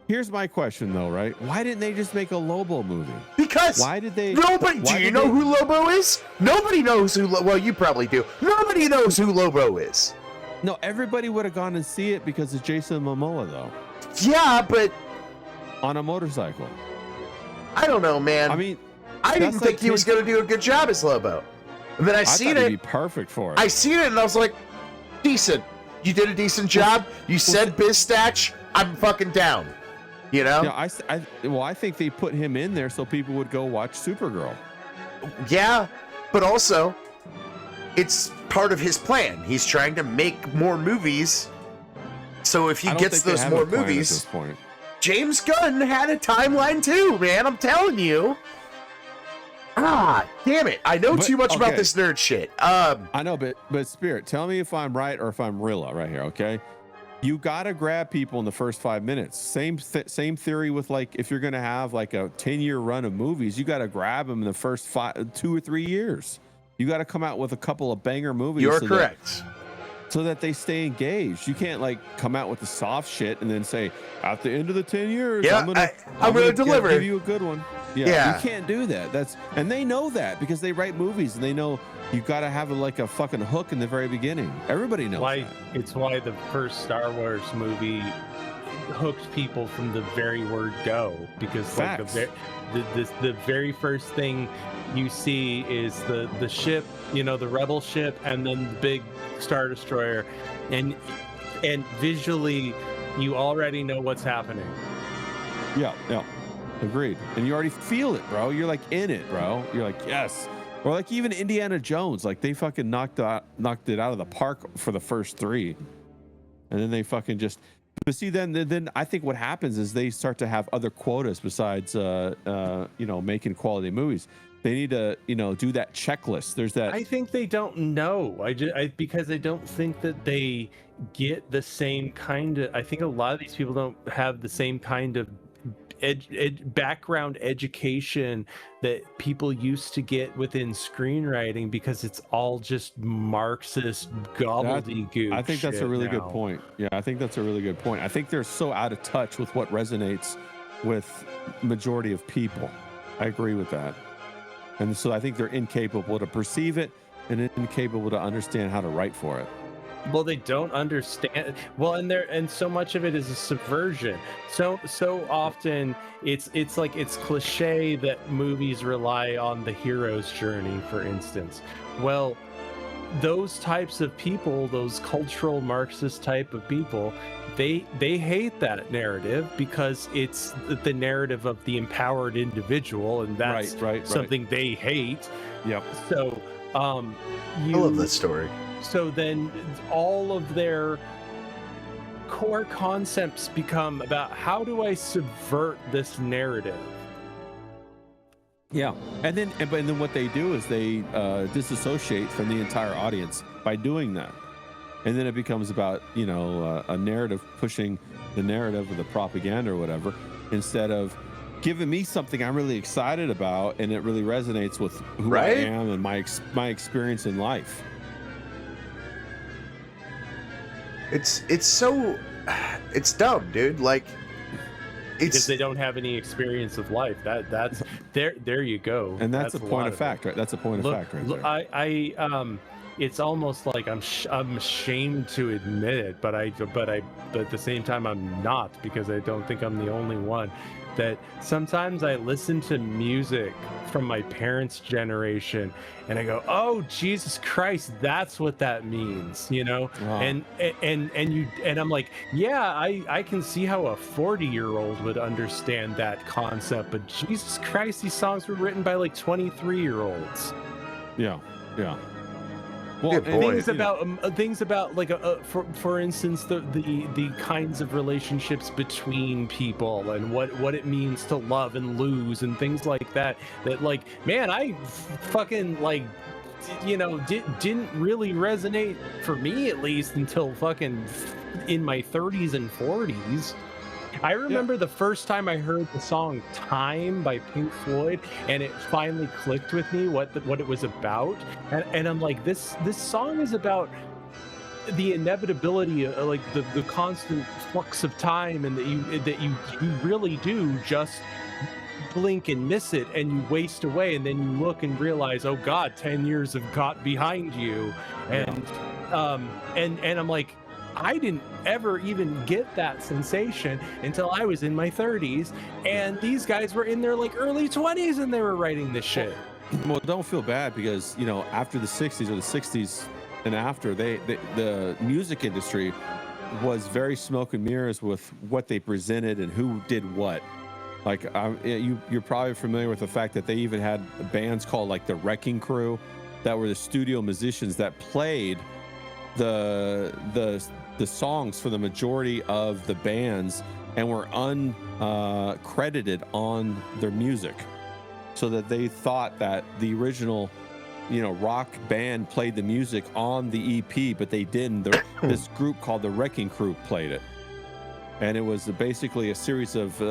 Here's my question, though, right? Why didn't they just make a Lobo movie? Because why did they? Nobody. Do you know who Lobo is? Nobody knows who. Well, you probably do. Nobody knows who Lobo is. No, everybody would have gone and see it because it's Jason Momoa, though. Yeah, but on a motorcycle. I don't know, man. I mean, I didn't think he was going to do a good job as Lobo. And then I seen it. He'd be perfect for it. I seen it and I was like, decent. You did a decent job. You said Bizstatch. I'm fucking down. You know? Yeah, I think they put him in there so people would go watch Supergirl. Yeah, but also, it's part of his plan. He's trying to make more movies. So if he gets those more movies, at this point. James Gunn had a timeline too, man. I'm telling you. Ah, damn it. I know too much about this nerd shit. I know, but Spirit, tell me if I'm right or if I'm Rilla right here, okay? You gotta grab people in the first 5 minutes. Same theory with like if you're gonna have like a 10-year run of movies, you gotta grab them in the first 2 or 3 years. You gotta come out with a couple of banger movies. You're correct. So that they stay engaged. You can't like come out with the soft shit and then say at the end of the 10 years, yeah, I'm gonna deliver. Give you a good one. Yeah, you can't do that. And they know that because they write movies and they know you got to have like a fucking hook in the very beginning. Everybody knows that. It's why the first Star Wars movie hooked people from the very word go, because like the very first thing you see is the ship, you know, the rebel ship, and then the big Star Destroyer, and visually you already know what's happening. Yeah. Agreed. And you already feel it, bro. You're like in it, bro. You're like, yes. Or like even Indiana Jones, like they fucking knocked it out of the park for the first 3. And then they fucking just, but see, then I think what happens is they start to have other quotas besides, making quality movies. They need to, do that checklist. There's that. I think they don't know. Because I don't think that they get the same kind of. I think a lot of these people don't have the same kind of background education that people used to get within screenwriting, because it's all just Marxist gobbledygook. I think that's a really good point. Yeah, I think that's a really good point. I think they're so out of touch with what resonates with majority of people. I agree with that. And so I think they're incapable to perceive it and incapable to understand how to write for it. Well, they don't understand. Well, and so much of it is a subversion. So often it's like it's cliche that movies rely on the hero's journey, for instance. Well, those types of people, those cultural Marxist type of people, they hate that narrative because it's the narrative of the empowered individual, and that's something they hate. Yep. So I love this story. So then all of their core concepts become about, how do I subvert this narrative? Yeah. And then what they do is they disassociate from the entire audience by doing that. And then it becomes about, a narrative, pushing the narrative of the propaganda or whatever, instead of giving me something I'm really excited about and it really resonates with who I am and my experience in life. It's dumb, dude. Like, because they don't have any experience of life. That's there you go. And that's a point of fact, right? That's a point of fact right there. I it's almost like I'm ashamed to admit it, but at the same time I'm not, because I don't think I'm the only one. That sometimes I listen to music from my parents' generation and I go, oh Jesus Christ, that's what that means, Wow. and I'm like, yeah, I can see how a 40-year-old would understand that concept, but Jesus Christ, these songs were written by like 23-year-olds. Yeah. Well, things about like for instance the kinds of relationships between people and what it means to love and lose and things like that like, man, I fucking like didn't really resonate, for me at least, until fucking in my 30s and 40s. I remember the first time I heard the song "Time" by Pink Floyd, and it finally clicked with me what it was about. And I'm like, this song is about the inevitability, like the constant flux of time, and that you really do just blink and miss it, and you waste away, and then you look and realize, oh God, 10 years have got behind you, and I'm like, I didn't ever even get that sensation until I was in my 30s, and these guys were in their like early 20s and they were writing this shit. Well, don't feel bad, because after the 60s or the 60s and after, the music industry was very smoke and mirrors with what they presented and who did what. Like, you're probably familiar with the fact that they even had bands called like the Wrecking Crew, that were the studio musicians that played the songs for the majority of the bands and were uncredited on their music, so that they thought that the original rock band played the music on the EP, but they didn't. This group called the Wrecking Crew played it, and it was basically a series of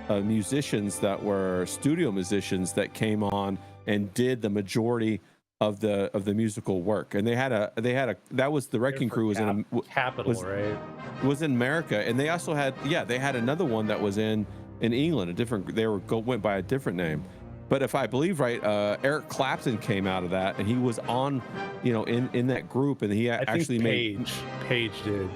musicians that were studio musicians that came on and did the majority of the musical work. And they had a that was the Wrecking Crew was in Capital, right? Was in America, and they also had they had another one that was in England, went by a different name. But if I believe right, Eric Clapton came out of that, and he was on in that group, and he actually made Page did.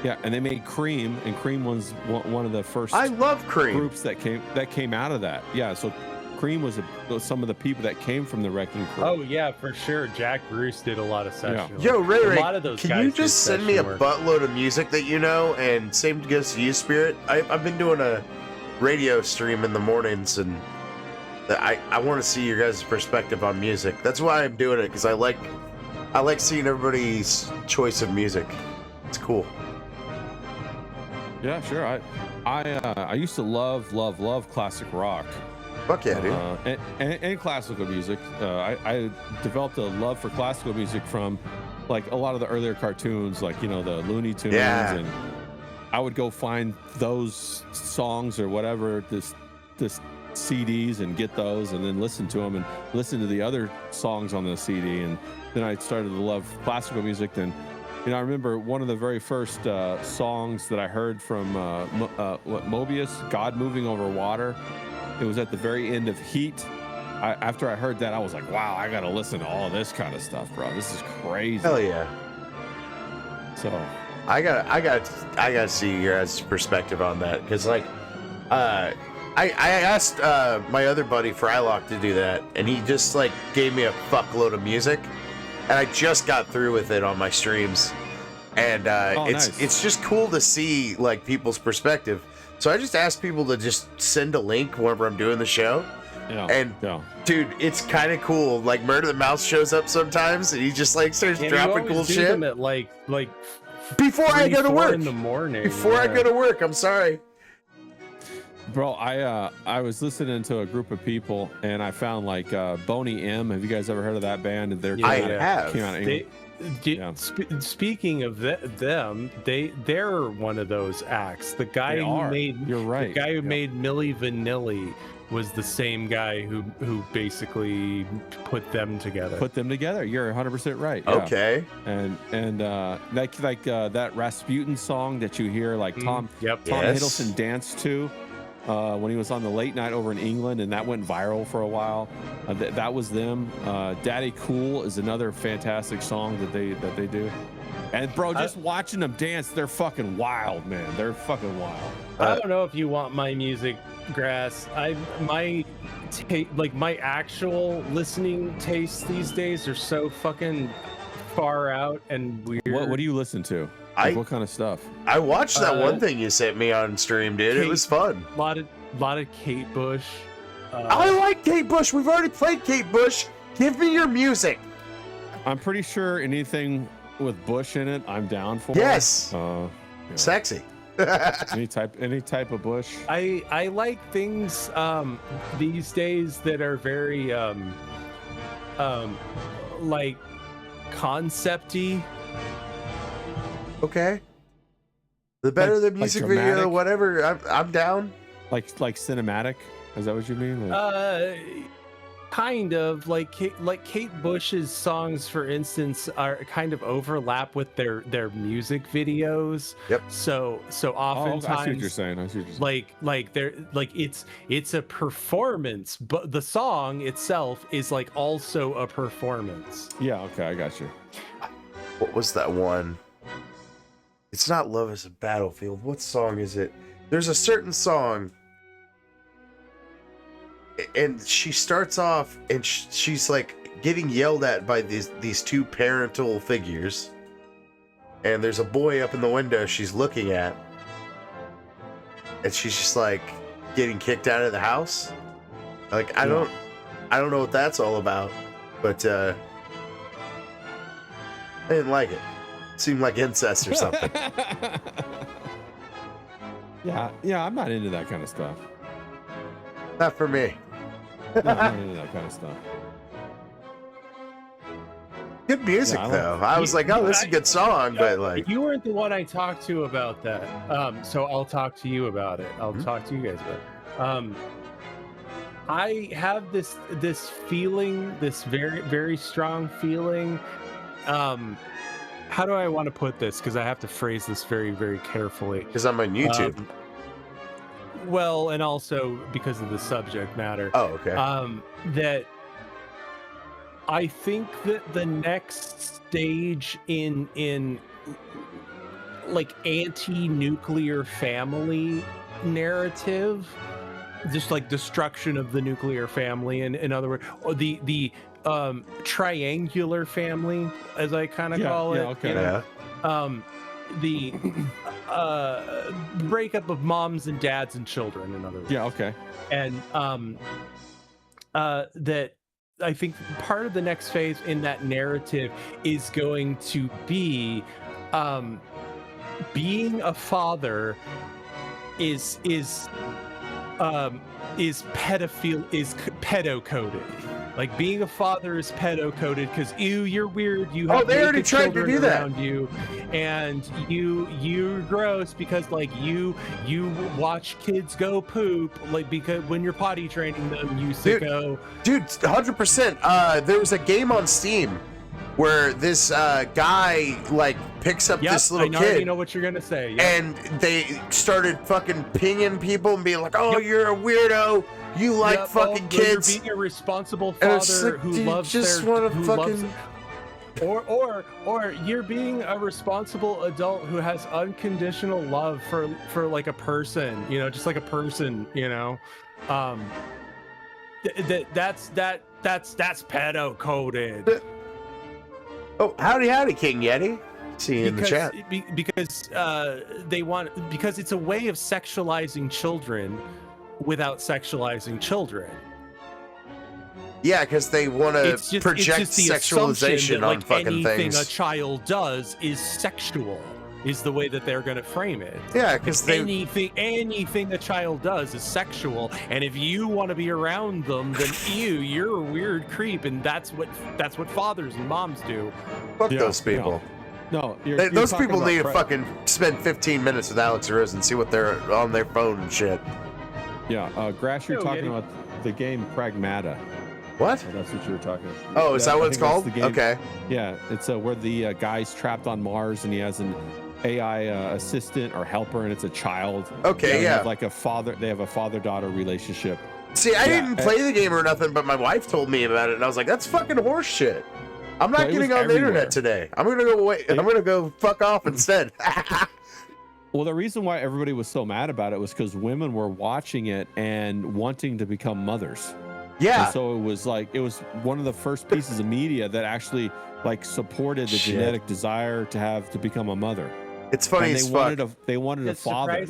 Yeah, and they made Cream, and Cream was one of the first I love Cream groups that came out of that. Yeah, so Cream was some of the people that came from the Wrecking Crew. Oh yeah, for sure. Jack Bruce did a lot of session work. Yo, Ray, a lot of those can guys you just send me a buttload of music that you know? And same goes to you, Spirit. I've been doing a radio stream in the mornings, and I want to see your guys' perspective on music. That's why I'm doing it, because I like seeing everybody's choice of music. It's cool. Yeah, sure. I used to love classic rock. Fuck yeah, dude. And classical music. I developed a love for classical music from like a lot of the earlier cartoons, like, you know, the Looney Tunes, and I would go find those songs or whatever, this CDs, and get those and then listen to them and listen to the other songs on the CD. And then I started to love classical music. Then, you know, I remember one of the very first songs that I heard from Mobius, God Moving Over Water. It was at the very end of Heat. After I heard that, I was like, wow, I gotta listen to all this kind of stuff, bro. This is crazy. Hell yeah. So I gotta see your guys' perspective on that, because like I asked my other buddy Frylock to do that, and he just like gave me a fuckload of music, and I just got through with it on my streams, and it's just cool to see like people's perspective. So I just asked people to just send a link whenever I'm doing the show. Dude, it's kind of cool. Like Murder the Mouse shows up sometimes, and he just like starts dropping cool shit. Them at like before I go to work in the morning. Before I go to work, I'm sorry, bro. I was listening to a group of people, and I found like Boney M. Have you guys ever heard of that band? I have. Came out of England. Speaking of them, they're one of those acts. The guy who made the guy who made Milli Vanilli was the same guy who basically put them together. You're 100% right. Yeah. Okay. And like that Rasputin song that you hear like Tom Hiddleston danced to when he was on the late night over in England, and that went viral for a while. That was them. Daddy Cool is another fantastic song that they do. And bro, just watching them dance, they're fucking wild, man. They're fucking wild. I don't know if you want my music, Grass. My actual listening tastes these days are so fucking far out and weird. What do you listen to? Like, what kind of stuff? I watched that one thing you sent me on stream, dude. It was fun. A lot of Kate Bush. I like Kate Bush. We've already played Kate Bush. Give me your music. I'm pretty sure anything with Bush in it, I'm down for. Yes. Sexy. any type of Bush. I like things these days that are very like concept-y. Okay. The better the music video, whatever, I'm down. Like cinematic? Is that what you mean? Kind of like Kate Bush's songs, for instance, are kind of overlap with their music videos. Yep. So oftentimes, I see what you're saying. Like they're like it's a performance, but the song itself is like also a performance. Yeah. Okay, I got you. What was that one? It's not Love is a Battlefield. What song is it? There's a certain song, and she starts off, and she's like getting yelled at by these two parental figures, and there's a boy up in the window she's looking at, and she's just like getting kicked out of the house. Like I don't know what that's all about, but I didn't like it. Seemed like incest or something. Yeah, I'm not into that kind of stuff. Not for me. No, I'm not into that kind of stuff. Good music, though. I was like, oh, this is a good song, but like... You weren't the one I talked to about that, so I'll talk to you about it. I'll talk to you guys about it. I have this feeling, this very, very strong feeling. How do I want to put this? Because I have to phrase this very, very carefully. Because I'm on YouTube. Well, and also because of the subject matter. Oh, okay. That I think that the next stage in like anti-nuclear family narrative, just like destruction of the nuclear family, and in other words, or the triangular family, as I kind of call it. Okay. The breakup of moms and dads and children, in other words. Yeah, okay. And that I think part of the next phase in that narrative is going to be being a father is is pedo coded. Like being a father is pedo coded because you're weird. You have they already naked tried to children do that. around you, and you're gross because like you watch kids go poop like because when you're potty training them, you sicko. Dude, 100%. There was a game on Steam where this guy like picks up this little I already kid, know what you're gonna say. Yep. and they started fucking pinging people and being like, "Oh, you're a weirdo. You like fucking kids." You're being a responsible And it's father like, who dude, loves just their wanna who fucking- loves, or you're being a responsible adult who has unconditional love for like a person, you know, just like a person, you know. That's pedo coded. Oh, howdy, King Yeti. See you in the chat. Because because it's a way of sexualizing children without sexualizing children. Yeah, because they want to project it's the sexualization that, on like, fucking anything things. a child does is sexual, is the way that they're going to frame it. Yeah, because anything a child does is sexual, and if you want to be around them, then you're a weird creep, and that's what fathers and moms do. Fuck those people. No, Those people need to fucking spend 15 minutes with Alex Rose and see what they're on their phone and shit. Yeah, Grass, you're talking about the game Pragmata. What? Oh, that's what you were talking about. Oh, is that what it's called? Okay. Yeah, it's where the guy's trapped on Mars and he has an AI assistant or helper, and it's a child. Okay, They yeah. have like a father. They have a father-daughter relationship. See, I didn't play the game or nothing, but my wife told me about it, and I was like, "That's fucking horse shit." I'm not getting on the internet today. I'm gonna go I'm gonna go fuck off instead. Well, the reason why everybody was so mad about it was because women were watching it and wanting to become mothers. Yeah. And so it was one of the first pieces of media that actually like supported the genetic desire to become a mother. It's funny as fuck. They wanted a father.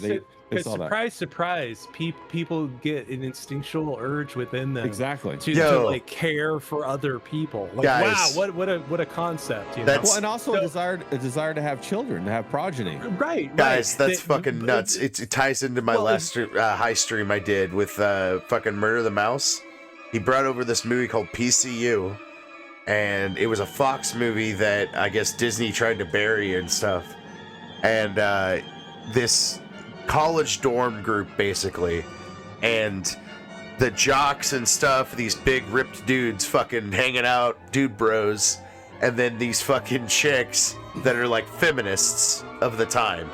They saw surprise, surprise, people get an instinctual urge within them exactly to like care for other people. Like, guys, wow, what a concept. You know? Well, and also a desire to have children, to have progeny. Right, guys, that's fucking nuts. It ties into my last high stream I did with fucking Murder the Mouse. He brought over this movie called PCU, and it was a Fox movie that I guess Disney tried to bury and stuff. And this college dorm group, basically, and the jocks and stuff, these big ripped dudes fucking hanging out, dude bros, and then these fucking chicks that are like feminists of the time.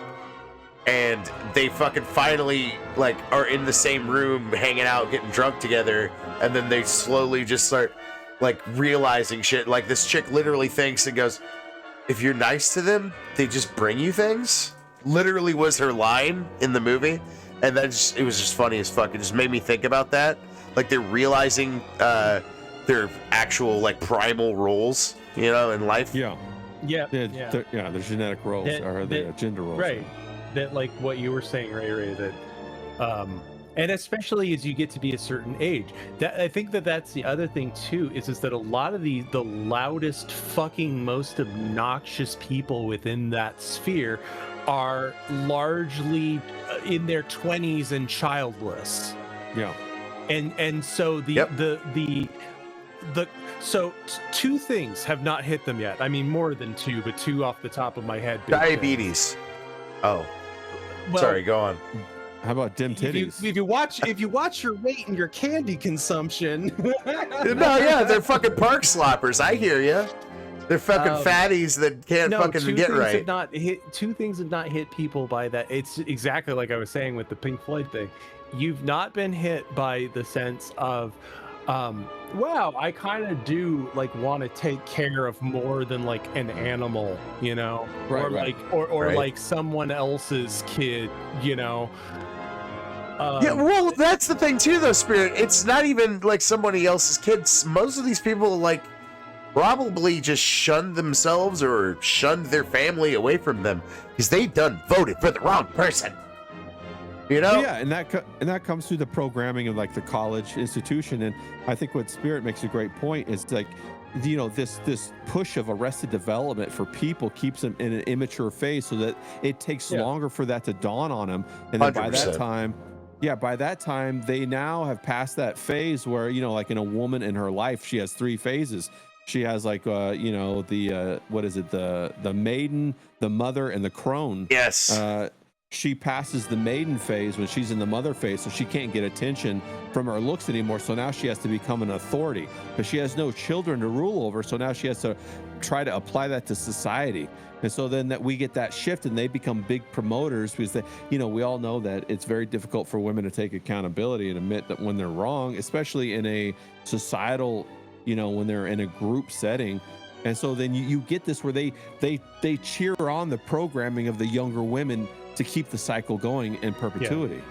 And they fucking finally like are in the same room hanging out, getting drunk together, and then they slowly just start like realizing shit. Like this chick literally thinks and goes, "If you're nice to them, they just bring you things." Literally was her line in the movie, and it was just funny as fuck. It just made me think about that. Like they're realizing their actual like primal roles, you know, in life. Yeah. The genetic roles or the gender roles. Right. That like what you were saying, Ray, that and especially as you get to be a certain age, that I think that's the other thing too, is that a lot of the loudest, fucking, most obnoxious people within that sphere are largely in their 20s and childless. Yeah. And so so two things have not hit them yet. I mean, more than two, but two off the top of my head. Diabetes. Oh, well, sorry, go on. How about dim titties? If you watch your weight and your candy consumption. No, yeah, they're fucking park sloppers. I hear you. They're fucking fatties that can't fucking get right. Two things have not hit people by that. It's exactly like I was saying with the Pink Floyd thing. You've not been hit by the sense of, wow, I kind of do like want to take care of more than like an animal, you know, like someone else's kid, you know. Yeah, well, that's the thing too, though, Spirit. It's not even like somebody else's kids. Most of these people like probably just shunned themselves or shunned their family away from them because they done voted for the wrong person. You know? Yeah, and that comes through the programming of like the college institution. And I think what Spirit makes a great point is like, you know, this push of arrested development for people keeps them in an immature phase so that it takes longer for that to dawn on them. And then 100%. by that time, Yeah, by that time, they now have passed that phase where, like in a woman in her life, she has 3 phases. She has like, what is it? The maiden, the mother, and the crone. Yes. She passes the maiden phase when she's in the mother phase, so she can't get attention from her looks anymore. So now she has to become an authority, but she has no children to rule over. So now she has to try to apply that to society. And so then that we get that shift, and they become big promoters because we all know that it's very difficult for women to take accountability and admit that when they're wrong, especially in a societal, when they're in a group setting. And so then you get this where they cheer on the programming of the younger women to keep the cycle going in perpetuity.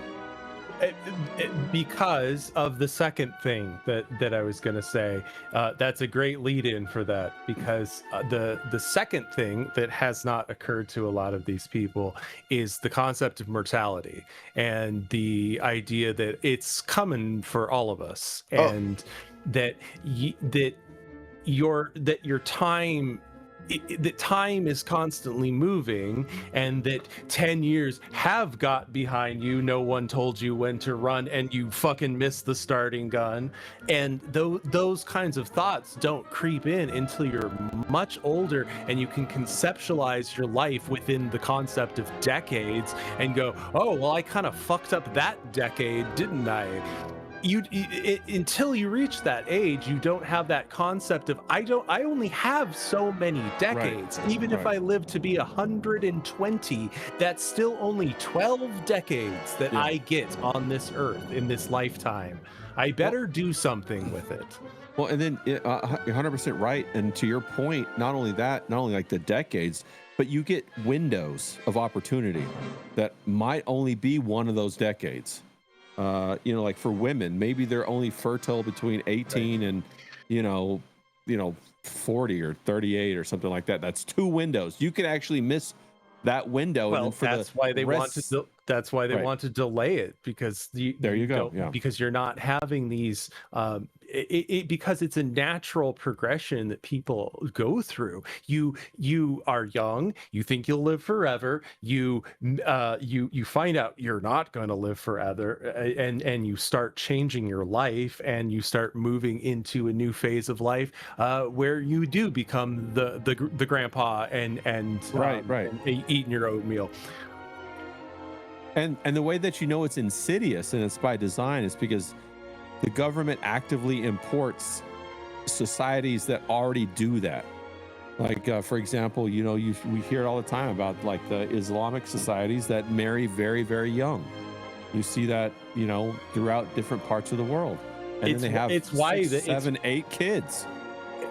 Because of the second thing that I was going to say, that's a great lead in for that, because the second thing that has not occurred to a lot of these people is the concept of mortality and the idea that it's coming for all of us, and that your time, that time is constantly moving, and that 10 years have got behind you. No one told you when to run, and you fucking missed the starting gun. And those kinds of thoughts don't creep in until you're much older, and you can conceptualize your life within the concept of decades and go, oh, well, I kind of fucked up that decade, didn't I? Until you reach that age, you don't have that concept of I only have so many decades. Right. Even if I live to be 120, that's still only 12 decades that I get on this earth in this lifetime. I better do something with it. Well, and then you're 100% right. And to your point, not only like the decades, but you get windows of opportunity that might only be one of those decades. Like for women, maybe they're only fertile between 18 and 40 or 38 or something like that. That's 2 windows. You could actually miss that window. Well, and that's why they want to delay it, because because you're not having these because it's a natural progression that people go through. You are young, you think you'll live forever, you find out you're not going to live forever, and you start changing your life, and you start moving into a new phase of life where you do become the grandpa and eating your oatmeal. And the way that it's insidious and it's by design is because the government actively imports societies that already do that. Like, for example, we hear it all the time about like the Islamic societies that marry very, very young. You see that, throughout different parts of the world. And then they have 6, 7, 8 kids.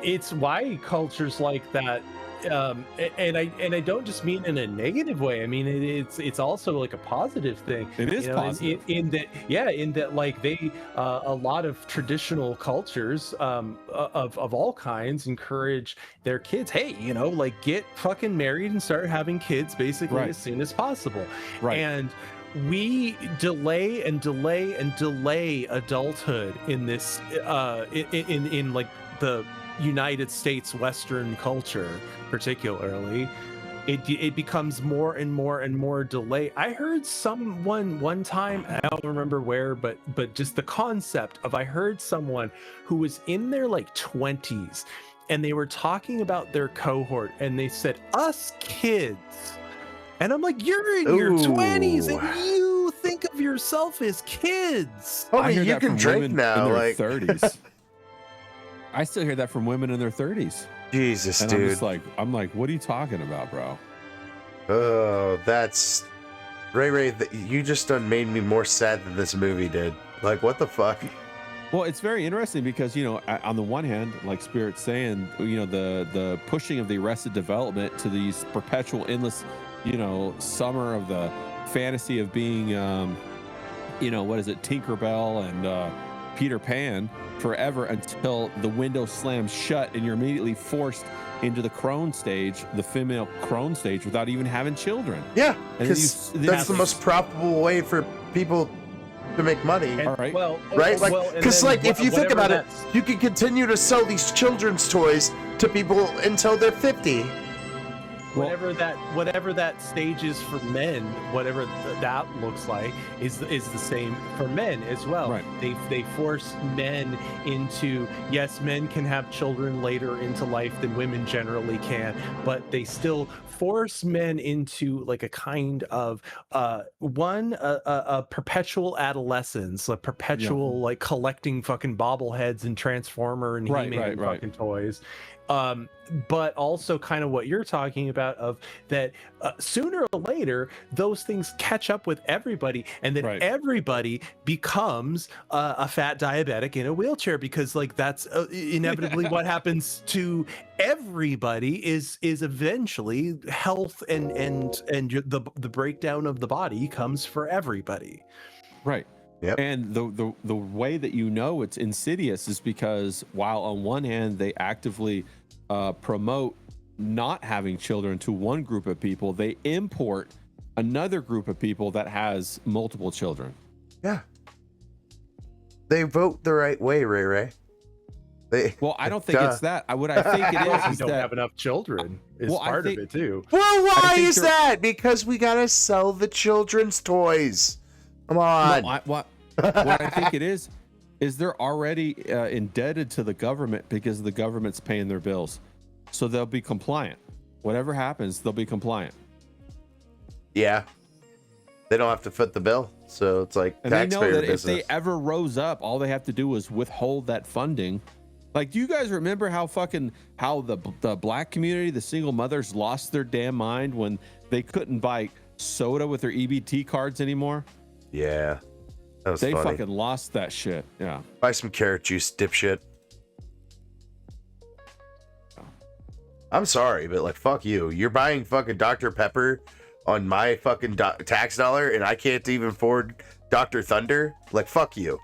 It's why cultures like that, and I don't just mean in a negative way. I mean it's also like a positive thing. It is positive in that like they a lot of traditional cultures of all kinds encourage their kids, hey, like get fucking married and start having kids basically as soon as possible. Right. And we delay and delay and delay adulthood in this in like the United States Western culture, particularly. It becomes more and more and more delay. I heard someone one time, I don't remember where, but just the concept of, I heard someone who was in their like 20s, and they were talking about their cohort, and they said, us kids. And I'm like, you're in your 20s and you think of yourself as kids. Oh, you can drink now, in their like 30s. I still hear that from women in their 30s. Jesus, and dude. I'm like, what are you talking about, bro? Oh, that's Ray. You just done made me more sad than this movie did. Like, what the fuck? Well, it's very interesting because, on the one hand, like Spirit's saying, the pushing of the Arrested Development to these perpetual, endless, summer of the fantasy of being, what is it, Tinkerbell and Peter Pan forever, until the window slams shut and you're immediately forced into the crone stage, the female crone stage, without even having children. Yeah, because that's the most profitable way for people to make money. And, all right. Right? Like, because if you think about it, you can continue to sell these children's toys to people until they're 50. whatever that stage is for men, whatever that looks like, is the same for men as well. Right. They force men into, yes, men can have children later into life than women generally can, but they still force men into like a kind of a perpetual adolescence, a perpetual like collecting fucking bobbleheads and Transformer and He-Man fucking toys. But also kind of what you're talking about of that sooner or later those things catch up with everybody, and then everybody becomes a fat diabetic in a wheelchair, because like that's inevitably what happens to everybody is eventually health and the breakdown of the body comes for everybody. Right. Yep. And the way that you know it's insidious is because while on one hand they actively promote not having children to one group of people, they import another group of people that has multiple children. Yeah. They vote the right way, Ray. Well, I don't think it's that. What I think it is don't that have enough children is part of it too. Well, why is that? Because we gotta sell the children's toys. Come on. No, what I think it is they're already indebted to the government because the government's paying their bills. So they'll be compliant. Whatever happens, they'll be compliant. Yeah. They don't have to foot the bill. So it's like and they know that business. if they ever rose up, all they have to do is withhold that funding. Like, do you guys remember how the black community, the single mothers, lost their damn mind when they couldn't buy soda with their EBT cards anymore? Yeah. That was they funny. fucking lost that shit. Yeah. Buy some carrot juice, dipshit. I'm sorry, but like, fuck you. You're buying fucking Dr. Pepper on my fucking tax dollar, and I can't even afford Dr. Thunder? Like, fuck you.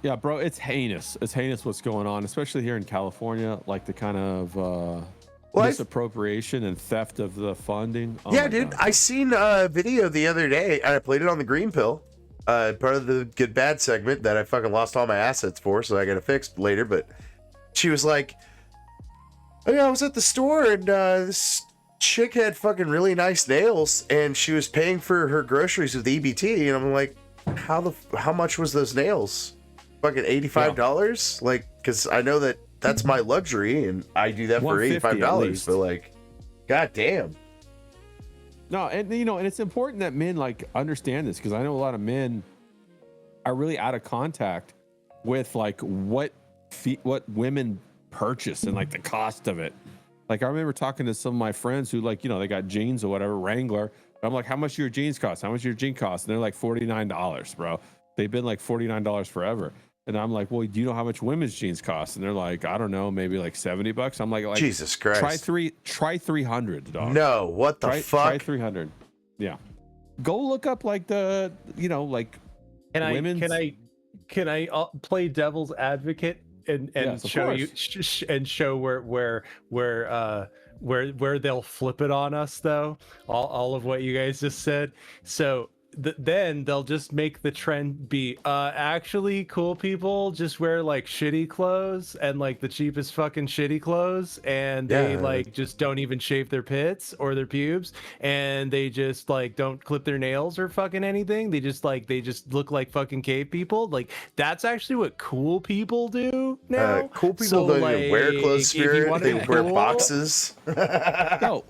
Yeah, bro, it's heinous. It's heinous what's going on, especially here in California, like the kind of misappropriation and theft of the funding. Oh yeah, dude, God. I seen a video the other day, and I played it on the Green Pill, part of the good bad segment that I fucking lost all my assets for, so I got it fixed later. But she was like, "Oh yeah, I was at the store, and this chick had fucking really nice nails, and she was paying for her groceries with EBT." And I'm like, how much was those nails? Fucking $85? Yeah. Like, because I know that's my luxury, and I do that for $85. But like, goddamn. No, and and it's important that men like understand this, because I know a lot of men are really out of contact with like what women purchase and like the cost of it. Like, I remember talking to some of my friends who like they got jeans or whatever, Wrangler. I'm like, how much do your jeans cost? How much do your jeans cost? And they're like $49, bro. They've been like $49 forever. And I'm like, well, do you know how much women's jeans cost? And they're like, I don't know, maybe like $70. I'm like Jesus Christ. Try 300, dog. No, what the fuck? Try 300. Yeah. Go look up like the, like women's. Can I play devil's advocate and yes, show you and show where they'll flip it on us though? All of what you guys just said. So then they'll just make the trend be actually cool people just wear like shitty clothes and like the cheapest fucking shitty clothes, and they like just don't even shave their pits or their pubes, and they just like don't clip their nails or fucking anything. They just look like fucking cave people. Like, that's actually what cool people do now. Cool people don't even wear clothes, Spirit. They wear boxes. No,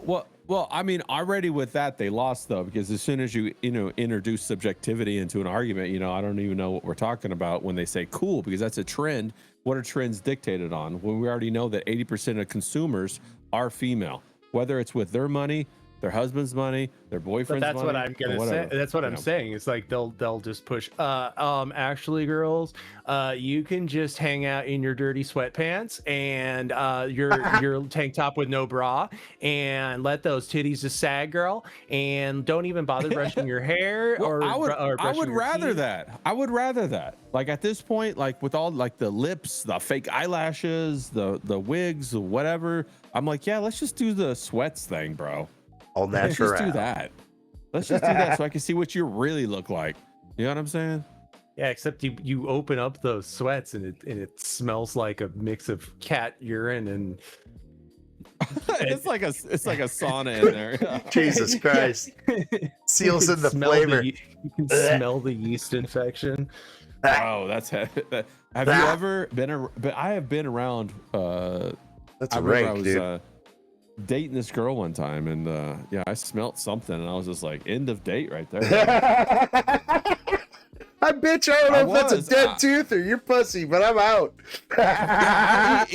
well, I mean, already with that, they lost, though, because as soon as you introduce subjectivity into an argument, I don't even know what we're talking about when they say cool, because that's a trend. What are trends dictated on? When we already know that 80% of consumers are female, whether it's with their money, their husband's money, their boyfriend's money. But that's what I'm gonna say. That's what I'm saying. It's like they'll just push. Actually, girls, you can just hang out in your dirty sweatpants and your tank top with no bra, and let those titties just sag, girl, and don't even bother brushing your hair. Well, I would rather teeth. that. I would rather that. Like, at this point, like with all like the lips, the fake eyelashes, the wigs, whatever. I'm like, yeah, let's just do the sweats thing, bro. All natural. Let's just do that. Let's just do that so I can see what you really look like. You know what I'm saying? Yeah, except you open up those sweats and it smells like a mix of cat urine and it's like a sauna in there. Yeah. Jesus Christ. Seals in the flavor. You can smell the yeast infection. Oh, that's have you ever been? But I have been around. That's I rank, remember I was dude. dating this girl one time, and yeah, I smelt something, and I was just like, end of date right there. I bitch, I don't know if that's a dead tooth or your pussy, but I'm out. Yeah,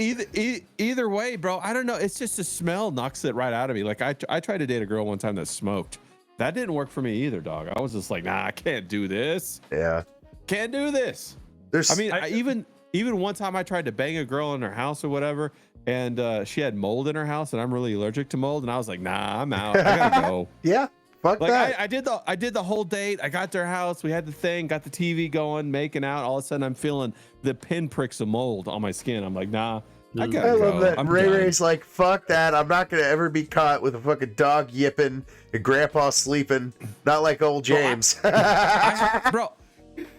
either way, bro. I don't know. It's just the smell knocks it right out of me. Like I tried to date a girl one time that smoked. That didn't work for me either, dog. I was just like, nah, I can't do this. Yeah. Can't do this. There's, I mean, even one time I tried to bang a girl in her house or whatever, and she had mold in her house, and I'm really allergic to mold, and I was like, nah, I'm out. I gotta go. Yeah. Fuck Like that. I did the whole date. I got to her house. We had the thing, got the TV going, making out. All of a sudden, I'm feeling the pinpricks of mold on my skin. I'm like, nah, I gotta go. I love that. I'm Ray done. Ray's like, fuck that. I'm not gonna ever be caught with a fucking dog yipping and grandpa sleeping. Not like old James. Bro,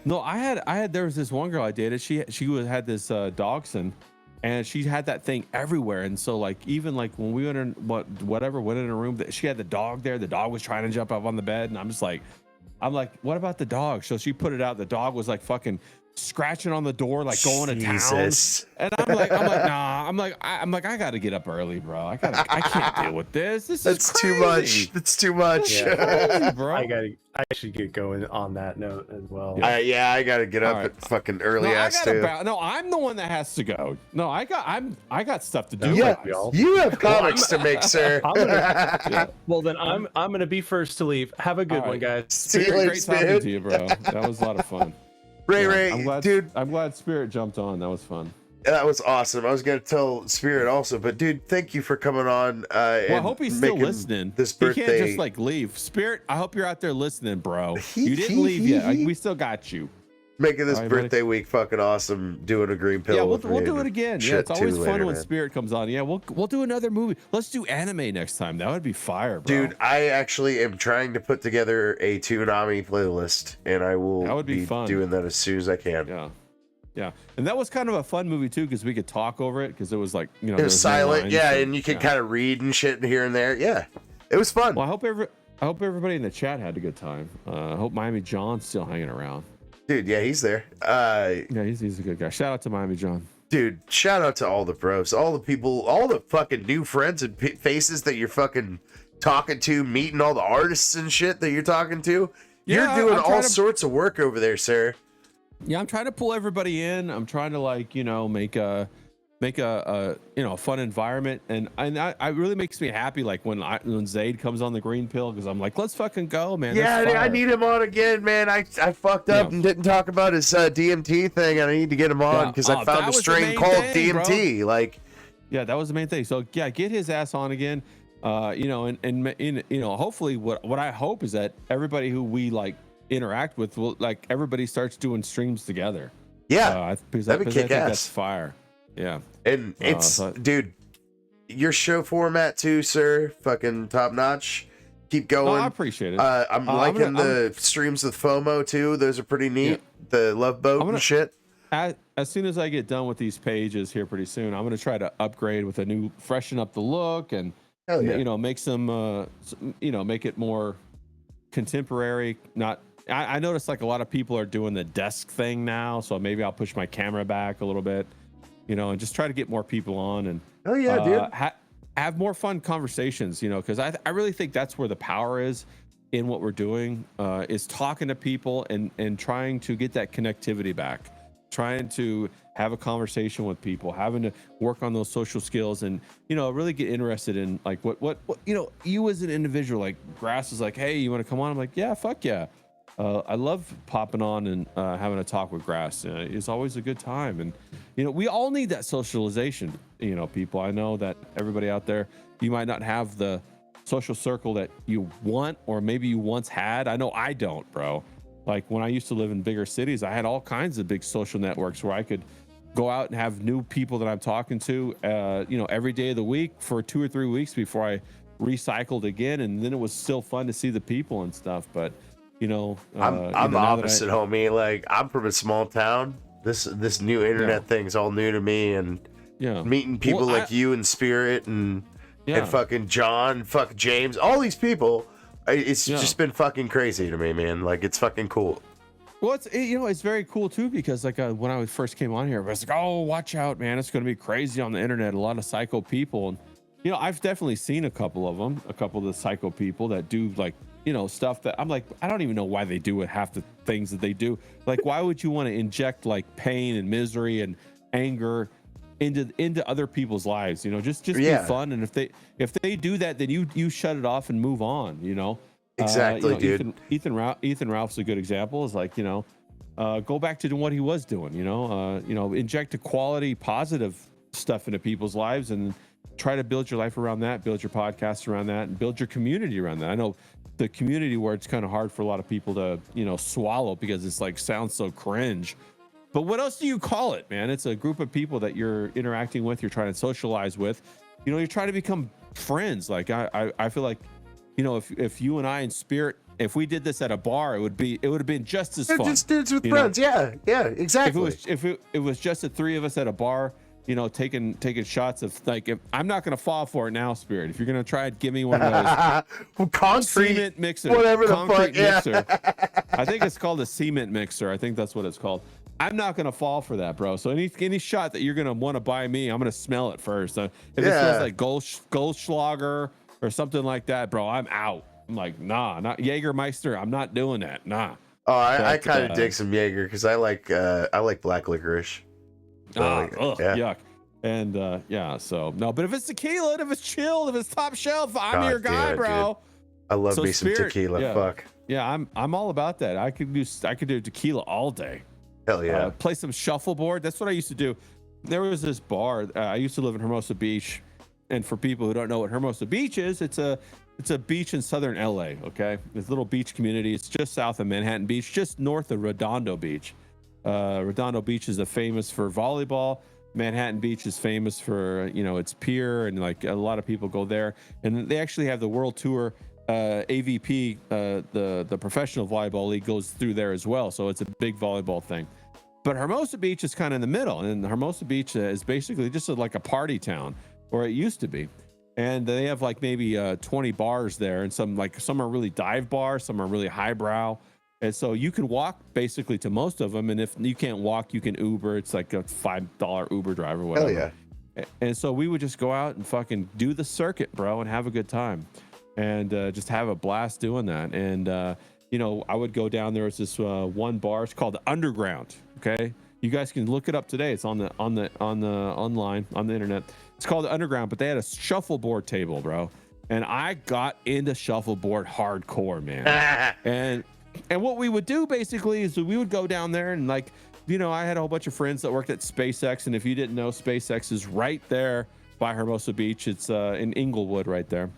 no, I had. There was this one girl I dated. She had this dachshund, and she had that thing everywhere. And so like even like when we went in went in a room that she had the dog there. The dog was trying to jump up on the bed, and I'm like, what about the dog? So she put it out. The dog was like fucking scratching on the door, like going to town. And I'm like, nah. I'm like, I gotta get up early, bro. I can't deal with this. That's too much. That's too much. Crazy, bro. I should get going on that note as well. Yeah, I gotta get up All right. at fucking early ass too. No, I'm the one that has to go. No, I got stuff to do. Yeah, y'all. you have comics to make, sir. Well, then I'm gonna be first to leave. Have a good All one, right. guys. See you Spirit, later, great talking Spirit. to you, bro. That was a lot of fun. Ray, dude, I'm glad Spirit jumped on. That was fun. that was awesome. I was gonna tell Spirit also, but dude, thank you for coming on. Well, I hope he's still listening. This He birthday, can't just like leave. Spirit, I hope you're out there listening, bro. He- You didn't he- leave he- yet. Like, he- we still got you. making this All right, buddy. birthday week fucking awesome. Doing a green pill. Yeah, with we'll me do it and again. Yeah, shit it's always too fun later, when man. Spirit comes on. Yeah, we'll do another movie. Let's do anime next time. That would be fire, bro. Dude, I actually am trying to put together a Toonami playlist, and I will That would be fun. doing that as soon as I can. Yeah, and that was kind of a fun movie too because we could talk over it because it was like It there was no silent, lines, yeah, and you could kind of read and shit here and there. Yeah, it was fun. Well, I hope everybody in the chat had a good time. I hope Miami John's still hanging around. Dude, yeah, he's there. Yeah, he's a good guy. Shout out to Miami John. Dude, shout out to all the bros, all the people, all the fucking new friends and faces that you're fucking talking to, meeting all the artists and shit that you're talking to. Yeah, You're doing I'm trying all to- sorts of work over there, sir. Yeah, I'm trying to pull everybody in. I'm trying to like make a fun environment, and I really makes me happy like when Zayd comes on the green pill because I'm like, let's fucking go, man. Yeah, That's I fire. need him on again, man. I fucked up Yeah. and didn't talk about his DMT thing, and I need to get him on Yeah. because I Oh, found that a was the strain main called thing, bro. DMT. Like, Yeah, that was the main thing. So yeah, get his ass on again. And hopefully what I hope is that everybody who we like interact with will like everybody starts doing streams together. yeah, Because that'd be I think kick-ass. that's fire. Yeah. and it's so- dude, your show format too, sir. Fucking top notch. Keep No, going. I appreciate it. I'm liking the streams with FOMO too. Those are pretty neat. The Love Boat and shit. As soon as I get done with these pages here pretty soon, I'm going to try to upgrade with a new, freshen up the look and, Hell yeah. make some, make it more contemporary. I noticed like a lot of people are doing the desk thing now. So maybe I'll push my camera back a little bit, and just try to get more people on and Hell yeah, dude. have more fun conversations, because I really think that's where the power is in what we're doing, is talking to people and trying to get that connectivity back. Trying to have a conversation with people, having to work on those social skills and, really get interested in like what, you as an individual, like Grass is like, hey, you want to come on? I'm like, yeah, fuck yeah. I love popping on and having a talk with Grass. It's always a good time. And, we all need that socialization, people. I know that everybody out there, you might not have the social circle that you want, or maybe you once had. I know I don't, bro. Like when I used to live in bigger cities, I had all kinds of big social networks where I could go out and have new people that I'm talking to, every day of the week for 2 or 3 weeks before I recycled again. And then it was still fun to see the people and stuff. But, I'm now the that opposite, homie. Like, I'm from a small town. This new internet thing's all new to me, and Yeah. meeting people Well, like you and Spirit and and fucking John, fuck James, all these people. It's just been fucking crazy to me, man. Like, it's fucking cool. Well, it's very cool too, because like when I first came on here, I was like, oh, watch out, man, it's going to be crazy on the internet. A lot of psycho people. And I've definitely seen a couple of the psycho people that do like stuff that I'm like, I don't even know why they do it, half the things that they do. Like, why would you want to inject like pain and misery and anger into other people's lives? Just be fun. And if they do that, then you shut it off and move on. Exactly, dude. Ethan Ralph's a good example. Is like, go back to what he was doing. Inject a quality, positive stuff into people's lives, and try to build your life around that, build your podcast around that, and build your community around that. I know the community word's kind of hard for a lot of people to swallow, because it's like sounds so cringe. But what else do you call it, man? It's a group of people that you're interacting with, you're trying to socialize with. You're trying to become friends. Like I feel like, if you and I in spirit, if we did this at a bar, it would have been just as fun. Just dudes with friends. Yeah, exactly. If it was just the three of us at a bar, taking shots of like, I'm not gonna fall for it now, Spirit. If you're gonna try it, give me one of those concrete cement mixer, whatever the fuck. Mixer. I think it's called a cement mixer. I think that's what it's called. I'm not gonna fall for that, bro. So any shot that you're gonna want to buy me, I'm gonna smell it first. If it smells like Goldschlager or something like that, bro, I'm out. I'm like, nah, not Jägermeister. I'm not doing that. Nah. Oh, I kind of dig some Jaeger, because I like black licorice. Yuck. And so no, but if it's tequila, if it's chilled, if it's top shelf, I'm your guy, bro. Dude. I love me some tequila. Yeah. Fuck. Yeah, I'm all about that. I could do tequila all day. Hell yeah. Play some shuffleboard. That's what I used to do. There was this bar. I used to live in Hermosa Beach, and for people who don't know what Hermosa Beach is, it's a beach in southern LA. Okay, this little beach community. It's just south of Manhattan Beach, just north of Redondo Beach. Redondo Beach is famous for volleyball. Manhattan Beach is famous for its pier, and like a lot of people go there. And they actually have the World Tour. AVP, the professional volleyball league, goes through there as well, so it's a big volleyball thing. But Hermosa Beach is kind of in the middle, and Hermosa Beach is basically just like a party town, or it used to be. And they have like maybe 20 bars there, and some are really dive bars, some are really highbrow. And so you can walk basically to most of them, and if you can't walk, you can Uber. It's like a $5 Uber drive or whatever. Hell yeah. And so we would just go out and fucking do the circuit, bro, and have a good time, and just have a blast doing that. And I would go down. There was this one bar. It's called the Underground. Okay, you guys can look it up today. It's online on the internet. It's called the Underground. But they had a shuffleboard table, bro, and I got into shuffleboard hardcore, man. and what we would do basically is we would go down there, and like, I had a whole bunch of friends that worked at SpaceX, and if you didn't know, SpaceX is right there by Hermosa Beach. It's in Inglewood right there.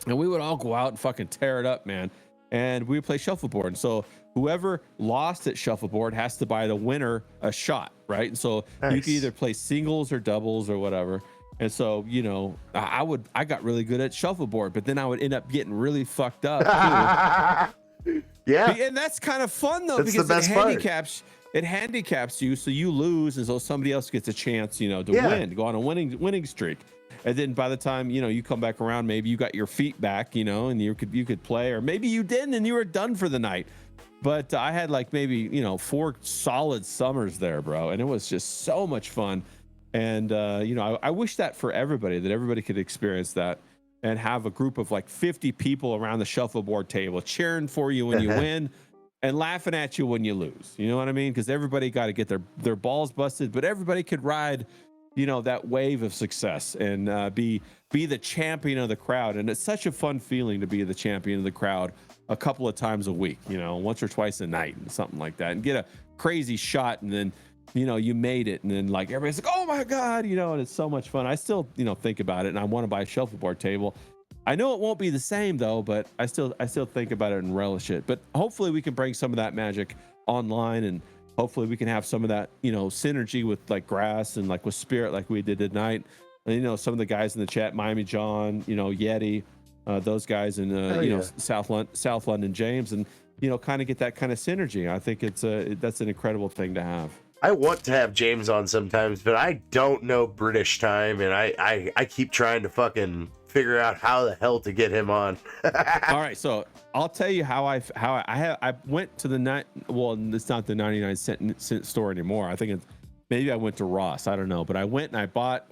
And we would all go out and fucking tear it up, man. And we would play shuffleboard. And so whoever lost at shuffleboard has to buy the winner a shot, right? And so you can either play singles or doubles or whatever. And so, I got really good at shuffleboard, but then I would end up getting really fucked up too. Yeah. And that's kind of fun though, that's because the best it handicaps you, so you lose, and so somebody else gets a chance, to win, to go on a winning streak. And then by the time you come back around, maybe you got your feet back, and you could play, or maybe you didn't and you were done for the night. But I had like maybe 4 solid summers there, bro, and it was just so much fun. And I wish that for everybody, that everybody could experience that and have a group of like 50 people around the shuffleboard table cheering for you when you win and laughing at you when you lose. You know what I mean? Because everybody got to get their balls busted, but everybody could ride that wave of success and be the champion of the crowd. And it's such a fun feeling to be the champion of the crowd a couple of times a week, once or twice a night and something like that, and get a crazy shot, and then you made it, and then like everybody's like, oh my god, and it's so much fun. I still think about it, and I want to buy a shuffleboard table. I know it won't be the same though, but I still think about it and relish it. But hopefully we can bring some of that magic online, and hopefully we can have some of that, synergy with like Grass and like with Spirit, like we did tonight. And, some of the guys in the chat, Miami John, Yeti, those guys in, South London, James, and, kind of get that kind of synergy. I think that's an incredible thing to have. I want to have James on sometimes, but I don't know British time, and I keep trying to fucking figure out how the hell to get him on. All right, so I'll tell you how I went to the well, it's not the 99-cent store anymore. I think it's maybe I went to Ross. I don't know, but I went and I bought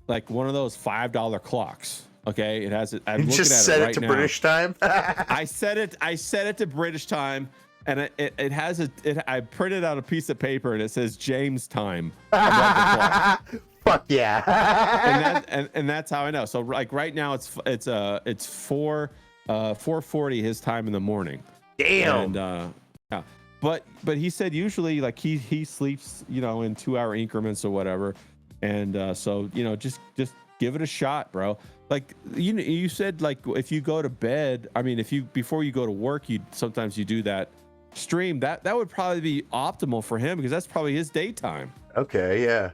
like one of those $5 clocks. Okay, it has it. I'm looking just at set it right it to now. British time. I set it to British time, and it has I printed out a piece of paper and it says James time above the clock. Fuck yeah. and that's how I know. So like right now it's 4:40 his time in the morning. Damn. And yeah, but he said usually like he sleeps, you know, in 2-hour increments or whatever, and so you know just give it a shot, bro. Like you said, like if you go to bed, I mean, before you go to work, you sometimes you do that stream. That would probably be optimal for him because that's probably his daytime. Okay, yeah.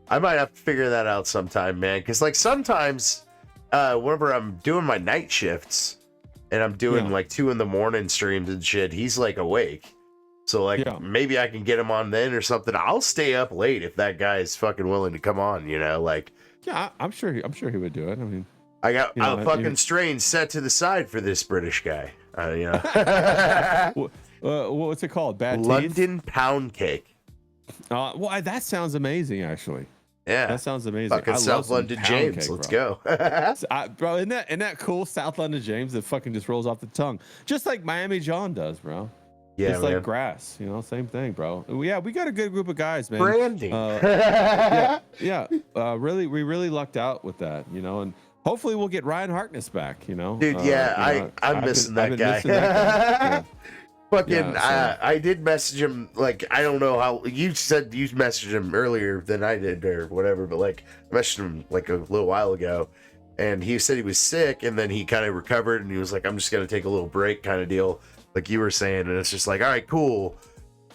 I might have to figure that out sometime, man. Because like sometimes, whenever I'm doing my night shifts and I'm doing like 2 a.m. streams and shit, he's like awake. So like maybe I can get him on then or something. I'll stay up late if that guy is fucking willing to come on. You know, like. Yeah, I'm sure he would do it. I mean, I got a fucking strain set to the side for this British guy. You know. What's it called? Bad London pound cake. Well, that sounds amazing, actually. Yeah, that sounds amazing. Fucking South London James, cake, let's bro. go. Bro, isn't that cool? South London James that fucking just rolls off the tongue, just like Miami John does, bro. Yeah, it's man. like grass, you know, same thing, bro. Yeah, we got a good group of guys, man. Branding. We really lucked out with that, you know, and hopefully we'll get Ryan Harkness back, you know. Dude, I'm missing that guy. Yeah. Fucking, I did message him, like, I don't know how, you said you messaged him earlier than I did or whatever, but like, I messaged him like a little while ago, and he said he was sick, and then he kind of recovered, and he was like, I'm just going to take a little break kind of deal, like you were saying, and it's just like, all right, cool,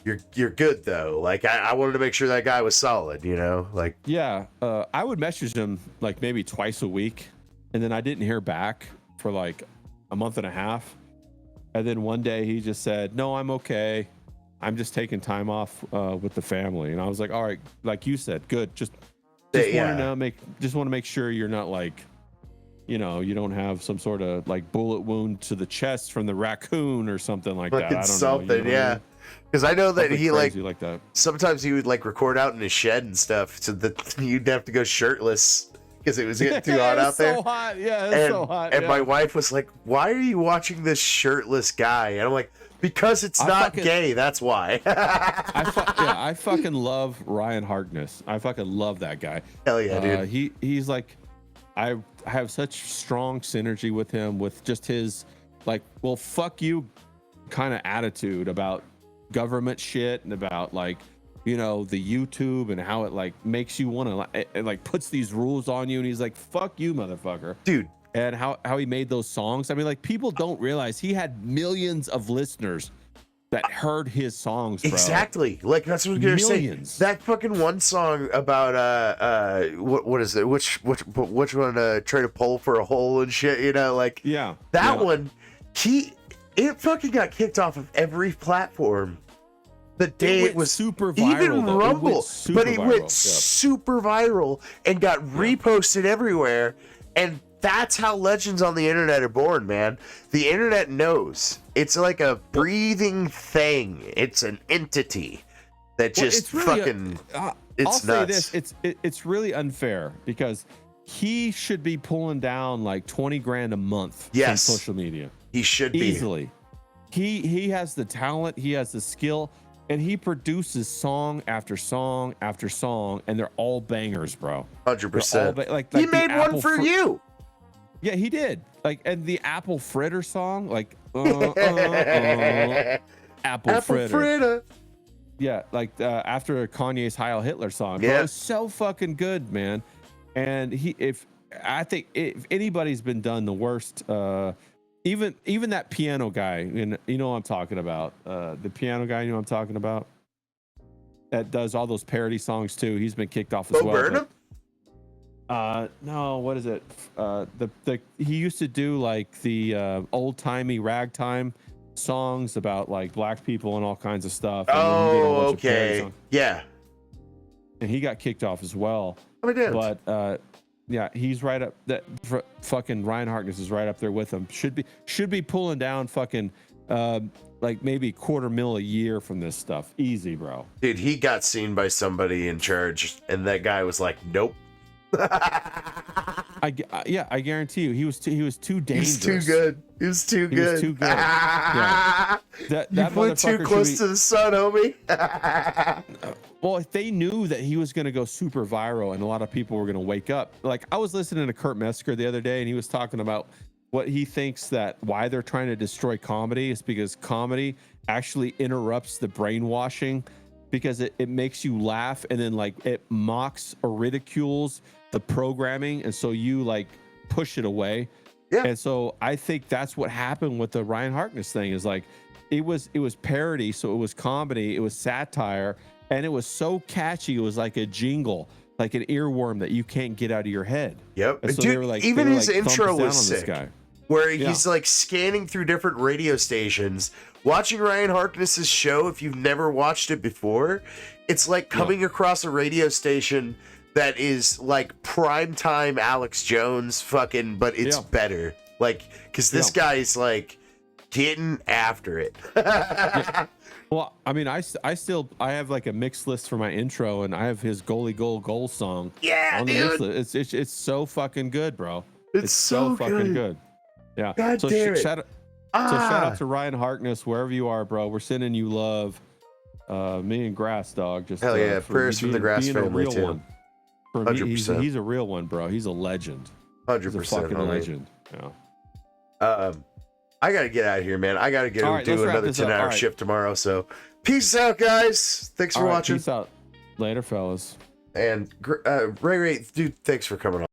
you're good though. Like, I wanted to make sure that guy was solid, you know, like. Yeah, I would message him like maybe twice a week, and then I didn't hear back for like a month and a half. And then one day he just said, no, I'm okay. I'm just taking time off with the family. And I was like, all right, like you said, good. Just want to make sure you're not like, you know, you don't have some sort of like bullet wound to the chest from the raccoon or something like that. I don't something, know. You know yeah. Because I know that something he like that. Sometimes he would like record out in his shed and stuff, so that you'd have to go shirtless. Because it was getting too hot out there. So hot, yeah, it's so hot. And my wife was like, "Why are you watching this shirtless guy?" And I'm like, "Because it's not gay. That's why." I fucking love Ryan Harkness. I fucking love that guy. Hell yeah, dude. He's like, I have such strong synergy with him, with just his like, well, fuck you kind of attitude about government shit and about like, you know, the YouTube and how it like makes you want to it like puts these rules on you, and he's like, fuck you, motherfucker, dude. And how he made those songs. I mean, like, people don't realize he had millions of listeners that heard his songs, bro. Exactly. Like, that's what I was gonna say. That fucking one song about what is it? Which one? Trade a pole for a hole and shit. You know, like that one. It fucking got kicked off of every platform. The day it was super viral, even Rumble, but it went super viral and got reposted everywhere. And that's how legends on the internet are born, man. The internet knows. It's like a breathing thing. It's an entity that just really fucking. It's I'll nuts. say this: it's really unfair because he should be pulling down like 20 grand a month from social media. He should be easily. He has the talent. He has the skill. And he produces song after song after song, and they're all bangers, bro. 100%. Like he made one for you. Yeah, he did. Like, and the Apple Fritter song, like, Apple Fritter. Yeah, like after Kanye's Heil Hitler song, bro, it was so fucking good, man. And I think if anybody's been done the worst. Even that piano guy, and you know what I'm talking about. The piano guy, you know what I'm talking about? That does all those parody songs too. He's been kicked off as well. Burnham? No, what is it? He used to do like the old-timey ragtime songs about like black people and all kinds of stuff. Oh, okay. Yeah. and he got kicked off as well. Oh, he did. But yeah, he's right up. That fucking Ryan Harkness is right up there with him. Should be pulling down fucking like maybe $250,000 a year from this stuff. Easy, bro. Dude, he got seen by somebody in charge, and that guy was like, "Nope." I guarantee you, he was too dangerous. He was too good. He was too good. Was too good. Yeah. You flew too close to the sun, homie. Well, if they knew that he was going to go super viral and a lot of people were going to wake up, like I was listening to Kurt Metzger the other day, and he was talking about what he thinks that why they're trying to destroy comedy is because comedy actually interrupts the brainwashing, because it makes you laugh, and then like it mocks or ridicules the programming, and so you like push it away. Yeah. And so I think that's what happened with the Ryan Harkness thing, is like it was parody, so it was comedy, it was satire, and it was so catchy, it was like a jingle, like an earworm that you can't get out of your head. Yep. And so Dude, they were like, even his like, intro thumbs was down on this sick. guy. Where he's like scanning through different radio stations, watching Ryan Harkness's show. If you've never watched it before, it's like coming across a radio station that is like primetime Alex Jones fucking, but it's better. Like, because this guy's like getting after it. Well, I mean, I have like a mixed list for my intro, and I have his goalie goal song. Yeah, on the dude. mixed list. It's so fucking good, bro. It's so fucking good. Yeah. God so damn it. shout out to Ryan Harkness, wherever you are, bro. We're sending you love. Me and Grass, dog. Just hell yeah, prayers from the Grass family too. One. For me, he's a real one, bro. He's a legend. 100%. He's a fucking legend. Yeah. I gotta get out of here, man. I gotta do another 10-hour shift tomorrow. So, peace out, guys. Thanks for watching. Peace out. Later, fellas. And Ray, dude, thanks for coming on.